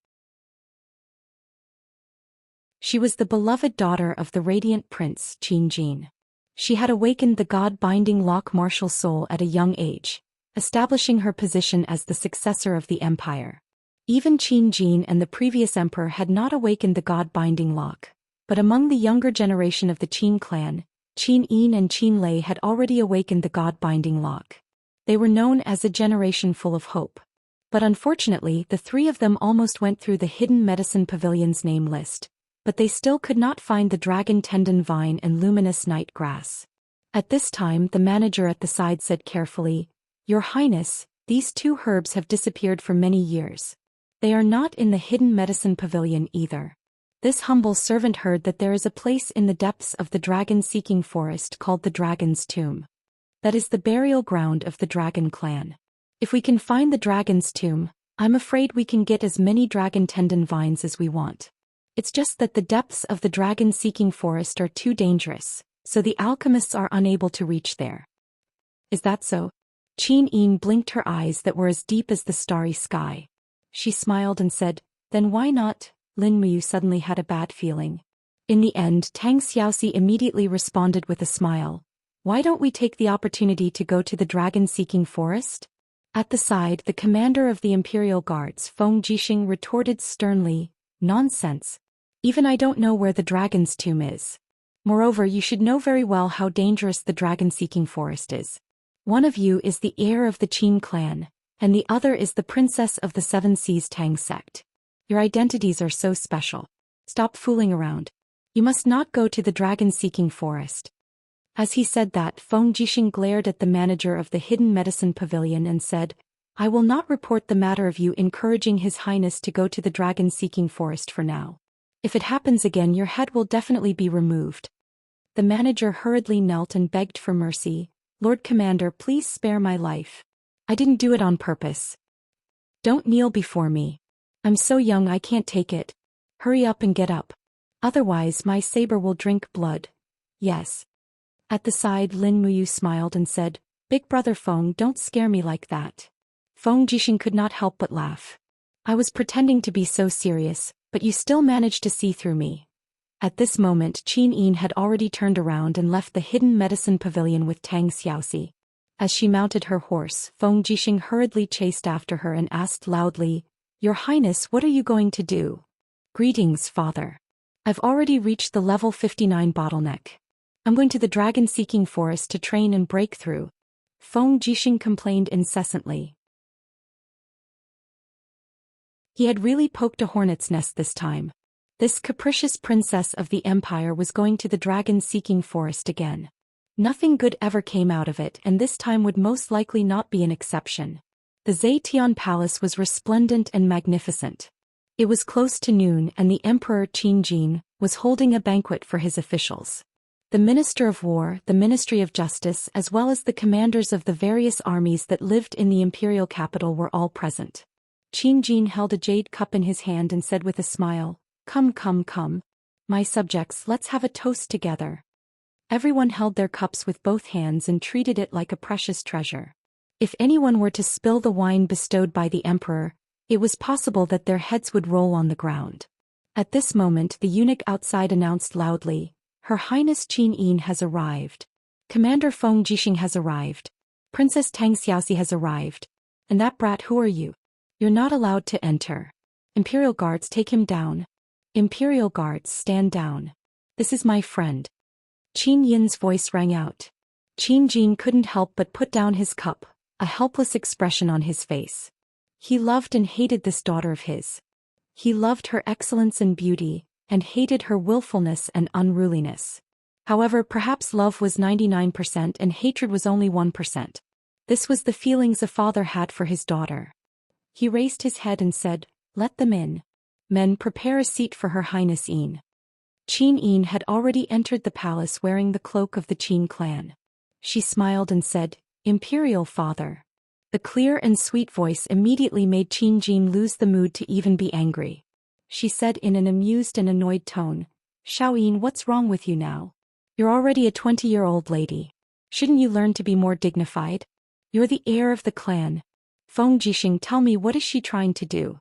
She was the beloved daughter of the radiant prince, Qin Jin. She had awakened the god-binding Locke martial soul at a young age, establishing her position as the successor of the empire. Even Qin Jin and the previous emperor had not awakened the god-binding Locke, but among the younger generation of the Qin clan, Qin Yin and Qin Lei had already awakened the god-binding Locke. They were known as a generation full of hope. But unfortunately, the 3 of them almost went through the hidden medicine pavilion's name list, but they still could not find the dragon tendon vine and luminous night grass. At this time, the manager at the side said carefully, "Your Highness, these 2 herbs have disappeared for many years. They are not in the hidden medicine pavilion either." This humble servant heard that there is a place in the depths of the dragon-seeking forest called the Dragon's Tomb. That is the burial ground of the dragon clan. If we can find the dragon's tomb, I'm afraid we can get as many dragon tendon vines as we want. It's just that the depths of the dragon-seeking forest are too dangerous, so the alchemists are unable to reach there. Is that so? Qin Yin blinked her eyes that were as deep as the starry sky. She smiled and said, "Then why not?" Lin Muyu suddenly had a bad feeling. In the end, Tang Xiaoxi immediately responded with a smile. "Why don't we take the opportunity to go to the dragon-seeking forest?" At the side, the commander of the Imperial Guards, Feng Jixing, retorted sternly, "Nonsense. Even I don't know where the dragon's tomb is. Moreover, you should know very well how dangerous the dragon-seeking forest is. One of you is the heir of the Qin clan, and the other is the princess of the Seven Seas Tang sect. Your identities are so special. Stop fooling around. You must not go to the dragon-seeking forest." As he said that, Feng Jixing glared at the manager of the hidden medicine pavilion and said, "I will not report the matter of you encouraging His Highness to go to the dragon-seeking forest for now. If it happens again, your head will definitely be removed." The manager hurriedly knelt and begged for mercy. "Lord Commander, please spare my life. I didn't do it on purpose. Don't kneel before me. I'm so young I can't take it. Hurry up and get up. Otherwise my saber will drink blood." "Yes." At the side, Lin Muyu smiled and said, "Big brother Feng, don't scare me like that." Feng Jixing could not help but laugh. "I was pretending to be so serious, but you still managed to see through me." At this moment, Qin Yin had already turned around and left the hidden medicine pavilion with Tang Xiaoxi. As she mounted her horse, Feng Jixing hurriedly chased after her and asked loudly, "Your Highness, what are you going to do?" "Greetings, father. I've already reached the level 59 bottleneck. I'm going to the dragon-seeking forest to train and break through." Feng Jixing complained incessantly. He had really poked a hornet's nest this time. This capricious princess of the empire was going to the dragon-seeking forest again. Nothing good ever came out of it, and this time would most likely not be an exception. The Zetian Palace was resplendent and magnificent. It was close to noon, and the Emperor Qin Jin was holding a banquet for his officials. The Minister of War, the Ministry of Justice, as well as the commanders of the various armies that lived in the imperial capital were all present. Qin Jin held a jade cup in his hand and said with a smile, "Come, come, come. My subjects, let's have a toast together. Everyone held their cups with both hands and treated it like a precious treasure. If anyone were to spill the wine bestowed by the emperor, it was possible that their heads would roll on the ground. At this moment the eunuch outside announced loudly, Her Highness Qin Yin has arrived. Commander Feng Jixing has arrived. Princess Tang Xiaoxi has arrived. And that brat, who are you? You're not allowed to enter. Imperial guards, take him down. Imperial guards, stand down. This is my friend. Qin Yin's voice rang out. Qin Jin couldn't help but put down his cup, a helpless expression on his face. He loved and hated this daughter of his. He loved her excellence and beauty, and hated her willfulness and unruliness. However, perhaps love was 99% and hatred was only 1%. This was the feelings a father had for his daughter. He raised his head and said, Let them in. Men, prepare a seat for Her Highness Yin. Qin Yin had already entered the palace wearing the cloak of the Qin clan. She smiled and said, Imperial father. The clear and sweet voice immediately made Qin Jin lose the mood to even be angry. She said in an amused and annoyed tone, Xiaoyin, what's wrong with you now? You're already a 20-year-old lady. Shouldn't you learn to be more dignified? You're the heir of the clan. Feng Jixing, tell me, what is she trying to do?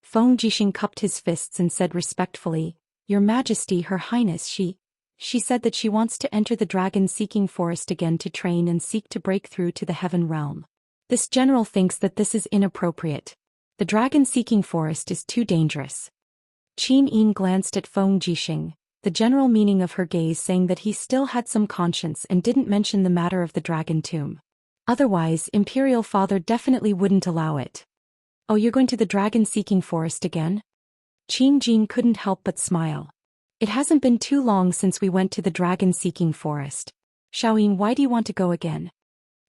Feng Jixing cupped his fists and said respectfully, Your Majesty, Her Highness, she said that she wants to enter the dragon-seeking forest again to train and seek to break through to the heaven realm. This general thinks that this is inappropriate. The dragon-seeking forest is too dangerous. Qin Yin glanced at Feng Jixing, the general meaning of her gaze saying that he still had some conscience and didn't mention the matter of the dragon tomb. Otherwise, Imperial Father definitely wouldn't allow it. Oh, you're going to the dragon-seeking forest again? Qin Jin couldn't help but smile. It hasn't been too long since we went to the dragon-seeking forest. Xiaoyin, why do you want to go again?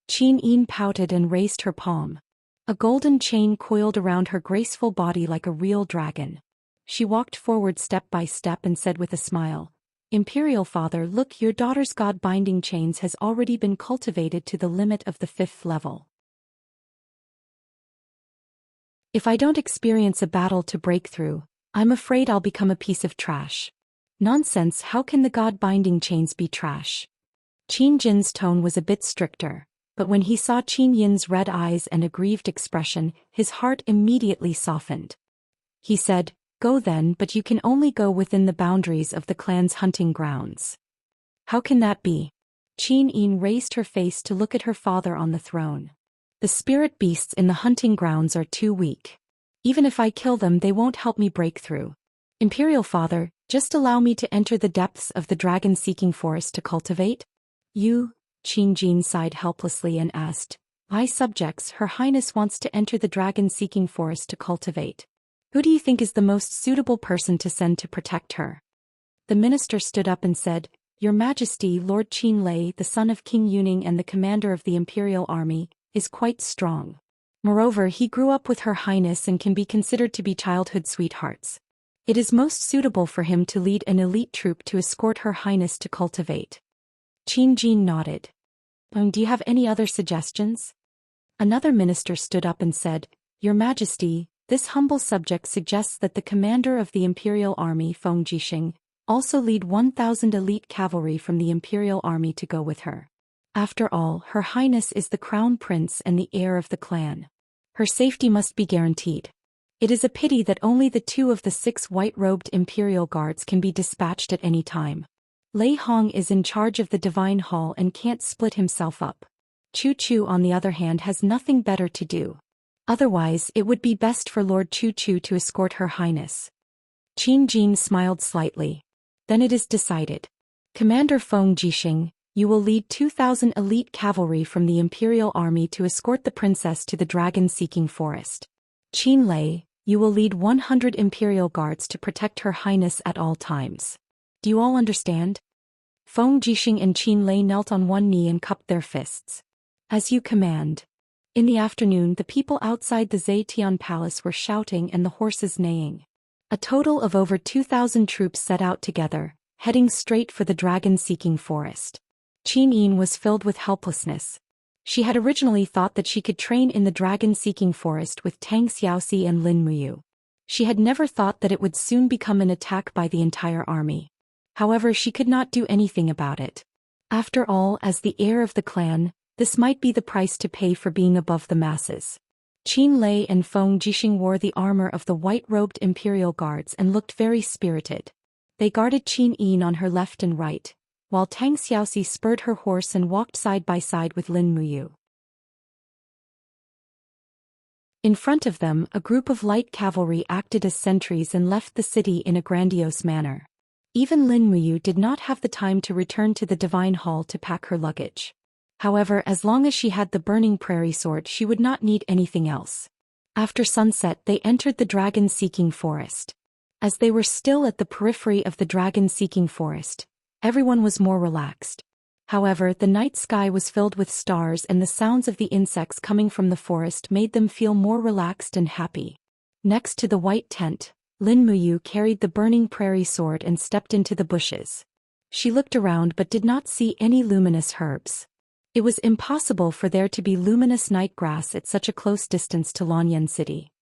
Qin Yin pouted and raised her palm. A golden chain coiled around her graceful body like a real dragon. She walked forward step by step and said with a smile, Imperial Father, look, your daughter's god-binding chains has already been cultivated to the limit of the 5th level. If I don't experience a battle to break through, I'm afraid I'll become a piece of trash. Nonsense, how can the god-binding chains be trash? Qin Jin's tone was a bit stricter, but when he saw Qin Yin's red eyes and aggrieved expression, his heart immediately softened. He said, Go then, but you can only go within the boundaries of the clan's hunting grounds. How can that be? Qin Yin raised her face to look at her father on the throne. The spirit beasts in the hunting grounds are too weak. Even if I kill them, they won't help me break through. Imperial Father, just allow me to enter the depths of the dragon-seeking forest to cultivate? You? Qin Jin sighed helplessly and asked, My subjects, Her Highness wants to enter the dragon-seeking forest to cultivate. Who do you think is the most suitable person to send to protect her? The minister stood up and said, Your Majesty, Lord Qin Lei, the son of King Yuning and the commander of the imperial army, is quite strong. Moreover, he grew up with Her Highness and can be considered to be childhood sweethearts. It is most suitable for him to lead an elite troop to escort Her Highness to cultivate. Qin Jin nodded. Do you have any other suggestions? Another minister stood up and said, Your Majesty, this humble subject suggests that the commander of the imperial army, Feng Jixing, also lead 1,000 elite cavalry from the imperial army to go with her. After all, Her Highness is the crown prince and the heir of the clan. Her safety must be guaranteed. It is a pity that only the 2 of the 6 white-robed imperial guards can be dispatched at any time. Lei Hong is in charge of the Divine Hall and can't split himself up. Chu Chu, on the other hand, has nothing better to do. Otherwise, it would be best for Lord Chu Chu to escort Her Highness. Qin Jin smiled slightly. Then it is decided. Commander Feng Jixing, you will lead 2,000 elite cavalry from the imperial army to escort the princess to the dragon-seeking forest. Qin Lei, you will lead 100 imperial guards to protect Her Highness at all times. Do you all understand? Feng Jixing and Qin Lei knelt on one knee and cupped their fists. As you command. In the afternoon, the people outside the Zetian Palace were shouting and the horses neighing. A total of over 2,000 troops set out together, heading straight for the dragon-seeking forest. Qin Yin was filled with helplessness. She had originally thought that she could train in the dragon-seeking forest with Tang Xiaoxi and Lin Muyu. She had never thought that it would soon become an attack by the entire army. However, she could not do anything about it. After all, as the heir of the clan, this might be the price to pay for being above the masses. Qin Lei and Feng Jixing wore the armor of the white-robed imperial guards and looked very spirited. They guarded Qin Yin on her left and right, while Tang Xiaoxi spurred her horse and walked side by side with Lin Muyu. In front of them, a group of light cavalry acted as sentries and left the city in a grandiose manner. Even Lin Muyu did not have the time to return to the Divine Hall to pack her luggage. However, as long as she had the burning prairie sword, she would not need anything else. After sunset, they entered the dragon-seeking forest. As they were still at the periphery of the dragon-seeking forest, everyone was more relaxed. However, the night sky was filled with stars and the sounds of the insects coming from the forest made them feel more relaxed and happy. Next to the white tent, Lin Muyu carried the burning prairie sword and stepped into the bushes. She looked around but did not see any luminous herbs. It was impossible for there to be luminous night grass at such a close distance to Lanyan City.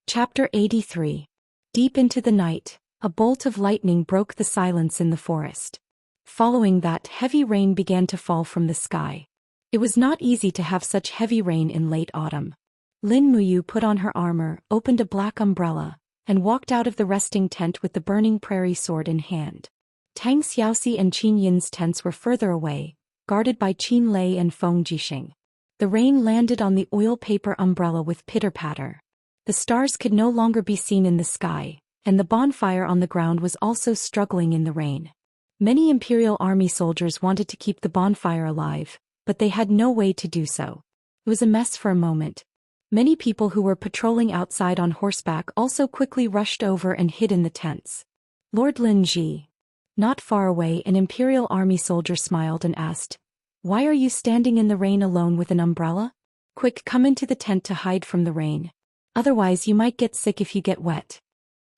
Chapter 83. Deep into the night, a bolt of lightning broke the silence in the forest. Following that, heavy rain began to fall from the sky. It was not easy to have such heavy rain in late autumn. Lin Muyu put on her armor, opened a black umbrella, and walked out of the resting tent with the burning prairie sword in hand. Tang Xiaoxi and Qin Yin's tents were further away, guarded by Qin Lei and Feng Jixing. The rain landed on the oil paper umbrella with pitter-patter. The stars could no longer be seen in the sky, and the bonfire on the ground was also struggling in the rain. Many Imperial Army soldiers wanted to keep the bonfire alive, but they had no way to do so. It was a mess for a moment. Many people who were patrolling outside on horseback also quickly rushed over and hid in the tents. Lord Lin Ji. Not far away, an Imperial Army soldier smiled and asked, "Why are you standing in the rain alone with an umbrella? Quick, come into the tent to hide from the rain. Otherwise you might get sick if you get wet."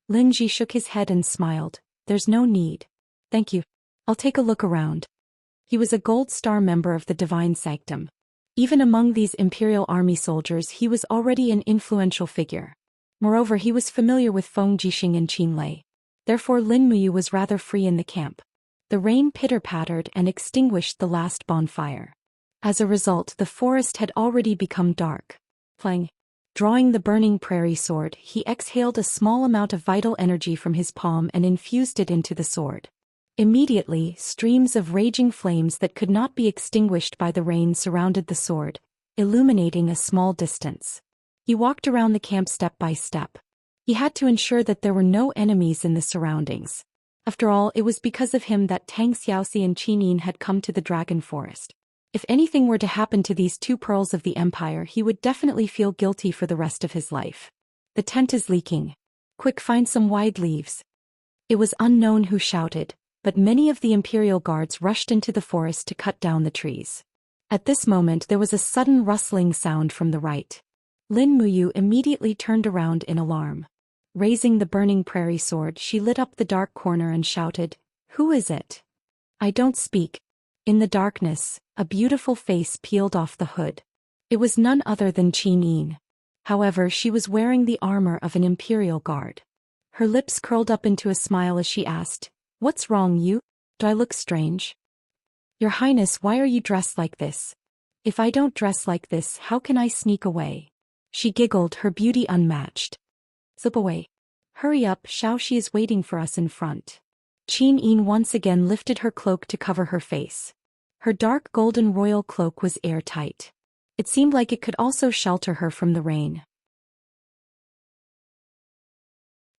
Lin Ji shook his head and smiled. "There's no need. Thank you. I'll take a look around." He was a Gold Star member of the Divine Sanctum. Even among these Imperial Army soldiers he was already an influential figure. Moreover, he was familiar with Feng Jixing and Qin Lei. Therefore Lin Muyu was rather free in the camp. The rain pitter-pattered and extinguished the last bonfire. As a result, the forest had already become dark. Drawing the burning prairie sword, he exhaled a small amount of vital energy from his palm and infused it into the sword. Immediately, streams of raging flames that could not be extinguished by the rain surrounded the sword, illuminating a small distance. He walked around the camp step by step. He had to ensure that there were no enemies in the surroundings. After all, it was because of him that Tang Xiaoxi and Qin Yin had come to the Dragon Forest. If anything were to happen to these two pearls of the Empire, he would definitely feel guilty for the rest of his life. "The tent is leaking. Quick, find some wide leaves." It was unknown who shouted, but many of the Imperial guards rushed into the forest to cut down the trees. At this moment there was a sudden rustling sound from the right. Lin Muyu immediately turned around in alarm. Raising the burning prairie sword, she lit up the dark corner and shouted, "Who is it? I don't speak." In the darkness, a beautiful face peeled off the hood. It was none other than Qin Yin. However, she was wearing the armor of an Imperial guard. Her lips curled up into a smile as she asked, "What's wrong, you? Do I look strange?" "Your Highness, why are you dressed like this? If I don't dress like this, how can I sneak away?" She giggled, her beauty unmatched. "Slip away. Hurry up, Xiaoxi is waiting for us in front." Qin Yin once again lifted her cloak to cover her face. Her dark golden royal cloak was airtight. It seemed like it could also shelter her from the rain.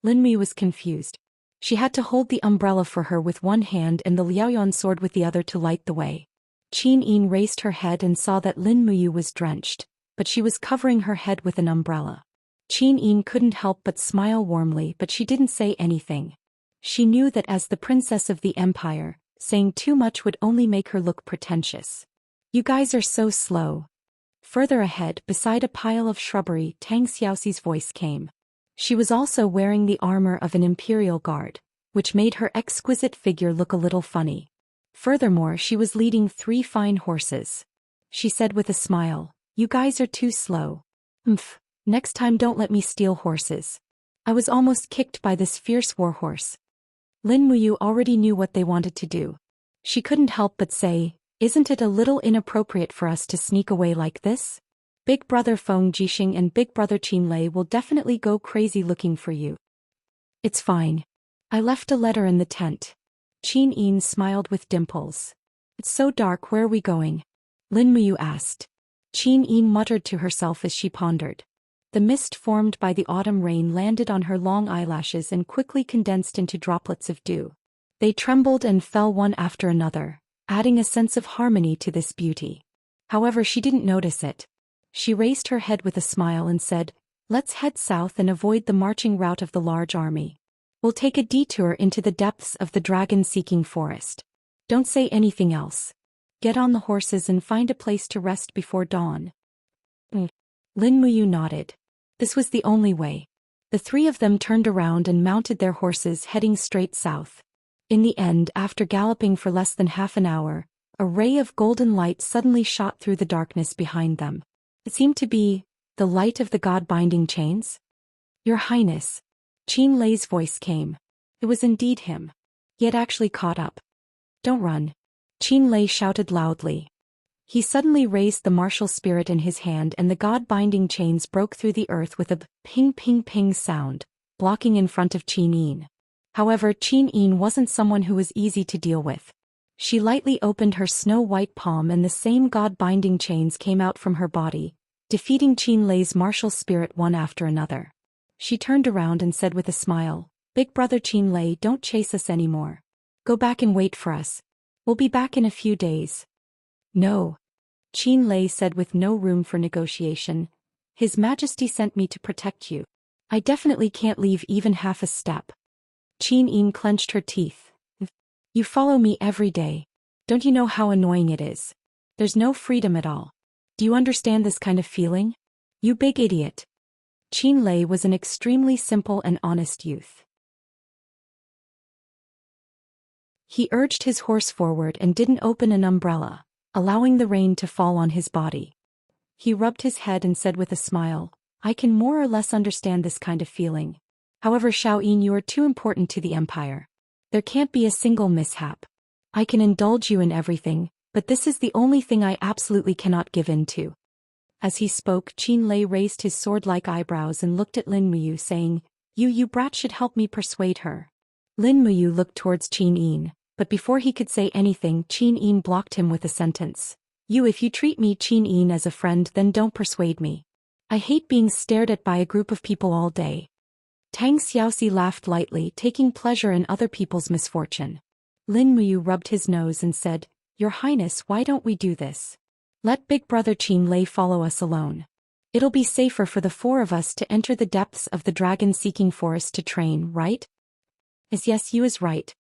Lin Mi was confused. She had to hold the umbrella for her with one hand and the Liaoyuan sword with the other to light the way. Qin Yin raised her head and saw that Lin Muyu was drenched, but she was covering her head with an umbrella. Qin Yin couldn't help but smile warmly, but she didn't say anything. She knew that as the princess of the Empire, saying too much would only make her look pretentious. "You guys are so slow." Further ahead, beside a pile of shrubbery, Tang Xiaoxi's voice came. She was also wearing the armor of an Imperial guard, which made her exquisite figure look a little funny. Furthermore, she was leading 3 fine horses. She said with a smile, You guys are too slow. Umph, next time don't let me steal horses. I was almost kicked by this fierce warhorse. Lin Muyu already knew what they wanted to do. She couldn't help but say, isn't it a little inappropriate for us to sneak away like this? Big brother Feng Jixing and big brother Qinlei will definitely go crazy looking for you. It's fine. I left a letter in the tent. Qin Yin smiled with dimples. It's so dark, where are we going? Lin Muyu asked. Qin Yin muttered to herself as she pondered. The mist formed by the autumn rain landed on her long eyelashes and quickly condensed into droplets of dew. They trembled and fell one after another, adding a sense of harmony to this beauty. However, she didn't notice it. She raised her head with a smile and said, let's head south and avoid the marching route of the large army. We'll take a detour into the depths of the dragon-seeking forest. Don't say anything else. Get on the horses and find a place to rest before dawn. Lin Muyu nodded. This was the only way. The three of them turned around and mounted their horses, heading straight south. In the end, after galloping for less than half an hour, a ray of golden light suddenly shot through the darkness behind them. It seemed to be the light of the god binding chains. Your Highness. Qin Lei's voice came. It was indeed him. He had actually caught up. Don't run. Qin Lei shouted loudly. He suddenly raised the martial spirit in his hand and the god binding chains broke through the earth with a ping ping ping sound, blocking in front of Qin Yin. However, Qin Yin wasn't someone who was easy to deal with. She lightly opened her snow-white palm and the same god binding chains came out from her body, defeating Qin Lei's martial spirit one after another. She turned around and said with a smile, Big brother Qin Lei, don't chase us anymore. Go back and wait for us. We'll be back in a few days. No. Qin Lei said with no room for negotiation. His Majesty sent me to protect you. I definitely can't leave even half a step. Qin Yin clenched her teeth. You follow me every day. Don't you know how annoying it is? There's no freedom at all. Do you understand this kind of feeling? You big idiot. Qin Lei was an extremely simple and honest youth. He urged his horse forward and didn't open an umbrella, allowing the rain to fall on his body. He rubbed his head and said with a smile, I can more or less understand this kind of feeling. However, Xiaoyin, you are too important to the empire. There can't be a single mishap. I can indulge you in everything, but this is the only thing I absolutely cannot give in to. As he spoke, Qin Lei raised his sword-like eyebrows and looked at Lin Muyu saying, You brat should help me persuade her. Lin Muyu looked towards Qin Yin, but before he could say anything, Qin Yin blocked him with a sentence. If you treat me, Qin Yin, as a friend, then don't persuade me. I hate being stared at by a group of people all day. Tang Xiaoxi laughed lightly, taking pleasure in other people's misfortune. Lin Muyu rubbed his nose and said, Your Highness, why don't we do this? Let big brother Qin Lei follow us alone. It'll be safer for the four of us to enter the depths of the dragon-seeking forest to train, right? Yes, you is right.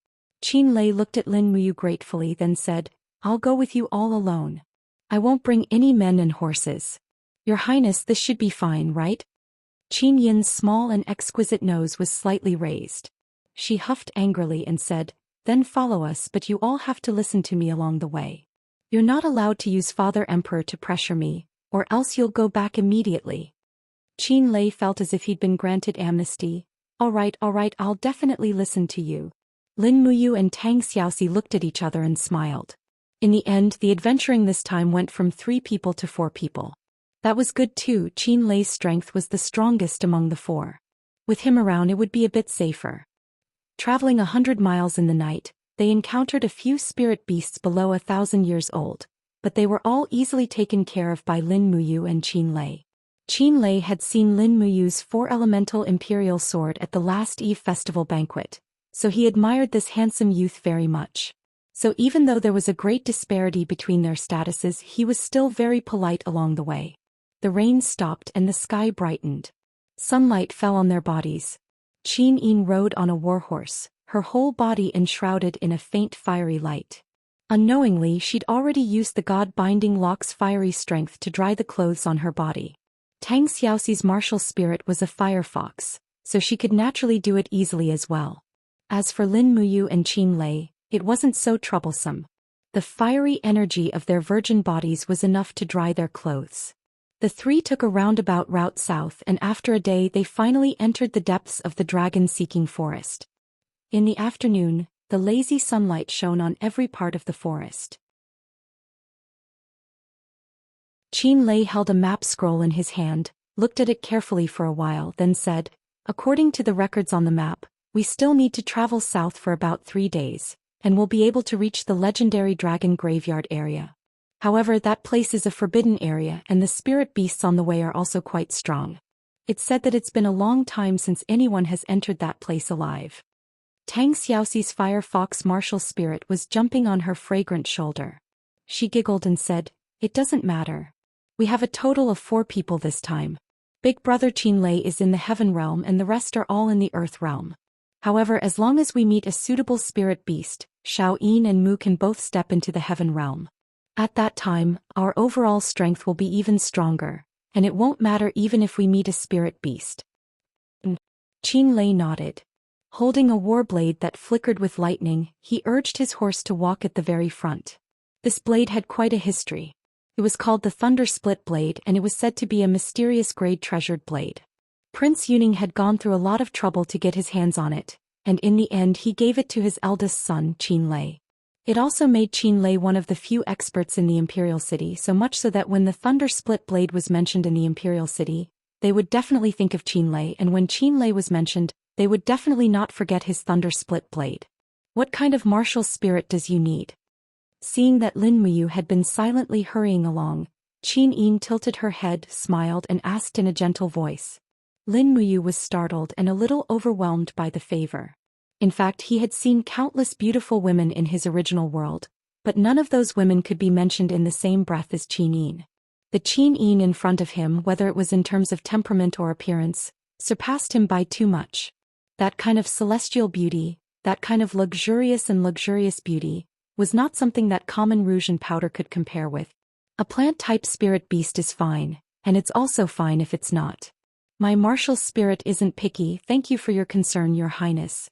Qin Lei looked at Lin Muyu gratefully, then said, I'll go with you all alone. I won't bring any men and horses. Your Highness, this should be fine, right? Qin Yin's small and exquisite nose was slightly raised. She huffed angrily and said, Then follow us, but you all have to listen to me along the way. You're not allowed to use Father Emperor to pressure me, or else you'll go back immediately. Qin Lei felt as if he'd been granted amnesty. All right, I'll definitely listen to you. Lin Muyu and Tang Xiaoxi looked at each other and smiled. In the end, the adventuring this time went from 3 people to 4 people. That was good too. Qin Lei's strength was the strongest among the 4. With him around, it would be a bit safer. Traveling 100 miles in the night, they encountered a few spirit beasts below 1,000 years old, but they were all easily taken care of by Lin Muyu and Qin Lei. Qin Lei had seen Lin Muyu's 4-elemental imperial sword at the last Eve festival banquet, so he admired this handsome youth very much. So even though there was a great disparity between their statuses, he was still very polite along the way. The rain stopped and the sky brightened. Sunlight fell on their bodies. Qin Yin rode on a warhorse, her whole body enshrouded in a faint fiery light. Unknowingly, she'd already used the god-binding lock's fiery strength to dry the clothes on her body. Tang Xiaoxi's martial spirit was a firefox, so she could naturally do it easily as well. As for Lin Muyu and Qin Lei, it wasn't so troublesome. The fiery energy of their virgin bodies was enough to dry their clothes. The three took a roundabout route south, and after a day they finally entered the depths of the dragon-seeking forest. In the afternoon, the lazy sunlight shone on every part of the forest. Qin Lei held a map scroll in his hand, looked at it carefully for a while, then said, "According to the records on the map, we still need to travel south for about 3 days, and we'll be able to reach the legendary dragon graveyard area. However, that place is a forbidden area and the spirit beasts on the way are also quite strong. It's said that it's been a long time since anyone has entered that place alive." Tang Xiaoxi's fire fox martial spirit was jumping on her fragrant shoulder. She giggled and said, "It doesn't matter. We have a total of 4 people this time. Big brother Qin Lei is in the heaven realm and the rest are all in the earth realm. However, as long as we meet a suitable spirit beast, Xiao Yin and Mu can both step into the heaven realm. At that time, our overall strength will be even stronger, and it won't matter even if we meet a spirit beast." Qin Lei nodded. Holding a war blade that flickered with lightning, he urged his horse to walk at the very front. This blade had quite a history. It was called the Thunder Split Blade, and it was said to be a mysterious grade treasured blade. Prince Yuning had gone through a lot of trouble to get his hands on it, and in the end he gave it to his eldest son, Qin Lei. It also made Qin Lei one of the few experts in the Imperial City, so much so that when the Thunder Split Blade was mentioned in the Imperial City, they would definitely think of Qin Lei, and when Qin Lei was mentioned, they would definitely not forget his Thunder Split Blade. "What kind of martial spirit does you need?" Seeing that Lin Muyu had been silently hurrying along, Qin Yin tilted her head, smiled and asked in a gentle voice. Lin Muyu was startled and a little overwhelmed by the favor. In fact, he had seen countless beautiful women in his original world, but none of those women could be mentioned in the same breath as Qin Yin. The Qin Yin in front of him, whether it was in terms of temperament or appearance, surpassed him by too much. That kind of celestial beauty, that kind of luxurious beauty, was not something that common rouge and powder could compare with. A plant-type spirit beast is fine, and it's also fine if it's not. My martial spirit isn't picky, thank you for your concern, Your Highness.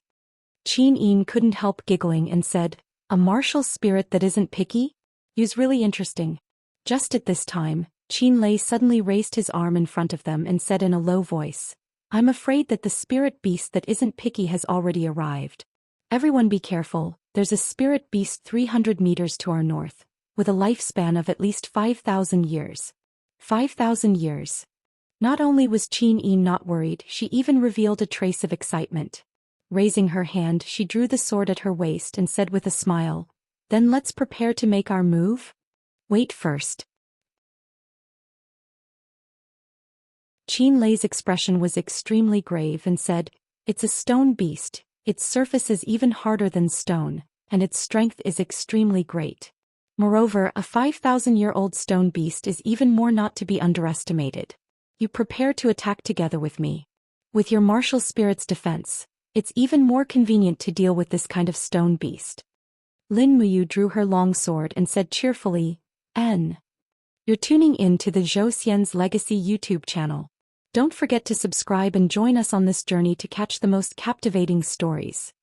Qin Yin couldn't help giggling and said, "A martial spirit that isn't picky? You's really interesting." Just at this time, Qin Lei suddenly raised his arm in front of them and said in a low voice, "I'm afraid that the spirit beast that isn't picky has already arrived. Everyone be careful, there's a spirit beast 300 meters to our north, with a lifespan of at least 5,000 years. 5,000 years. Not only was Qin Yin not worried, she even revealed a trace of excitement. Raising her hand, she drew the sword at her waist and said with a smile, "Then let's prepare to make our move? Wait first." Qin Lei's expression was extremely grave and said, "It's a stone beast, its surface is even harder than stone, and its strength is extremely great. Moreover, a 5,000-year-old stone beast is even more not to be underestimated. You prepare to attack together with me. With your martial spirit's defense, it's even more convenient to deal with this kind of stone beast." Lin Muyu drew her long sword and said cheerfully, "N. You're tuning in to the Zhou Xian's Legacy YouTube channel. Don't forget to subscribe and join us on this journey to catch the most captivating stories.